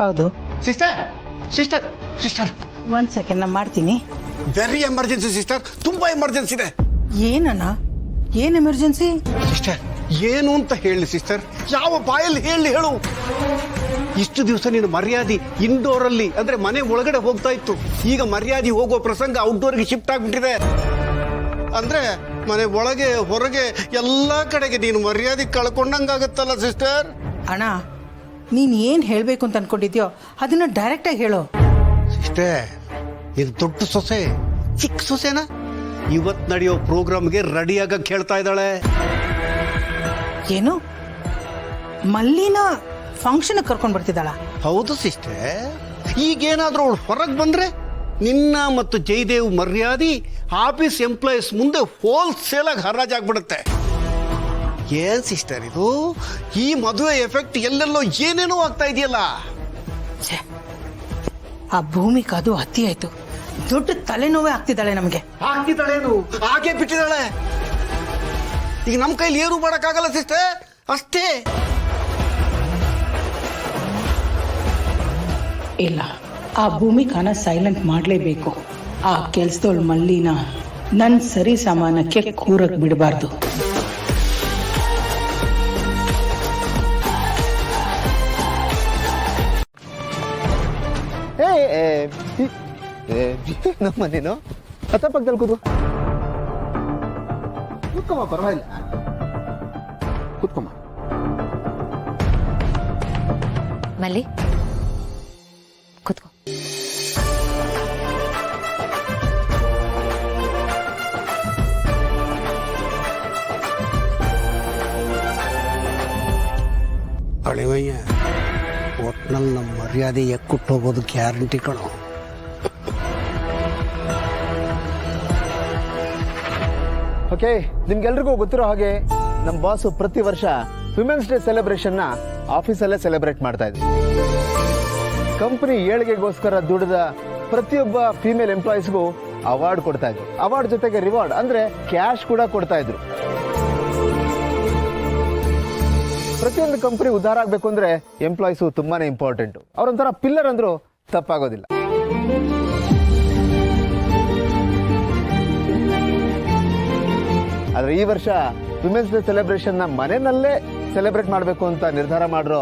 ಹೌದು ಸಿಸ್ಟರ್ ಸಿಸ್ಟರ್ ಸಿಸ್ಟರ್, ಒಂದ್ ಸೆಕೆಂಡ್ ನಾ ಮಾಡ್ತೀನಿ. ವೆರಿ ಎಮರ್ಜೆನ್ಸಿ ಸಿಸ್ಟರ್, ತುಂಬಾ ಎಮರ್ಜೆನ್ಸಿ ಇದೆ. ಏನಣ್ಣ, ಏನ್ ಎಮರ್ಜೆನ್ಸಿ? ಸಿಸ್ಟರ್, ಏನು ಅಂತ ಹೇಳಿ ಸಿಸ್ಟರ್, ಯಾವ ಬಾಯಲ್ಲಿ ಹೇಳು. ಇಷ್ಟು ದಿವಸ ನೀನು ಮರ್ಯಾದೆ ಇಂಡೋರ್ ಅಲ್ಲಿ ಅಂದ್ರೆ ಮನೆ ಒಳಗಡೆ ಹೋಗ್ತಾ ಇತ್ತು, ಈಗ ಮರ್ಯಾದೆ ಹೋಗುವ ಪ್ರಸಂಗ ಔಟ್ಡೋರ್ಗೆ ಶಿಫ್ಟ್ ಆಗ್ಬಿಟ್ಟಿದೆ. ಅಂದ್ರೆ ಮನೆ ಒಳಗೆ ಹೊರಗೆ ಎಲ್ಲಾ ಕಡೆಗೆ ನೀನು ಮರ್ಯಾದೆ ಕಳ್ಕೊಂಡಂಗಾಗತ್ತಲ್ಲ ಸಿಸ್ಟರ್. ಅಣ್ಣ, ನೀನ್ ಏನ್ ಹೇಳ್ಬೇಕು ಅಂತ ಅನ್ಕೊಂಡಿದ್ಯೋ ಅದನ್ನ ಡೈರೆಕ್ಟ್ ಆಗಿ ಹೇಳು. ಸಿಸ್ಟರ್, ಇದು ದೊಡ್ಡ ಸೊಸೆ ಚಿಕ್ಕ ಸೊಸೆನಾ ಇವತ್ ನಡೆಯೋ ಪ್ರೋಗ್ರಾಮ್ಗೆ ರೆಡಿ ಆಗಕ್ ಹೇಳ್ತಾ ಇದ್ದಾಳೆ. ಏನು, ಮಲ್ಲಿನ ಫಂಕ್ಷನ್ ಕರ್ಕೊಂಡ್ ಬರ್ತಿದ್ದಾಳ? ಹೌದು ಸಿಸ್ಟರ್, ಈಗೇನಾದ್ರೂ ಅವಳು ಹೊರಗೆ ಬಂದ್ರೆ ನಿನ್ನ ಮತ್ತು ಜಯದೇವ್ ಮರ್ಯಾದೆ ಆಫೀಸ್ ಎಂಪ್ಲಾಯೀಸ್ ಮುಂದೆ ಹೋಲ್ಸೇಲ್ ಆಗಿ ಹರಾಜಾಗ್ಬಿಡುತ್ತೆ. ಏನ್ ಸಿಸ್ಟರ್ ಇದು, ಈ ಮದುವೆ ಎಫೆಕ್ಟ್ ಎಲ್ಲೆಲ್ಲೋ ಏನೇನೋ ಆಗ್ತಾ ಇದೆಯಲ್ಲ. ಆ ಭೂಮಿಗೆ ಅದು ಅತಿ ಆಯ್ತು, ದೊಡ್ಡ ತಲೆನೋವೇ ಆಗ್ತಿದ್ದಾಳೆ ನಮ್ಗೆ. ಆಗ್ತಿದ್ದಾಳೇನು, ಹಾಗೆ ಬಿಟ್ಟಿದ್ದಾಳೆ. ಈಗ ನಮ್ ಕೈಲಿ ಏನು ಮಾಡಕ್ಕಾಗಲ್ಲ ಸಿಸ್ಟರ್, ಅಷ್ಟೇ. ಇಲ್ಲ, ಆ ಭೂಮಿಕಾನ ಸೈಲೆಂಟ್ ಮಾಡ್ಲೇಬೇಕು. ಆ ಕೆಲ್ಸದವಳು ಮಲ್ಲಿನ ನನ್ ಸರಿ ಸಮಾನಕ್ಕೆ ಕೂರಕ್ ಬಿಡಬಾರ್ದು. ನಮ್ಮ ನೀನು ಹತ್ತ ಪಕ್ಕದಲ್ಲಿ ಕೂತ್ಕೋ. ಕೂತ್ಕೊಮ್ಮ, ಪರವಾಗಿಲ್ಲ, ಕೂತ್ಕೊಮ್ಮ. ಮಲ್ಲಿ ಕೂತ್ಕೋ. ಅಳಿವಯ್ಯ, ಒಟ್ನಲ್ಲಿ ನಮ್ಮ ಮರ್ಯಾದೆ ಎಕ್ಕುಟ್ಟು ಹೋಗೋದು ಗ್ಯಾರಂಟಿ ಕಣೋ. ಓಕೆ, ನಿಮ್ಗೆಲ್ರಿಗೂ ಗೊತ್ತಿರೋ ಹಾಗೆ ನಮ್ಮ ಬಾಸು ಪ್ರತಿ ವರ್ಷ ವಿಮೆನ್ಸ್ ಡೇ ಸೆಲೆಬ್ರೇಷನ್ ನ ಆಫೀಸಲ್ಲೇ ಸೆಲೆಬ್ರೇಟ್ ಮಾಡ್ತಾ ಇದ್ವಿ. ಕಂಪನಿ ಏಳಿಗೆಗೋಸ್ಕರ ದುಡಿದ ಪ್ರತಿಯೊಬ್ಬ ಫಿಮೇಲ್ ಎಂಪ್ಲಾಯೀಸ್ಗೂ ಅವಾರ್ಡ್ ಕೊಡ್ತಾ ಇದ್ರು. ಅವಾರ್ಡ್ ಜೊತೆಗೆ ರಿವಾರ್ಡ್ ಅಂದ್ರೆ ಕ್ಯಾಶ್ ಕೂಡ ಕೊಡ್ತಾ ಇದ್ರು. ಪ್ರತಿಯೊಂದು ಕಂಪನಿ ಉದ್ಧಾರ ಆಗ್ಬೇಕು ಅಂದ್ರೆ ಎಂಪ್ಲಾಯೀಸು ತುಂಬಾನೇ ಇಂಪಾರ್ಟೆಂಟ್. ಅವ್ರೊಂಥರ ಪಿಲ್ಲರ್ ಅಂದ್ರೂ ತಪ್ಪಾಗೋದಿಲ್ಲ. ಆದ್ರೆ ಈ ವರ್ಷ ವಿಮೆನ್ಸ್ ಡೇ ಸೆಲೆಬ್ರೇಷನ್ ನ ಮನೆಯಲ್ಲೇ ಸೆಲೆಬ್ರೇಟ್ ಮಾಡಬೇಕು ಅಂತ ನಿರ್ಧಾರ ಮಾಡಿರೋ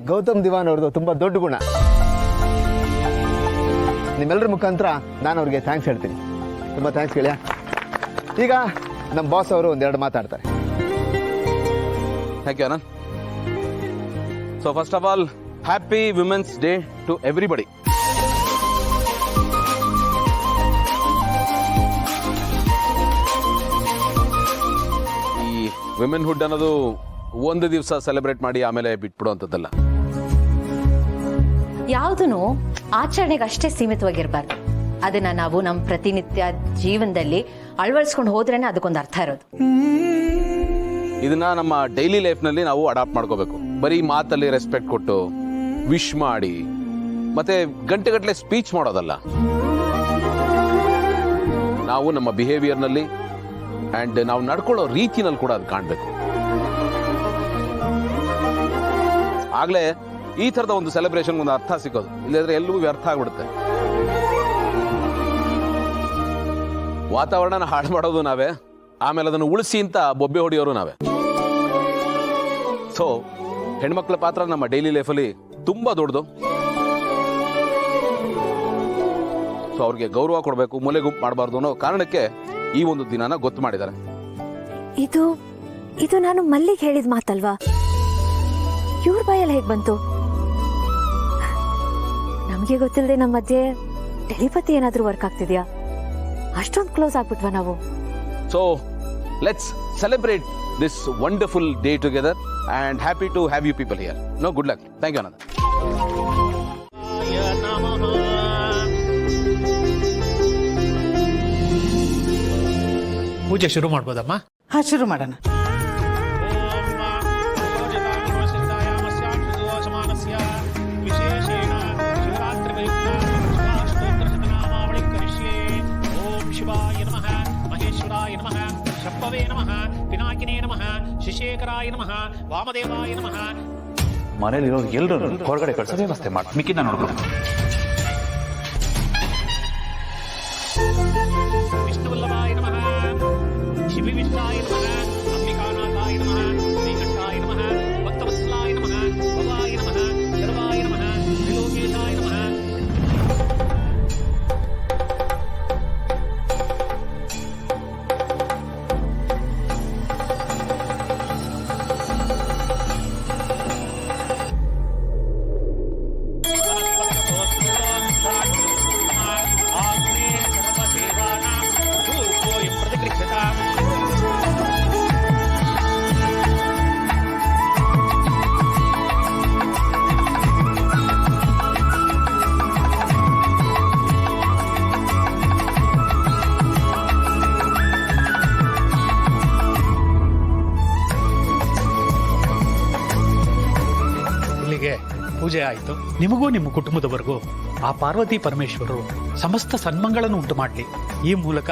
ಗೌತಮ್ ದಿವಾನ್ ಅವ್ರದ್ದು ತುಂಬಾ ದೊಡ್ಡ ಗುಣ. ನಿಮ್ಮೆಲ್ಲರ ಮುಖಾಂತರ ನಾನು ಅವ್ರಿಗೆ ಥ್ಯಾಂಕ್ಸ್ ಹೇಳ್ತೀನಿ. ತುಂಬಾ ಥ್ಯಾಂಕ್ಸ್ ಗೆಳೆಯ. ಈಗ ನಮ್ಮ ಬಾಸ್ ಅವರು ಒಂದೆರಡು ಮಾತಾಡ್ತಾರೆ. Thank you Anand. So first of all, happy women's day to everybody. ಈ ವಿಮೆನ್ ಹುಡ್ ಅನ್ನೋದು ಒಂದು ದಿವಸ ಸೆಲೆಬ್ರೇಟ್ ಮಾಡಿ ಆಮೇಲೆ ಬಿಟ್ಬಿಡುವಂಥದ್ದಲ್ಲ. ಯಾವುದೂ ಆಚರಣೆಗೆ ಅಷ್ಟೇ ಸೀಮಿತವಾಗಿರ್ಬಾರ್ದು. ಅದನ್ನ ನಾವು ನಮ್ಮ ಪ್ರತಿನಿತ್ಯ ಜೀವನದಲ್ಲಿ ಅಳವಡಿಸ್ಕೊಂಡು ಹೋದ್ರೇನೆ ಅದಕ್ಕೊಂದು ಅರ್ಥ ಇರೋದು. ಇದನ್ನ ನಮ್ಮ ಡೈಲಿ ಲೈಫ್ನಲ್ಲಿ ನಾವು ಅಡಾಪ್ಟ್ ಮಾಡ್ಕೋಬೇಕು. ಬರೀ ಮಾತಲ್ಲಿ ರೆಸ್ಪೆಕ್ಟ್ ಕೊಟ್ಟು ವಿಶ್ ಮಾಡಿ ಮತ್ತೆ ಗಂಟೆಗಟ್ಟಲೆ ಸ್ಪೀಚ್ ಮಾಡೋದಲ್ಲ. ನಾವು ನಮ್ಮ ಬಿಹೇವಿಯರ್ನಲ್ಲಿ ಅಂಡ್ ನಾವು ನಡ್ಕೊಳ್ಳೋ ರೀತಿನಲ್ಲಿ ಕೂಡ ಅದು ಕಾಣಬೇಕು. ಆಗ್ಲೇ ಈ ತರದ ಒಂದು ಸೆಲೆಬ್ರೇಷನ್ ಒಂದು ಅರ್ಥ ಸಿಗೋದು. ಇಲ್ಲದ್ರೆ ಎಲ್ಲವೂ ವ್ಯರ್ಥ ಆಗ್ಬಿಡುತ್ತೆ. ವಾತಾವರಣನ ಹಾಳು ಮಾಡೋದು ನಾವೇ, ಆಮೇಲೆ ಅದನ್ನು ಉಳಿಸಿ ಅಂತ ಬೊಬ್ಬೆ ಹೊಡೆಯೋರು ನಾವೇ. ಸೊ ಹೆಣ್ಮಕ್ಳ ಪಾತ್ರ ನಮ್ಮ ಡೈಲಿ ಲೈಫಲ್ಲಿ ತುಂಬಾ ದೊಡ್ಡದು. ಅವ್ರಿಗೆ ಗೌರವ ಕೊಡಬೇಕು, ಮೂಲೆ ಗುಂಪು ಮಾಡಬಾರ್ದು ಅನ್ನೋ ಕಾರಣಕ್ಕೆ ಈ ಒಂದು ದಿನನ ಗೊತ್ತು ಮಾಡಿದ್ದಾರೆ. ಇದು ನಾನು ಮಲ್ಲಿಗೆ ಹೇಳಿದ ಮಾತಲ್ವಾ? ಇವ್ರ ಬಾಯಲ್ಲಿ ಹೇಗೆ ಬಂತು? ನಮಗೆ ಗೊತ್ತಿಲ್ಲದೆ ನಮ್ಮ ಮಧ್ಯೆ ಟೆಲಿಪತಿ ಏನಾದ್ರೂ ವರ್ಕ್ ಆಗ್ತಿದ್ಯಾ? ಅಷ್ಟೊಂದು ಕ್ಲೋಸ್ ಆಗ್ಬಿಟ್ವಾ ನಾವು? So let's celebrate this wonderful day together and happy to have you people here. No, good luck. Thank you, Anand. ಪೂಜೆ ಶುರು ಮಾಡ್ಬೋದಮ್ಮ? ಹಾ, ಶುರು ಮಾಡೋಣ. ಪಿನಾಕಿನೇ ನಮಃ, ಶಿಶೇಖರಾಯ ನಮಃ, ವಾಮದೇವಾಯ ನಮಃ. ಮನೇಲಿರೋ ಎಲ್ಲರೂ ಹೊರಗಡೆ ಕಳ್ಸೋ ವ್ಯವಸ್ಥೆ ಮಾಡಿ, ಮಿಕ್ಕಿನ ನೋಡ್ಕೊಂಡು. ವಿಷ್ಣುವಲ್ಲಭಾಯ ನಮಃ, ಶಿವಿವಿಷ್ಟಾಯ ನಮಃ, ಅಂಬಿಕಾನಾಥಾಯ ನಮಃ, ಶ್ರೀಕಂಠಾಯ ನಮಃ, ಭಕ್ತವತ್ಸಲಾಯ ನಮಃ, ಭವಾಯ ನಮಃ, ಶರ್ವಾಯ ನಮಃ, ತ್ರಿಲೋಕೇಶಾಯ ನಮಃ. ಪೂಜೆ ಆಯಿತು. ನಿಮಗೂ ನಿಮ್ಮ ಕುಟುಂಬದವರೆಗೂ ಆ ಪಾರ್ವತಿ ಪರಮೇಶ್ವರರು ಸಮಸ್ತ ಸನ್ಮಂಗಳನ್ನು ಉಂಟು ಮಾಡಲಿ. ಈ ಮೂಲಕ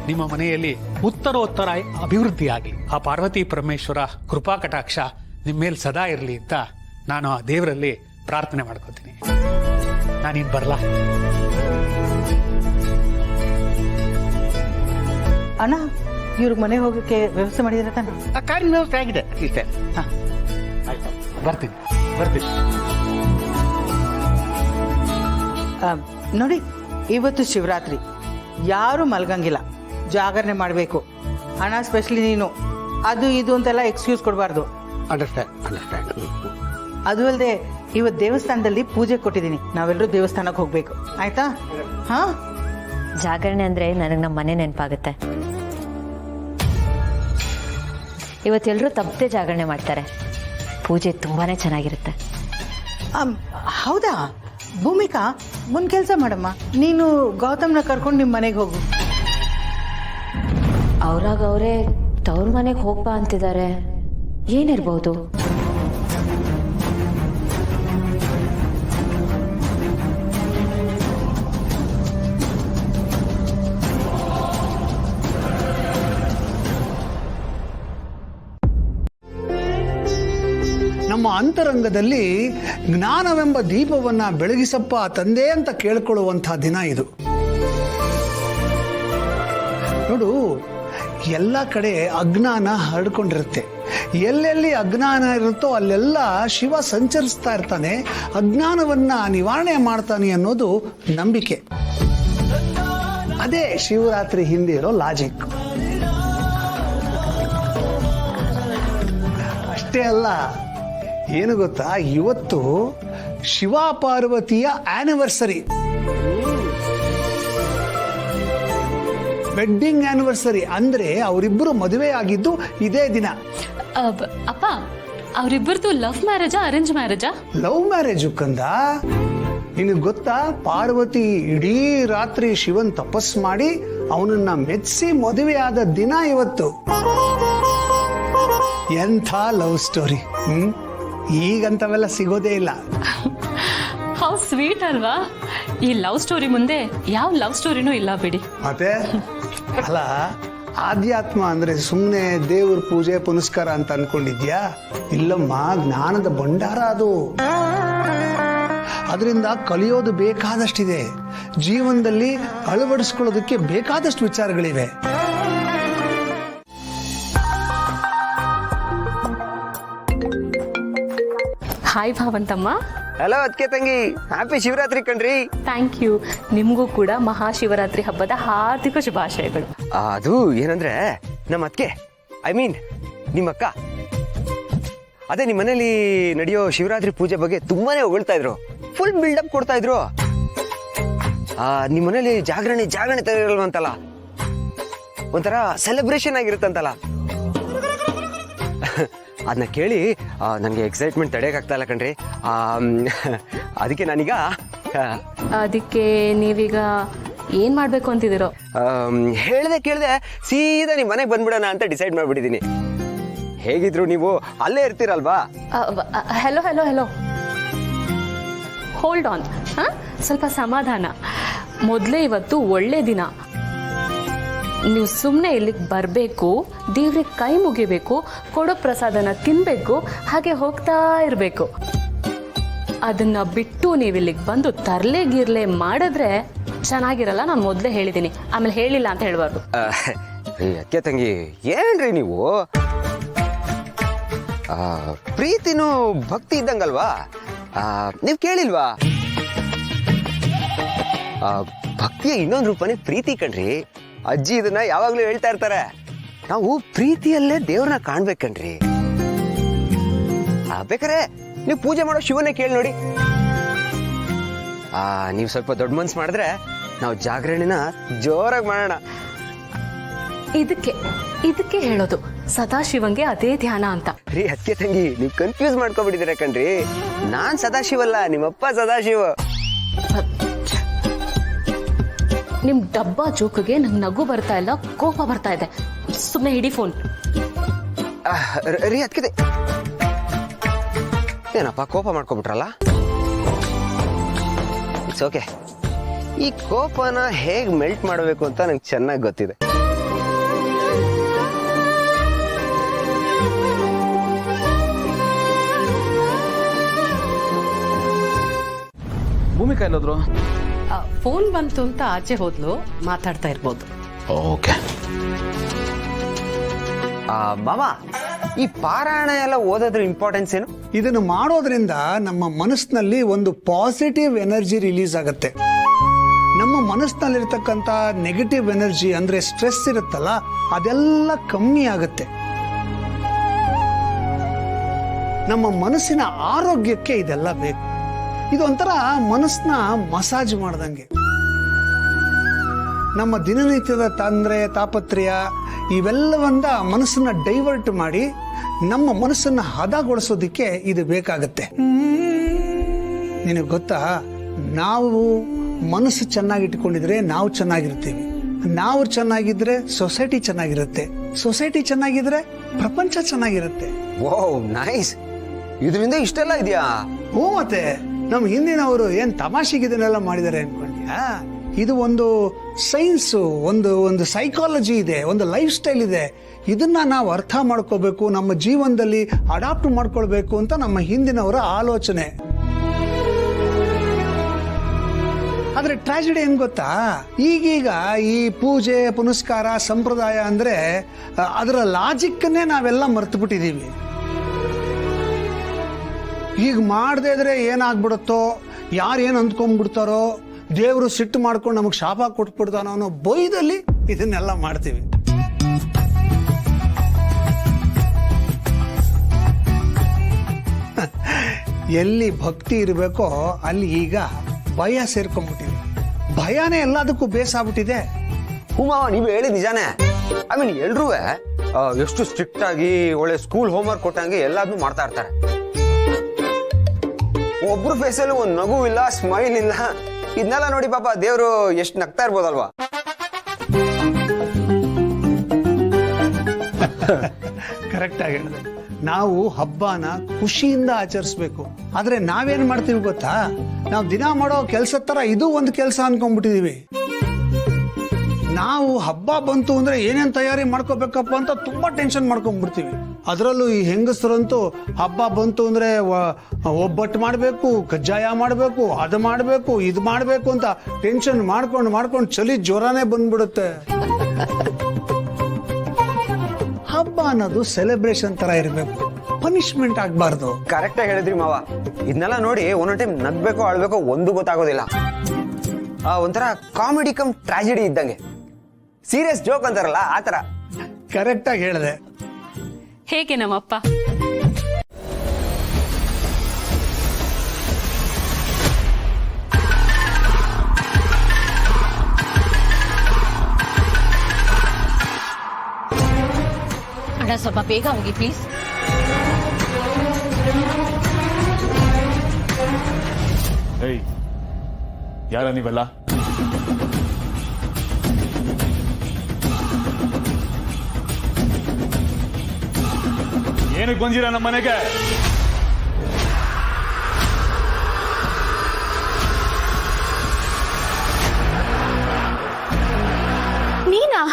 ನಿಮ್ಮ ಮನೆಯಲ್ಲಿ ಉತ್ತರೋತ್ತರ ಅಭಿವೃದ್ಧಿಯಾಗಿ ಆ ಪಾರ್ವತಿ ಪರಮೇಶ್ವರ ಕೃಪಾ ಕಟಾಕ್ಷ ನಿಮ್ಮ ಮೇಲೆ ಸದಾ ಇರಲಿ ಅಂತ ನಾನು ಆ ದೇವರಲ್ಲಿ ಪ್ರಾರ್ಥನೆ ಮಾಡ್ಕೋತೀನಿ. ನಾನಿನ್ ಬರ್ಲಾ? ಅಣ್ಣ, ಇವ್ರಿಗೆ ಮನೆ ಹೋಗಕ್ಕೆ ವ್ಯವಸ್ಥೆ ಮಾಡಿದ್ರೆ ತಾನೆ? ಕಾರಿನ ವ್ಯವಸ್ಥೆ ಆಗಿದೆ ಇಷ್ಟೇ. ಆಯ್ತು, ಬರ್ತೀನಿ. ನೋಡಿ, ಇವತ್ತು ಶಿವರಾತ್ರಿ, ಯಾರು ಮಲ್ಗಂಗಿಲ್ಲ, ಜಾಗರಣೆ ಮಾಡಬೇಕು. ಅಣ್ಣ, ಸ್ಪೆಷಲಿ ನೀನು ಅದು ಇದು ಅಂತೆಲ್ಲ ಎಕ್ಸ್ಕ್ಯೂಸ್ ಕೊಡಬಾರ್ದು. ಅಂಡರ್ಸ್ಟ್ಯಾಂಡ್. ಅದು ಅಲ್ಲದೆ ಇವತ್ತು ದೇವಸ್ಥಾನದಲ್ಲಿ ಪೂಜೆ ಕೊಟ್ಟಿದ್ದೀನಿ, ನಾವೆಲ್ಲರೂ ದೇವಸ್ಥಾನಕ್ಕೆ ಹೋಗ್ಬೇಕು, ಆಯ್ತಾ? ಹಾ, ಜಾಗರಣೆ ಅಂದ್ರೆ ನನಗೆ ನಮ್ಮ ಮನೆ ನೆನಪಾಗುತ್ತೆ. ಇವತ್ತೆಲ್ಲರೂ ತಪ್ಪದೆ ಜಾಗರಣೆ ಮಾಡ್ತಾರೆ. ಪೂಜೆ ತುಂಬಾನೇ ಚೆನ್ನಾಗಿರುತ್ತೆ. ಹೌದಾ? ಭೂಮಿಕಾ, ಮುಂದ್ ಕೆಲಸ ಮಾಡಮ್ಮ, ನೀನು ಗೌತಮ್ನ ಕರ್ಕೊಂಡು ನಿಮ್ಮ ಮನೆಗೆ ಹೋಗು. ಅವ್ರಾಗ ಅವರೇ ತವ್ರ ಮನೆಗೆ ಹೋಗ್ಬಾ ಅಂತಿದ್ದಾರೆ. ಏನಿರ್ಬೋದು? ನಮ್ಮ ಅಂತರಂಗದಲ್ಲಿ ಜ್ಞಾನವೆಂಬ ದೀಪವನ್ನ ಬೆಳಗಿಸಪ್ಪ ತಂದೆ ಅಂತ ಕೇಳ್ಕೊಳ್ಳುವಂತಹ ದಿನ ಇದು. ನೋಡು, ಎಲ್ಲ ಕಡೆ ಅಜ್ಞಾನ ಹರಡ್ಕೊಂಡಿರುತ್ತೆ. ಎಲ್ಲೆಲ್ಲಿ ಅಜ್ಞಾನ ಇರುತ್ತೋ ಅಲ್ಲೆಲ್ಲ ಶಿವ ಸಂಚರಿಸ್ತಾ ಇರ್ತಾನೆ, ಅಜ್ಞಾನವನ್ನ ನಿವಾರಣೆ ಮಾಡ್ತಾನೆ ಅನ್ನೋದು ನಂಬಿಕೆ. ಅದೇ ಶಿವರಾತ್ರಿ ಹಿಂದೆ ಇರೋ ಲಾಜಿಕ್. ಅಷ್ಟೇ ಅಲ್ಲ, ಏನು ಗೊತ್ತಾ, ಇವತ್ತು ಶಿವ ಪಾರ್ವತಿಯ ಆನಿವರ್ಸರಿ, ವೆಡ್ಡಿಂಗ್ ಆನಿವರ್ಸರಿ. ಅಂದ್ರೆ ಅವರಿಬ್ಬರು ಮದುವೆ ಆಗಿದ್ದು ಇದೇ ದಿನ. ಅಪ್ಪ, ಅವರಿಬ್ಬರದು ಲವ್ ಮ್ಯಾರೇಜಾ ಅರೇಂಜ್ ಮ್ಯಾರೇಜಾ? ಲವ್ ಮ್ಯಾರೇಜು ಕಂದ. ನಿನಗೆ ಗೊತ್ತಾ, ಪಾರ್ವತಿ ಇಡೀ ರಾತ್ರಿ ಶಿವನ್ ತಪಸ್ ಮಾಡಿ ಅವನನ್ನ ಮೆಚ್ಚಿಸಿ ಮದುವೆ ಆದ ದಿನ ಇವತ್ತು. ಎಂಥ ಲವ್ ಸ್ಟೋರಿ! ಈಗಂತವೆಲ್ಲ ಸಿಗೋದೇ ಇಲ್ಲ. ಹೌ ಸ್ವೀಟ್ ಅಲ್ವಾ? ಈ ಲವ್ ಸ್ಟೋರಿ ಮುಂದೆ ಯಾವ ಲವ್ ಸ್ಟೋರಿನೂ ಇಲ್ಲ ಬಿಡಿ. ಮತ್ತೆ ಅಲ್ಲ, ಆಧ್ಯಾತ್ಮ ಅಂದ್ರೆ ಸುಮ್ಮನೆ ದೇವ್ರ ಪೂಜೆ ಪುನಸ್ಕಾರ ಅಂತ ಅನ್ಕೊಂಡಿದ್ಯಾ? ಇಲ್ಲಮ್ಮ, ಜ್ಞಾನದ ಭಂಡಾರ ಅದು. ಅದರಿಂದ ಕಲಿಯೋದು ಬೇಕಾದಷ್ಟಿದೆ. ಜೀವನದಲ್ಲಿ ಅಳವಡಿಸ್ಕೊಳ್ಳೋದಕ್ಕೆ ಬೇಕಾದಷ್ಟು ವಿಚಾರಗಳಿವೆ. ಹಾಯ್ ಭಾವಂತಮ್ಮ. ಹಲೋ ಅದಕ್ಕೆ ತಂಗಿ, ಹ್ಯಾಪಿ ಶಿವರಾತ್ರಿ ಕಣ್ರಿ. Thank you. ನಿಮಗೂ ಕೂಡ ಮಹಾಶಿವರಾತ್ರಿ ಹಬ್ಬದ ಹಾರ್ದಿಕ ಶುಭಾಶಯಗಳು. ಅದು ಏನಂದ್ರೆ ನಮ್ಮ ಅದ್ಕೆ ಐ ಮೀನ್ ನಿಮ್ಮ ಅಕ್ಕ ಅದೇ ನಿಮ್ಮ ಮನೇಲಿ ನಡೆಯೋ ಶಿವರಾತ್ರಿ ಪೂಜೆ ಬಗ್ಗೆ ತುಂಬಾನೇ ಹೊಗಳ್ತಾ ಇದ್ರು, ಫುಲ್ ಬಿಲ್ಡಪ್ ಕೊಡ್ತಾ ಇದ್ರು. ನಿಮ್ಮ ಮನೇಲಿ ಜಾಗರಣೆ ತಗೊಳ್ವಂತಲ್ಲ, ಒಂಥರ ಸೆಲೆಬ್ರೇಷನ್ ಆಗಿರುತ್ತಂತಲ್ಲ. ಅದನ್ನ ಕೇಳಿ ನನಗೆ ಎಕ್ಸೈಟ್ಮೆಂಟ್ ತಡೆಯಕ್ಕಾಗ್ತಾ ಇಲ್ಲ ಕಣ್ರಿ. ಅದಕ್ಕೆ ನಾನೀಗ ಅದಕ್ಕೆ ನೀವೀಗ ಏನ್ ಮಾಡ್ಬೇಕು ಅಂತಿದ್ದೀರೋ? ಕೇಳ್ದೆ ಸೀದಾ ನಿಮ್ಮ ಮನೆಗೆ ಬಂದ್ಬಿಡೋಣ ಅಂತ ಡಿಸೈಡ್ ಮಾಡ್ಬಿಟ್ಟಿದ್ದೀನಿ. ಹೇಗಿದ್ರು ನೀವು ಅಲ್ಲೇ ಇರ್ತೀರಲ್ವಾ? Hello hello hello, hold on. ಸ್ವಲ್ಪ ಸಮಾಧಾನ. ಮೊದಲೇ ಇವತ್ತು ಒಳ್ಳೆ ದಿನ. ನೀವು ಸುಮ್ಮನೆ ಇಲ್ಲಿಗೆ ಬರಬೇಕು, ದೇವ್ರಿಗೆ ಕೈ ಮುಗಿಬೇಕು, ಕೊಡೋ ಪ್ರಸಾದನ ತಿನ್ಬೇಕು, ಹಾಗೆ ಹೋಗ್ತಾ ಇರಬೇಕು. ಅದನ್ನ ಬಿಟ್ಟು ನೀವು ಇಲ್ಲಿಗೆ ಬಂದು ತರ್ಲೆ ಗಿರ್ಲೆ ಮಾಡಿದ್ರೆ ಚೆನ್ನಾಗಿರಲ್ಲ. ನಾನು ಮೊದಲೇ ಹೇಳಿದ್ದೀನಿ, ಆಮೇಲೆ ಹೇಳಿಲ್ಲ ಅಂತ ಹೇಳ್ಬಾರ್ದು. ಅಕ್ಕೆ ತಂಗಿ ಏನ್ರಿ ನೀವು? ಪ್ರೀತಿನೂ ಭಕ್ತಿ ಇದ್ದಂಗಲ್ವಾ? ನೀವು ಕೇಳಿಲ್ವಾ? ಭಕ್ತಿಯ ಇನ್ನೊಂದು ರೂಪನೇ ಪ್ರೀತಿ ಕಣ್ರಿ. ಅಜ್ಜಿ ಇದನ್ನ ಯಾವಾಗ್ಲೂ ಹೇಳ್ತಾ ಇರ್ತಾರೆ. ನಾವು ಪ್ರೀತಿಯಲ್ಲೇ ದೇವ್ರನ್ನ ಕಾಣ್ಬೇಕಣ್ರಿ. ಬೇಕಾರೆ ನೀವು ಪೂಜೆ ಮಾಡೋ ಶಿವನೇ ಕೇಳಿ ನೋಡಿ. ನೀವು ಸ್ವಲ್ಪ ದೊಡ್ಡ ಮನ್ಸು ಮಾಡಿದ್ರೆ ನಾವು ಜಾಗರಣೆನ ಜೋರಾಗಿ ಮಾಡೋಣ. ಇದಕ್ಕೆ ಹೇಳೋದು ಸದಾಶಿವಂಗೆ ಅದೇ ಧ್ಯಾನ ಅಂತ. ರೀ ಅಕ್ಕೆ ತಂಗಿ, ನೀವು ಕನ್ಫ್ಯೂಸ್ ಮಾಡ್ಕೊಬಿಟ್ಟಿದ್ದೀರ ಕಣ್ರಿ. ನಾನ್ ಸದಾಶಿವಲ್ಲ, ನಿಮ್ಮಪ್ಪ ಸದಾಶಿವ. ನಿಮ್ ಡಬ್ಬಾ ಜೋಕಿಗೆ ನಂಗೆ ನಗು ಬರ್ತಾ ಇಲ್ಲ, ಕೋಪ ಬರ್ತಾ ಇದೆ. ಸುಮ್ಮನೆ ಹಿಡಿ ಫೋನ್. ರೀ ಅದಕ್ಕೆ ಏನಪ್ಪ ಕೋಪ ಮಾಡ್ಕೊಬಿಟ್ರಲ್ಲ? It's okay. ಈ ಕೋಪನ ಹೇಗ್ ಮೆಲ್ಟ್ ಮಾಡಬೇಕು ಅಂತ ನಂಗೆ ಚೆನ್ನಾಗಿ ಗೊತ್ತಿದೆ. ಭೂಮಿಕಾ ಎಲ್ಲೋದ್ರು? ಫೋನ್ ಬಂತು ಅಂತ ಆಚೆ ಹೋದ್ಲು, ಮಾತಾಡ್ತಾ ಇರ್ಬೋದು. ಓಕೆ. ಮಾಮ, ಈ ಪಾರಾಯಣ ಎಲ್ಲ ಓದೋದ್ರ ಇಂಪಾರ್ಟೆನ್ಸ್ ಏನು? ಇದನ್ನು ಮಾಡೋದ್ರಿಂದ ನಮ್ಮ ಮನಸ್ಸಿನಲ್ಲಿ ಒಂದು ಪಾಸಿಟಿವ್ ಎನರ್ಜಿ ರಿಲೀಸ್ ಆಗುತ್ತೆ. ನಮ್ಮ ಮನಸ್ಸಿನಲ್ಲಿರ್ತಕ್ಕಂಥ ನೆಗೆಟಿವ್ ಎನರ್ಜಿ ಅಂದ್ರೆ ಸ್ಟ್ರೆಸ್ ಇರುತ್ತಲ್ಲ, ಅದೆಲ್ಲ ಕಮ್ಮಿ ಆಗುತ್ತೆ. ನಮ್ಮ ಮನಸ್ಸಿನ ಆರೋಗ್ಯಕ್ಕೆ ಇದೆಲ್ಲ ಬೇಕು. ಇದೊಂಥರ ಮನಸ್ಸನ್ನ ಮಸಾಜ್ ಮಾಡ್ದಂಗೆ. ನಮ್ಮ ದಿನನಿತ್ಯದ ತೊಂದರೆ ತಾಪತ್ರಯ ಇವೆಲ್ಲವಂದ ಮನಸ್ಸನ್ನ ಡೈವರ್ಟ್ ಮಾಡಿ ನಮ್ಮ ಮನಸ್ಸನ್ನ ಹದಗೊಳಿಸೋದಿಕ್ಕೆ ಇದು ಬೇಕಾಗತ್ತೆ. ನಿನಗೆ ಗೊತ್ತಾ, ನಾವು ಮನಸ್ಸು ಚೆನ್ನಾಗಿಟ್ಕೊಂಡಿದ್ರೆ ನಾವು ಚೆನ್ನಾಗಿರ್ತೀವಿ. ನಾವು ಚೆನ್ನಾಗಿದ್ರೆ ಸೊಸೈಟಿ ಚೆನ್ನಾಗಿರುತ್ತೆ. ಸೊಸೈಟಿ ಚೆನ್ನಾಗಿದ್ರೆ ಪ್ರಪಂಚ ಚೆನ್ನಾಗಿರುತ್ತೆ. Wow, nice. ಇದರಿಂದ ಇಷ್ಟೆಲ್ಲ ಇದೆಯಾ? ಹ್ಞೂ, ಮತ್ತೆ ನಮ್ಮ ಹಿಂದಿನವರು ಏನ್ ತಮಾಷೆಗೆ ಇದನ್ನೆಲ್ಲ ಮಾಡಿದ್ದಾರೆ ಅನ್ಕೊಂಡ್ಯಾ? ಇದು ಒಂದು ಸೈನ್ಸ್, ಒಂದು ಸೈಕಾಲಜಿ ಇದೆ, ಒಂದು ಲೈಫ್ ಸ್ಟೈಲ್ ಇದೆ. ಇದನ್ನ ನಾವು ಅರ್ಥ ಮಾಡ್ಕೋಬೇಕು, ನಮ್ಮ ಜೀವನದಲ್ಲಿ ಅಡಾಪ್ಟ್ ಮಾಡ್ಕೊಳ್ಬೇಕು ಅಂತ ನಮ್ಮ ಹಿಂದಿನವರ ಆಲೋಚನೆ. ಆದ್ರೆ ಟ್ರಾಜಿಡಿ ಏನ್ ಗೊತ್ತಾ, ಈಗೀಗ ಈ ಪೂಜೆ ಪುನಸ್ಕಾರ ಸಂಪ್ರದಾಯ ಅಂದ್ರೆ ಅದರ ಲಾಜಿಕ್ಕನ್ನೇ ನಾವೆಲ್ಲ ಮರ್ತು ಬಿಟ್ಟಿದೀವಿ. ಈಗ ಮಾಡದೇ ಇದ್ರೆ ಏನಾಗ್ಬಿಡುತ್ತೋ, ಯಾರು ಏನು ಅಂದ್ಕೊಂಡ್ಬಿಡ್ತಾರೋ, ದೇವರು ಸಿಟ್ಟು ಮಾಡ್ಕೊಂಡು ನಮಗೆ ಶಾಪ ಕೊಟ್ಬಿಡ್ತಾನೋ ಅನ್ನೋ ಬೊಯ್ದಲ್ಲಿ ಇದನ್ನೆಲ್ಲ ಮಾಡ್ತೀವಿ. ಎಲ್ಲಿ ಭಕ್ತಿ ಇರಬೇಕೋ ಅಲ್ಲಿ ಈಗ ಭಯ ಸೇರ್ಕೊಂಡ್ಬಿಟ್ಟಿದೆ. ಭಯನೇ ಎಲ್ಲದಕ್ಕೂ ಬೇಸಾಗ್ಬಿಟ್ಟಿದೆ. ಹುಮಾವ, ನೀವು ಹೇಳಿ ನಿಜಾನೇ. ಐ ಮೀನ್ ಎಲ್ರೂ ಎಷ್ಟು ಸ್ಟ್ರಿಕ್ಟ್ ಆಗಿ ಒಳ್ಳೆ ಸ್ಕೂಲ್ ಹೋಮ್ವರ್ಕ್ ಕೊಟ್ಟಂಗೆ ಎಲ್ಲಾದ್ನೂ ಮಾಡ್ತಾ ಇರ್ತಾರೆ. ಒಬ್ರು ಫೇಸಲ್ಲಿ ಒಂದು ನಗು ಇಲ್ಲ, ಸ್ಮೈಲ್ ಇಲ್ಲ. ಇದನ್ನೆಲ್ಲ ನೋಡಿ ಪಾಪ ದೇವ್ರು ಎಷ್ಟು ನಗ್ತಾ ಇರ್ಬೋದಲ್ವಾ? ಕರೆಕ್ಟ್ ಆಗಿ ಹೇಳಿದೆ. ನಾವು ಹಬ್ಬನ ಖುಷಿಯಿಂದ ಆಚರಿಸ್ಬೇಕು. ಆದ್ರೆ ನಾವೇನ್ ಮಾಡ್ತೀವಿ ಗೊತ್ತಾ, ನಾವು ದಿನ ಮಾಡೋ ಕೆಲ್ಸದ ತರ ಇದು ಒಂದು ಕೆಲಸ ಅನ್ಕೊಂಡ್ಬಿಟ್ಟಿದೀವಿ. ನಾವು ಹಬ್ಬ ಬಂತು ಅಂದ್ರೆ ಏನೇನ್ ತಯಾರಿ ಮಾಡ್ಕೋಬೇಕಪ್ಪ ಅಂತ ತುಂಬಾ ಟೆನ್ಷನ್ ಮಾಡ್ಕೊಂಡ್ಬಿಡ್ತೀವಿ. ಅದರಲ್ಲೂ ಈ ಹೆಂಗಸರಂತೂ ಹಬ್ಬ ಬಂತು ಅಂದ್ರೆ ಒಬ್ಬಟ್ಟು ಮಾಡಬೇಕು, ಕಜ್ಜಾಯ ಮಾಡಬೇಕು, ಅದು ಮಾಡಬೇಕು, ಇದು ಮಾಡಬೇಕು ಅಂತ ಟೆನ್ಷನ್ ಮಾಡ್ಕೊಂಡು ಚಳಿ ಜ್ವರನೇ ಬಂದ್ಬಿಡುತ್ತೆ. ಹಬ್ಬ ಅನ್ನೋದು ಸೆಲೆಬ್ರೇಷನ್ ತರ ಇರಬೇಕು, ಪನಿಷ್ಮೆಂಟ್ ಆಗ್ಬಾರ್ದು. ಕರೆಕ್ಟ್ ಆಗಿ ಹೇಳಿದ್ರಿ ಮಾವ. ಇದನ್ನೆಲ್ಲ ನೋಡಿ ಒಂದೊಂದು ಟೈಮ್ ನಗ್ಬೇಕೋ ಅಳ್ಬೇಕೋ ಒಂದು ಗೊತ್ತಾಗೋದಿಲ್ಲ. ಒಂಥರ ಕಾಮಿಡಿ ಕಮ್ ಟ್ರಾಜಿಡಿ ಇದ್ದಂಗೆ, ಸೀರಿಯಸ್ ಜೋಕ್ ಅಂತಾರಲ್ಲ ಆತರ. ಕರೆಕ್ಟ್ ಆಗಿ ಹೇಳಿದೆ. ಹೇಗೆ ನಮ್ಮಪ್ಪ? ಅಣ್ಣ ಸ್ವಲ್ಪ ಬೇಗ ಹೋಗಿ ಪ್ಲೀಸ್. ಏಯ್, ಯಾರ ನೀವೆಲ್ಲ? ಏನಕ್ಕೆ ಬಂದಿರ ನಮ್ಮ ಮನೆಗೆ? ನೀನಾ?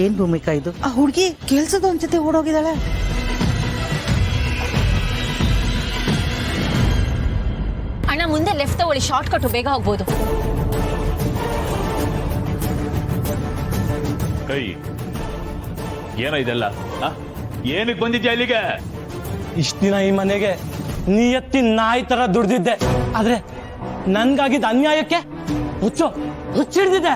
ಏನ್ ಭೂಮಿಕಾ ಇದು? ಆ ಹುಡುಗಿ ಕೆಲ್ಸದ ಒಂದ್ ಜೊತೆ ಓಡೋಗಿದ್ದಾಳೆ. ಅಣ್ಣ ಮುಂದೆ ಲೆಫ್ಟ್ ತಗೊಳ್ಳಿ, ಶಾರ್ಟ್ ಕಟ್, ಬೇಗ ಹೋಗ್ಬೋದು. ಕೈ ಏನ ಇದೆಲ್ಲ? ಏನಕ್ಕೆ ಬಂದಿದ್ಯಾ ಇಲ್ಲಿಗೆ? ಇಷ್ಟ ದಿನ ಈ ಮನೆಗೆ ನಿಯತ್ತಿ ನಾಯಿ ತರ ದುಡ್ದಿದ್ದೆ, ಆದ್ರೆ ನನ್ಗಾಗಿದ್ದ ಅನ್ಯಾಯಕ್ಕೆ ಹುಚ್ಚಿಡ್ದಿದ್ದೆ.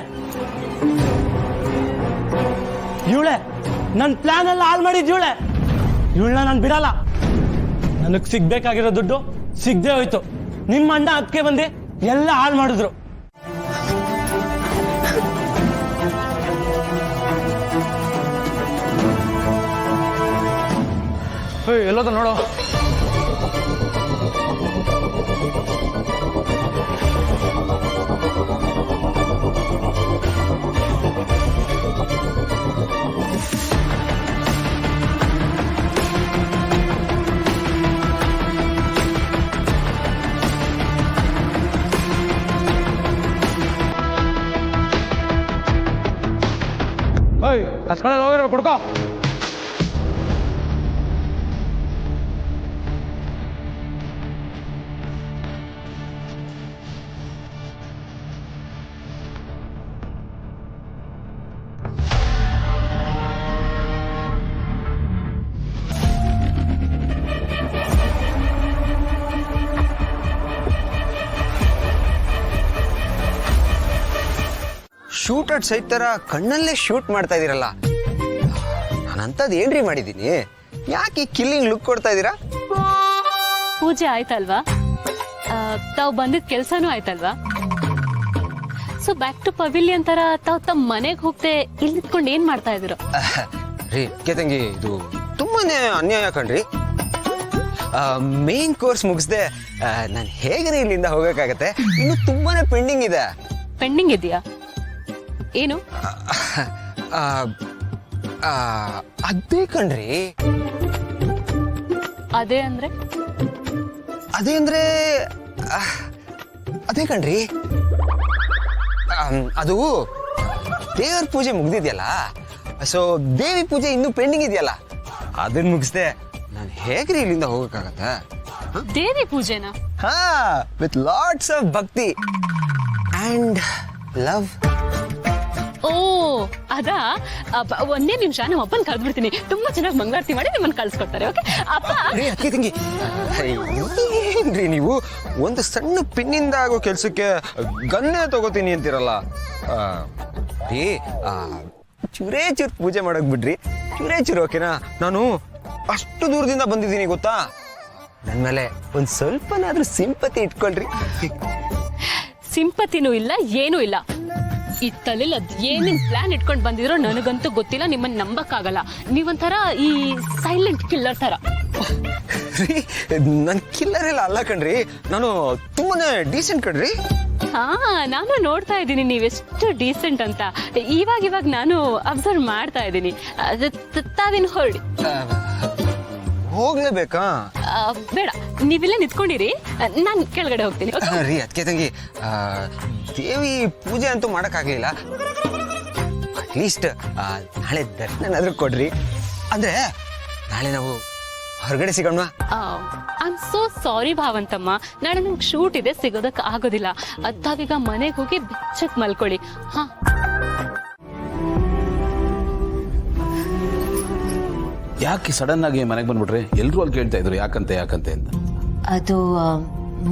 ಇವಳೆ ನನ್ ಪ್ಲಾನ್ ಎಲ್ಲ ಹಾಳು ಮಾಡಿದ್ ಇವಳನ್ನ ನಾನು ಬಿಡಲ್ಲ. ನನಗ್ ಸಿಗ್ಬೇಕಾಗಿರೋ ದುಡ್ಡು ಸಿಗದೆ ಹೋಯ್ತು. ನಿಮ್ಮ ಅಣ್ಣ ಅದಕ್ಕೆ ಬಂದು ಎಲ್ಲ ಹಾಳು ಮಾಡಿದ್ರು. ಎಲ್ಲೋದ ನೋಡು. ಹೋಗಿರೋ ಕುಡ್ಕೋ. ಶೂಟ್ ಅಟ್ ಸೈಟ್ ತರ ಕಣ್ಣಲ್ಲೇ ಶೂಟ್ ಮಾಡ್ತಾ ಇದೀರಲ್ಲ, ನಾನಂತದ್ ಏನ್ರಿ ಮಾಡಿದೀನಿ? ಯಾಕೆ ಕಿಲ್ಲಿಂಗ್ ಲುಕ್ ಕೊಡ್ತಾ ಇದೀರಾ? ಪೂಜೆ ಆಯ್ತಲ್ವಾ? ತಾವು ಬಂದಿದ್ ಕೆಲ್ಸನೂ ಆಯ್ತಲ್ವಾ? ಸೊ ಬ್ಯಾಕ್ ಟು ಪವಿಲಿಯನ್ ತರ ತಾವ್ ತಮ್ಮ ಮನೆಗೆ ಹೋಗ್ತೆ ಇಲ್ಲಿ ನಿಂತ್ಕೊಂಡು ಏನ್ ಮಾಡ್ತಾ ಇದ್ರು? ರೀ ತಂಗಿ, ಇದು ತುಂಬಾನೇ ಅನ್ಯಾಯ ಕಣ್ರಿ. ಮೇನ್ ಕೋರ್ಸ್ ಮುಗಿಸ್ದೆ ನಾನು ಹೇಗೆ ಇಲ್ಲಿಂದ ಹೋಗಕ್ಕಾಗತ್ತೆ? ಇನ್ನು ತುಂಬಾನೇ ಪೆಂಡಿಂಗ್ ಇದೆ. ಪೆಂಡಿಂಗ್ ಇದೆಯಾ? ಏನು? ಅದೇ ಕಣ್ರಿ. ಅದೇ ಅಂದ್ರೆ? ಅದೇ ಕಣ್ರಿ, ಅದು ದೇವರ ಪೂಜೆ ಮುಗ್ದಿದ್ಯಲ್ಲ, ಸೊ ದೇವಿ ಪೂಜೆ ಇನ್ನೂ ಪೆಂಡಿಂಗ್ ಇದೆಯಲ್ಲ, ಅದನ್ನ ಮುಗಿಸ್ದೆ ನಾನು ಹೇಗ್ರಿ ಇಲ್ಲಿಂದ ಹೋಗಕ್ಕಾಗತ್ತೆ? ದೇವಿ ಪೂಜೆನಾ? ಹಾ, ವಿತ್ ಲಾಟ್ಸ್ ಆಫ್ ಭಕ್ತಿ ಅಂಡ್ ಲವ್. ಓ ಅದಾ? ಒಂದೇ ನಿಮಿಷ, ನಮ್ಮ ಅಪ್ಪನ್ ಕಳ್ದ್ಬಿಡ್ತೀನಿ. ತುಂಬಾ ಚೆನ್ನಾಗಿ ಮಂಗಳಾರತಿ ಮಾಡಿ ನಿಮ್ಮನ್ನ ಕಳ್ಸ್ಕೊಡ್ತಾರೆ. ಓಕೆ ಅಪ್ಪ? ಅಕ್ಕಿ ತಂಗಿ, ಏನ್ರಿ ನೀವು ಒಂದು ಸಣ್ಣ ಪಿನ್ನಿಂದ ಆಗೋ ಕೆಲ್ಸಕ್ಕೆ ಗನ್ನೇ ತಗೋತೀನಿ ಅಂತೀರಲ್ಲ. ರೀ, ಚೂರೇ ಚೂರು ಪೂಜೆ ಮಾಡಕ್ ಬಿಡ್ರಿ, ಚೂರೇ ಚೂರು ಓಕೆನಾ? ನಾನು ಅಷ್ಟು ದೂರದಿಂದ ಬಂದಿದ್ದೀನಿ ಗೊತ್ತಾ? ನನ್ ಮೇಲೆ ಒಂದ್ ಸ್ವಲ್ಪನಾದ್ರೂ ಸಿಂಪತಿ ಇಟ್ಕೊಳ್ರಿ. ಸಿಂಪತಿನೂ ಇಲ್ಲ, ಏನೂ ಇಲ್ಲ. ಈ ತಲೆಯಲ್ಲಿ ಅದ್ ಏನೇನ್ ಪ್ಲಾನ್ ಇಟ್ಕೊಂಡು ಬಂದಿರೋ ನನಗಂತೂ ಗೊತ್ತಿಲ್ಲ. ನಿಮ್ಮನ್ನ ನಂಬಕ್ಕಾಗಲ್ಲ. ನೀವೊಂಥರ ಈ ಸೈಲೆಂಟ್ ಕಿಲ್ಲರ್ ತರ. ನನ್ ಕಿಲ್ಲರ್ ಎಲ್ಲ ಅಲ್ಲ ಕಣ್ರಿ, ನಾನು ತುಂಬಾನೇ ಡೀಸೆಂಟ್ ಕಣ್ರಿ. ಹಾ, ನಾನು ನೋಡ್ತಾ ಇದ್ದೀನಿ ನೀವೆಷ್ಟು ಡೀಸೆಂಟ್ ಅಂತ. ಇವಾಗ ನಾನು ಅಬ್ಸರ್ವ್ ಮಾಡ್ತಾ ಇದ್ದೀನಿ. ತಾವಿನ್ ಹೊರಡಿ. ಹೋಗ್ಲೇಬೇಕಾ? ಬೇಡ, ನೀವಿಲ್ಲೇ ನಿಂತ್ಕೊಂಡಿರಿ, ನಾನ್ ಕೆಳಗಡೆ ಹೋಗ್ತೀನಿ. ರೀ ಅದಕ್ಕೆ ತಂಗಿ, ದೇವಿ ಪೂಜೆ ಅಂತೂ ಮಾಡಕ್ಕಾಗ್ಲಿಲ್ಲ. ಅಟ್ಲೀಸ್ಟ್ ನಾಳೆ ದರ್ಶನ ಕೊಡ್ರಿ. ಅಂದ್ರೆ ನಾಳೆ ನಾವು ಹೊರಗಡೆ ಸಿಗೋಣ. ಐ ಆಮ್ ಸೋ ಸಾರಿ ಭಾವಂತಮ್ಮ, ನಾಳೆ ನಮ್ಗೆ ಶೂಟ್ ಇದೆ, ಸಿಗೋದಕ್ ಆಗೋದಿಲ್ಲ. ತಾವೀಗ ಮನೆಗೆ ಹೋಗಿ ಬೆಚ್ಚಕ್ ಮಲ್ಕೊಳ್ಳಿ. ಹಾ ಯಾಕೆ ಸಡನ್ ಆಗಿ ಮನೆಗೆ ಬಂದ್ಬಿಟ್ರಿ? ಎಲ್ಲರೂ ಅಲ್ಲಿ ಕೇಳ್ತಾ ಇದ್ರು ಯಾಕಂತೆ ಅಂತ. ಅದು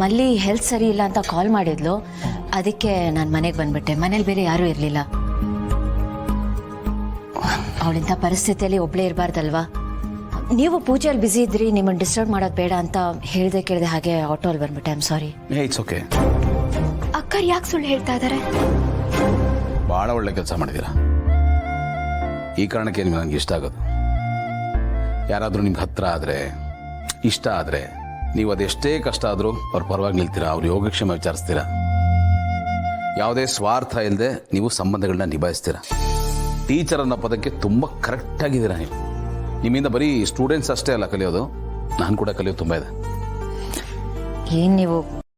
ಮಲ್ಲಿ ಹೆಲ್ತ್ ಸರಿ ಇಲ್ಲ ಅಂತ ಕಾಲ್ ಮಾಡಿದ್ಲು, ಅದಕ್ಕೆ ನಾನು ಮನೆಗೆ ಬಂದ್ಬಿಟ್ಟೆ. ಮನೇಲಿ ಬೇರೆ ಯಾರೂ ಇರಲಿಲ್ಲ. ಅವಳಿಂಥ ಪರಿಸ್ಥಿತಿಯಲ್ಲಿ ಒಬ್ಳೇ ಇರಬಾರ್ದಲ್ವಾ. ನೀವು ಪೂಜೆಯಲ್ಲಿ ಬ್ಯುಸಿ ಇದ್ರಿ, ನಿಮ್ಮನ್ನು ಡಿಸ್ಟರ್ಬ್ ಮಾಡೋದು ಬೇಡ ಅಂತ ಹೇಳ್ದೆ ಕೇಳಿದೆ, ಹಾಗೆ ಆಟೋಲ್ಲಿ ಬಂದ್ಬಿಟ್ಟೆ. I am sorry. It's okay. ಅಕ್ಕ ಯಾಕೆ ಸುಳ್ಳು ಹೇಳ್ತಾ ಇದ್ದಾರೆ? ಭಾಳ ಒಳ್ಳೆ ಕೆಲಸ ಮಾಡಿದ್ದೀರಾ. ಈ ಕಾರಣಕ್ಕೆ ನಿಮ್ಗೆ ನನಗೆ ಇಷ್ಟ ಆಗೋದು. ಯಾರಾದರೂ ನಿಮ್ಗೆ ಹತ್ರ ಆದರೆ, ಇಷ್ಟ ಆದರೆ, ನೀವು ಅದೆಷ್ಟೇ ಕಷ್ಟ ಆದರೂ ಅವ್ರ ಪರವಾಗಿ ನಿಲ್ತೀರಾ, ಅವ್ರ ಯೋಗಕ್ಷೇಮ ವಿಚಾರಿಸ್ತೀರಾ. ಯಾವುದೇ ಸ್ವಾರ್ಥ ಇಲ್ಲದೆ ನೀವು ಸಂಬಂಧಗಳನ್ನ ನಿಭಾಯಿಸ್ತೀರಾ. ಟೀಚರ್ ಅನ್ನೋ ಪದಕ್ಕೆ ತುಂಬ ಕರೆಕ್ಟಾಗಿದ್ದೀರಾ ನೀವು. ನಿಮ್ಮಿಂದ ಬರೀ ಸ್ಟೂಡೆಂಟ್ಸ್ ಅಷ್ಟೇ ಅಲ್ಲ ಕಲಿಯೋದು, ನಾನು ಕೂಡ ಕಲಿಯೋದು ತುಂಬ ಇದೆ. ಏನು ನೀವು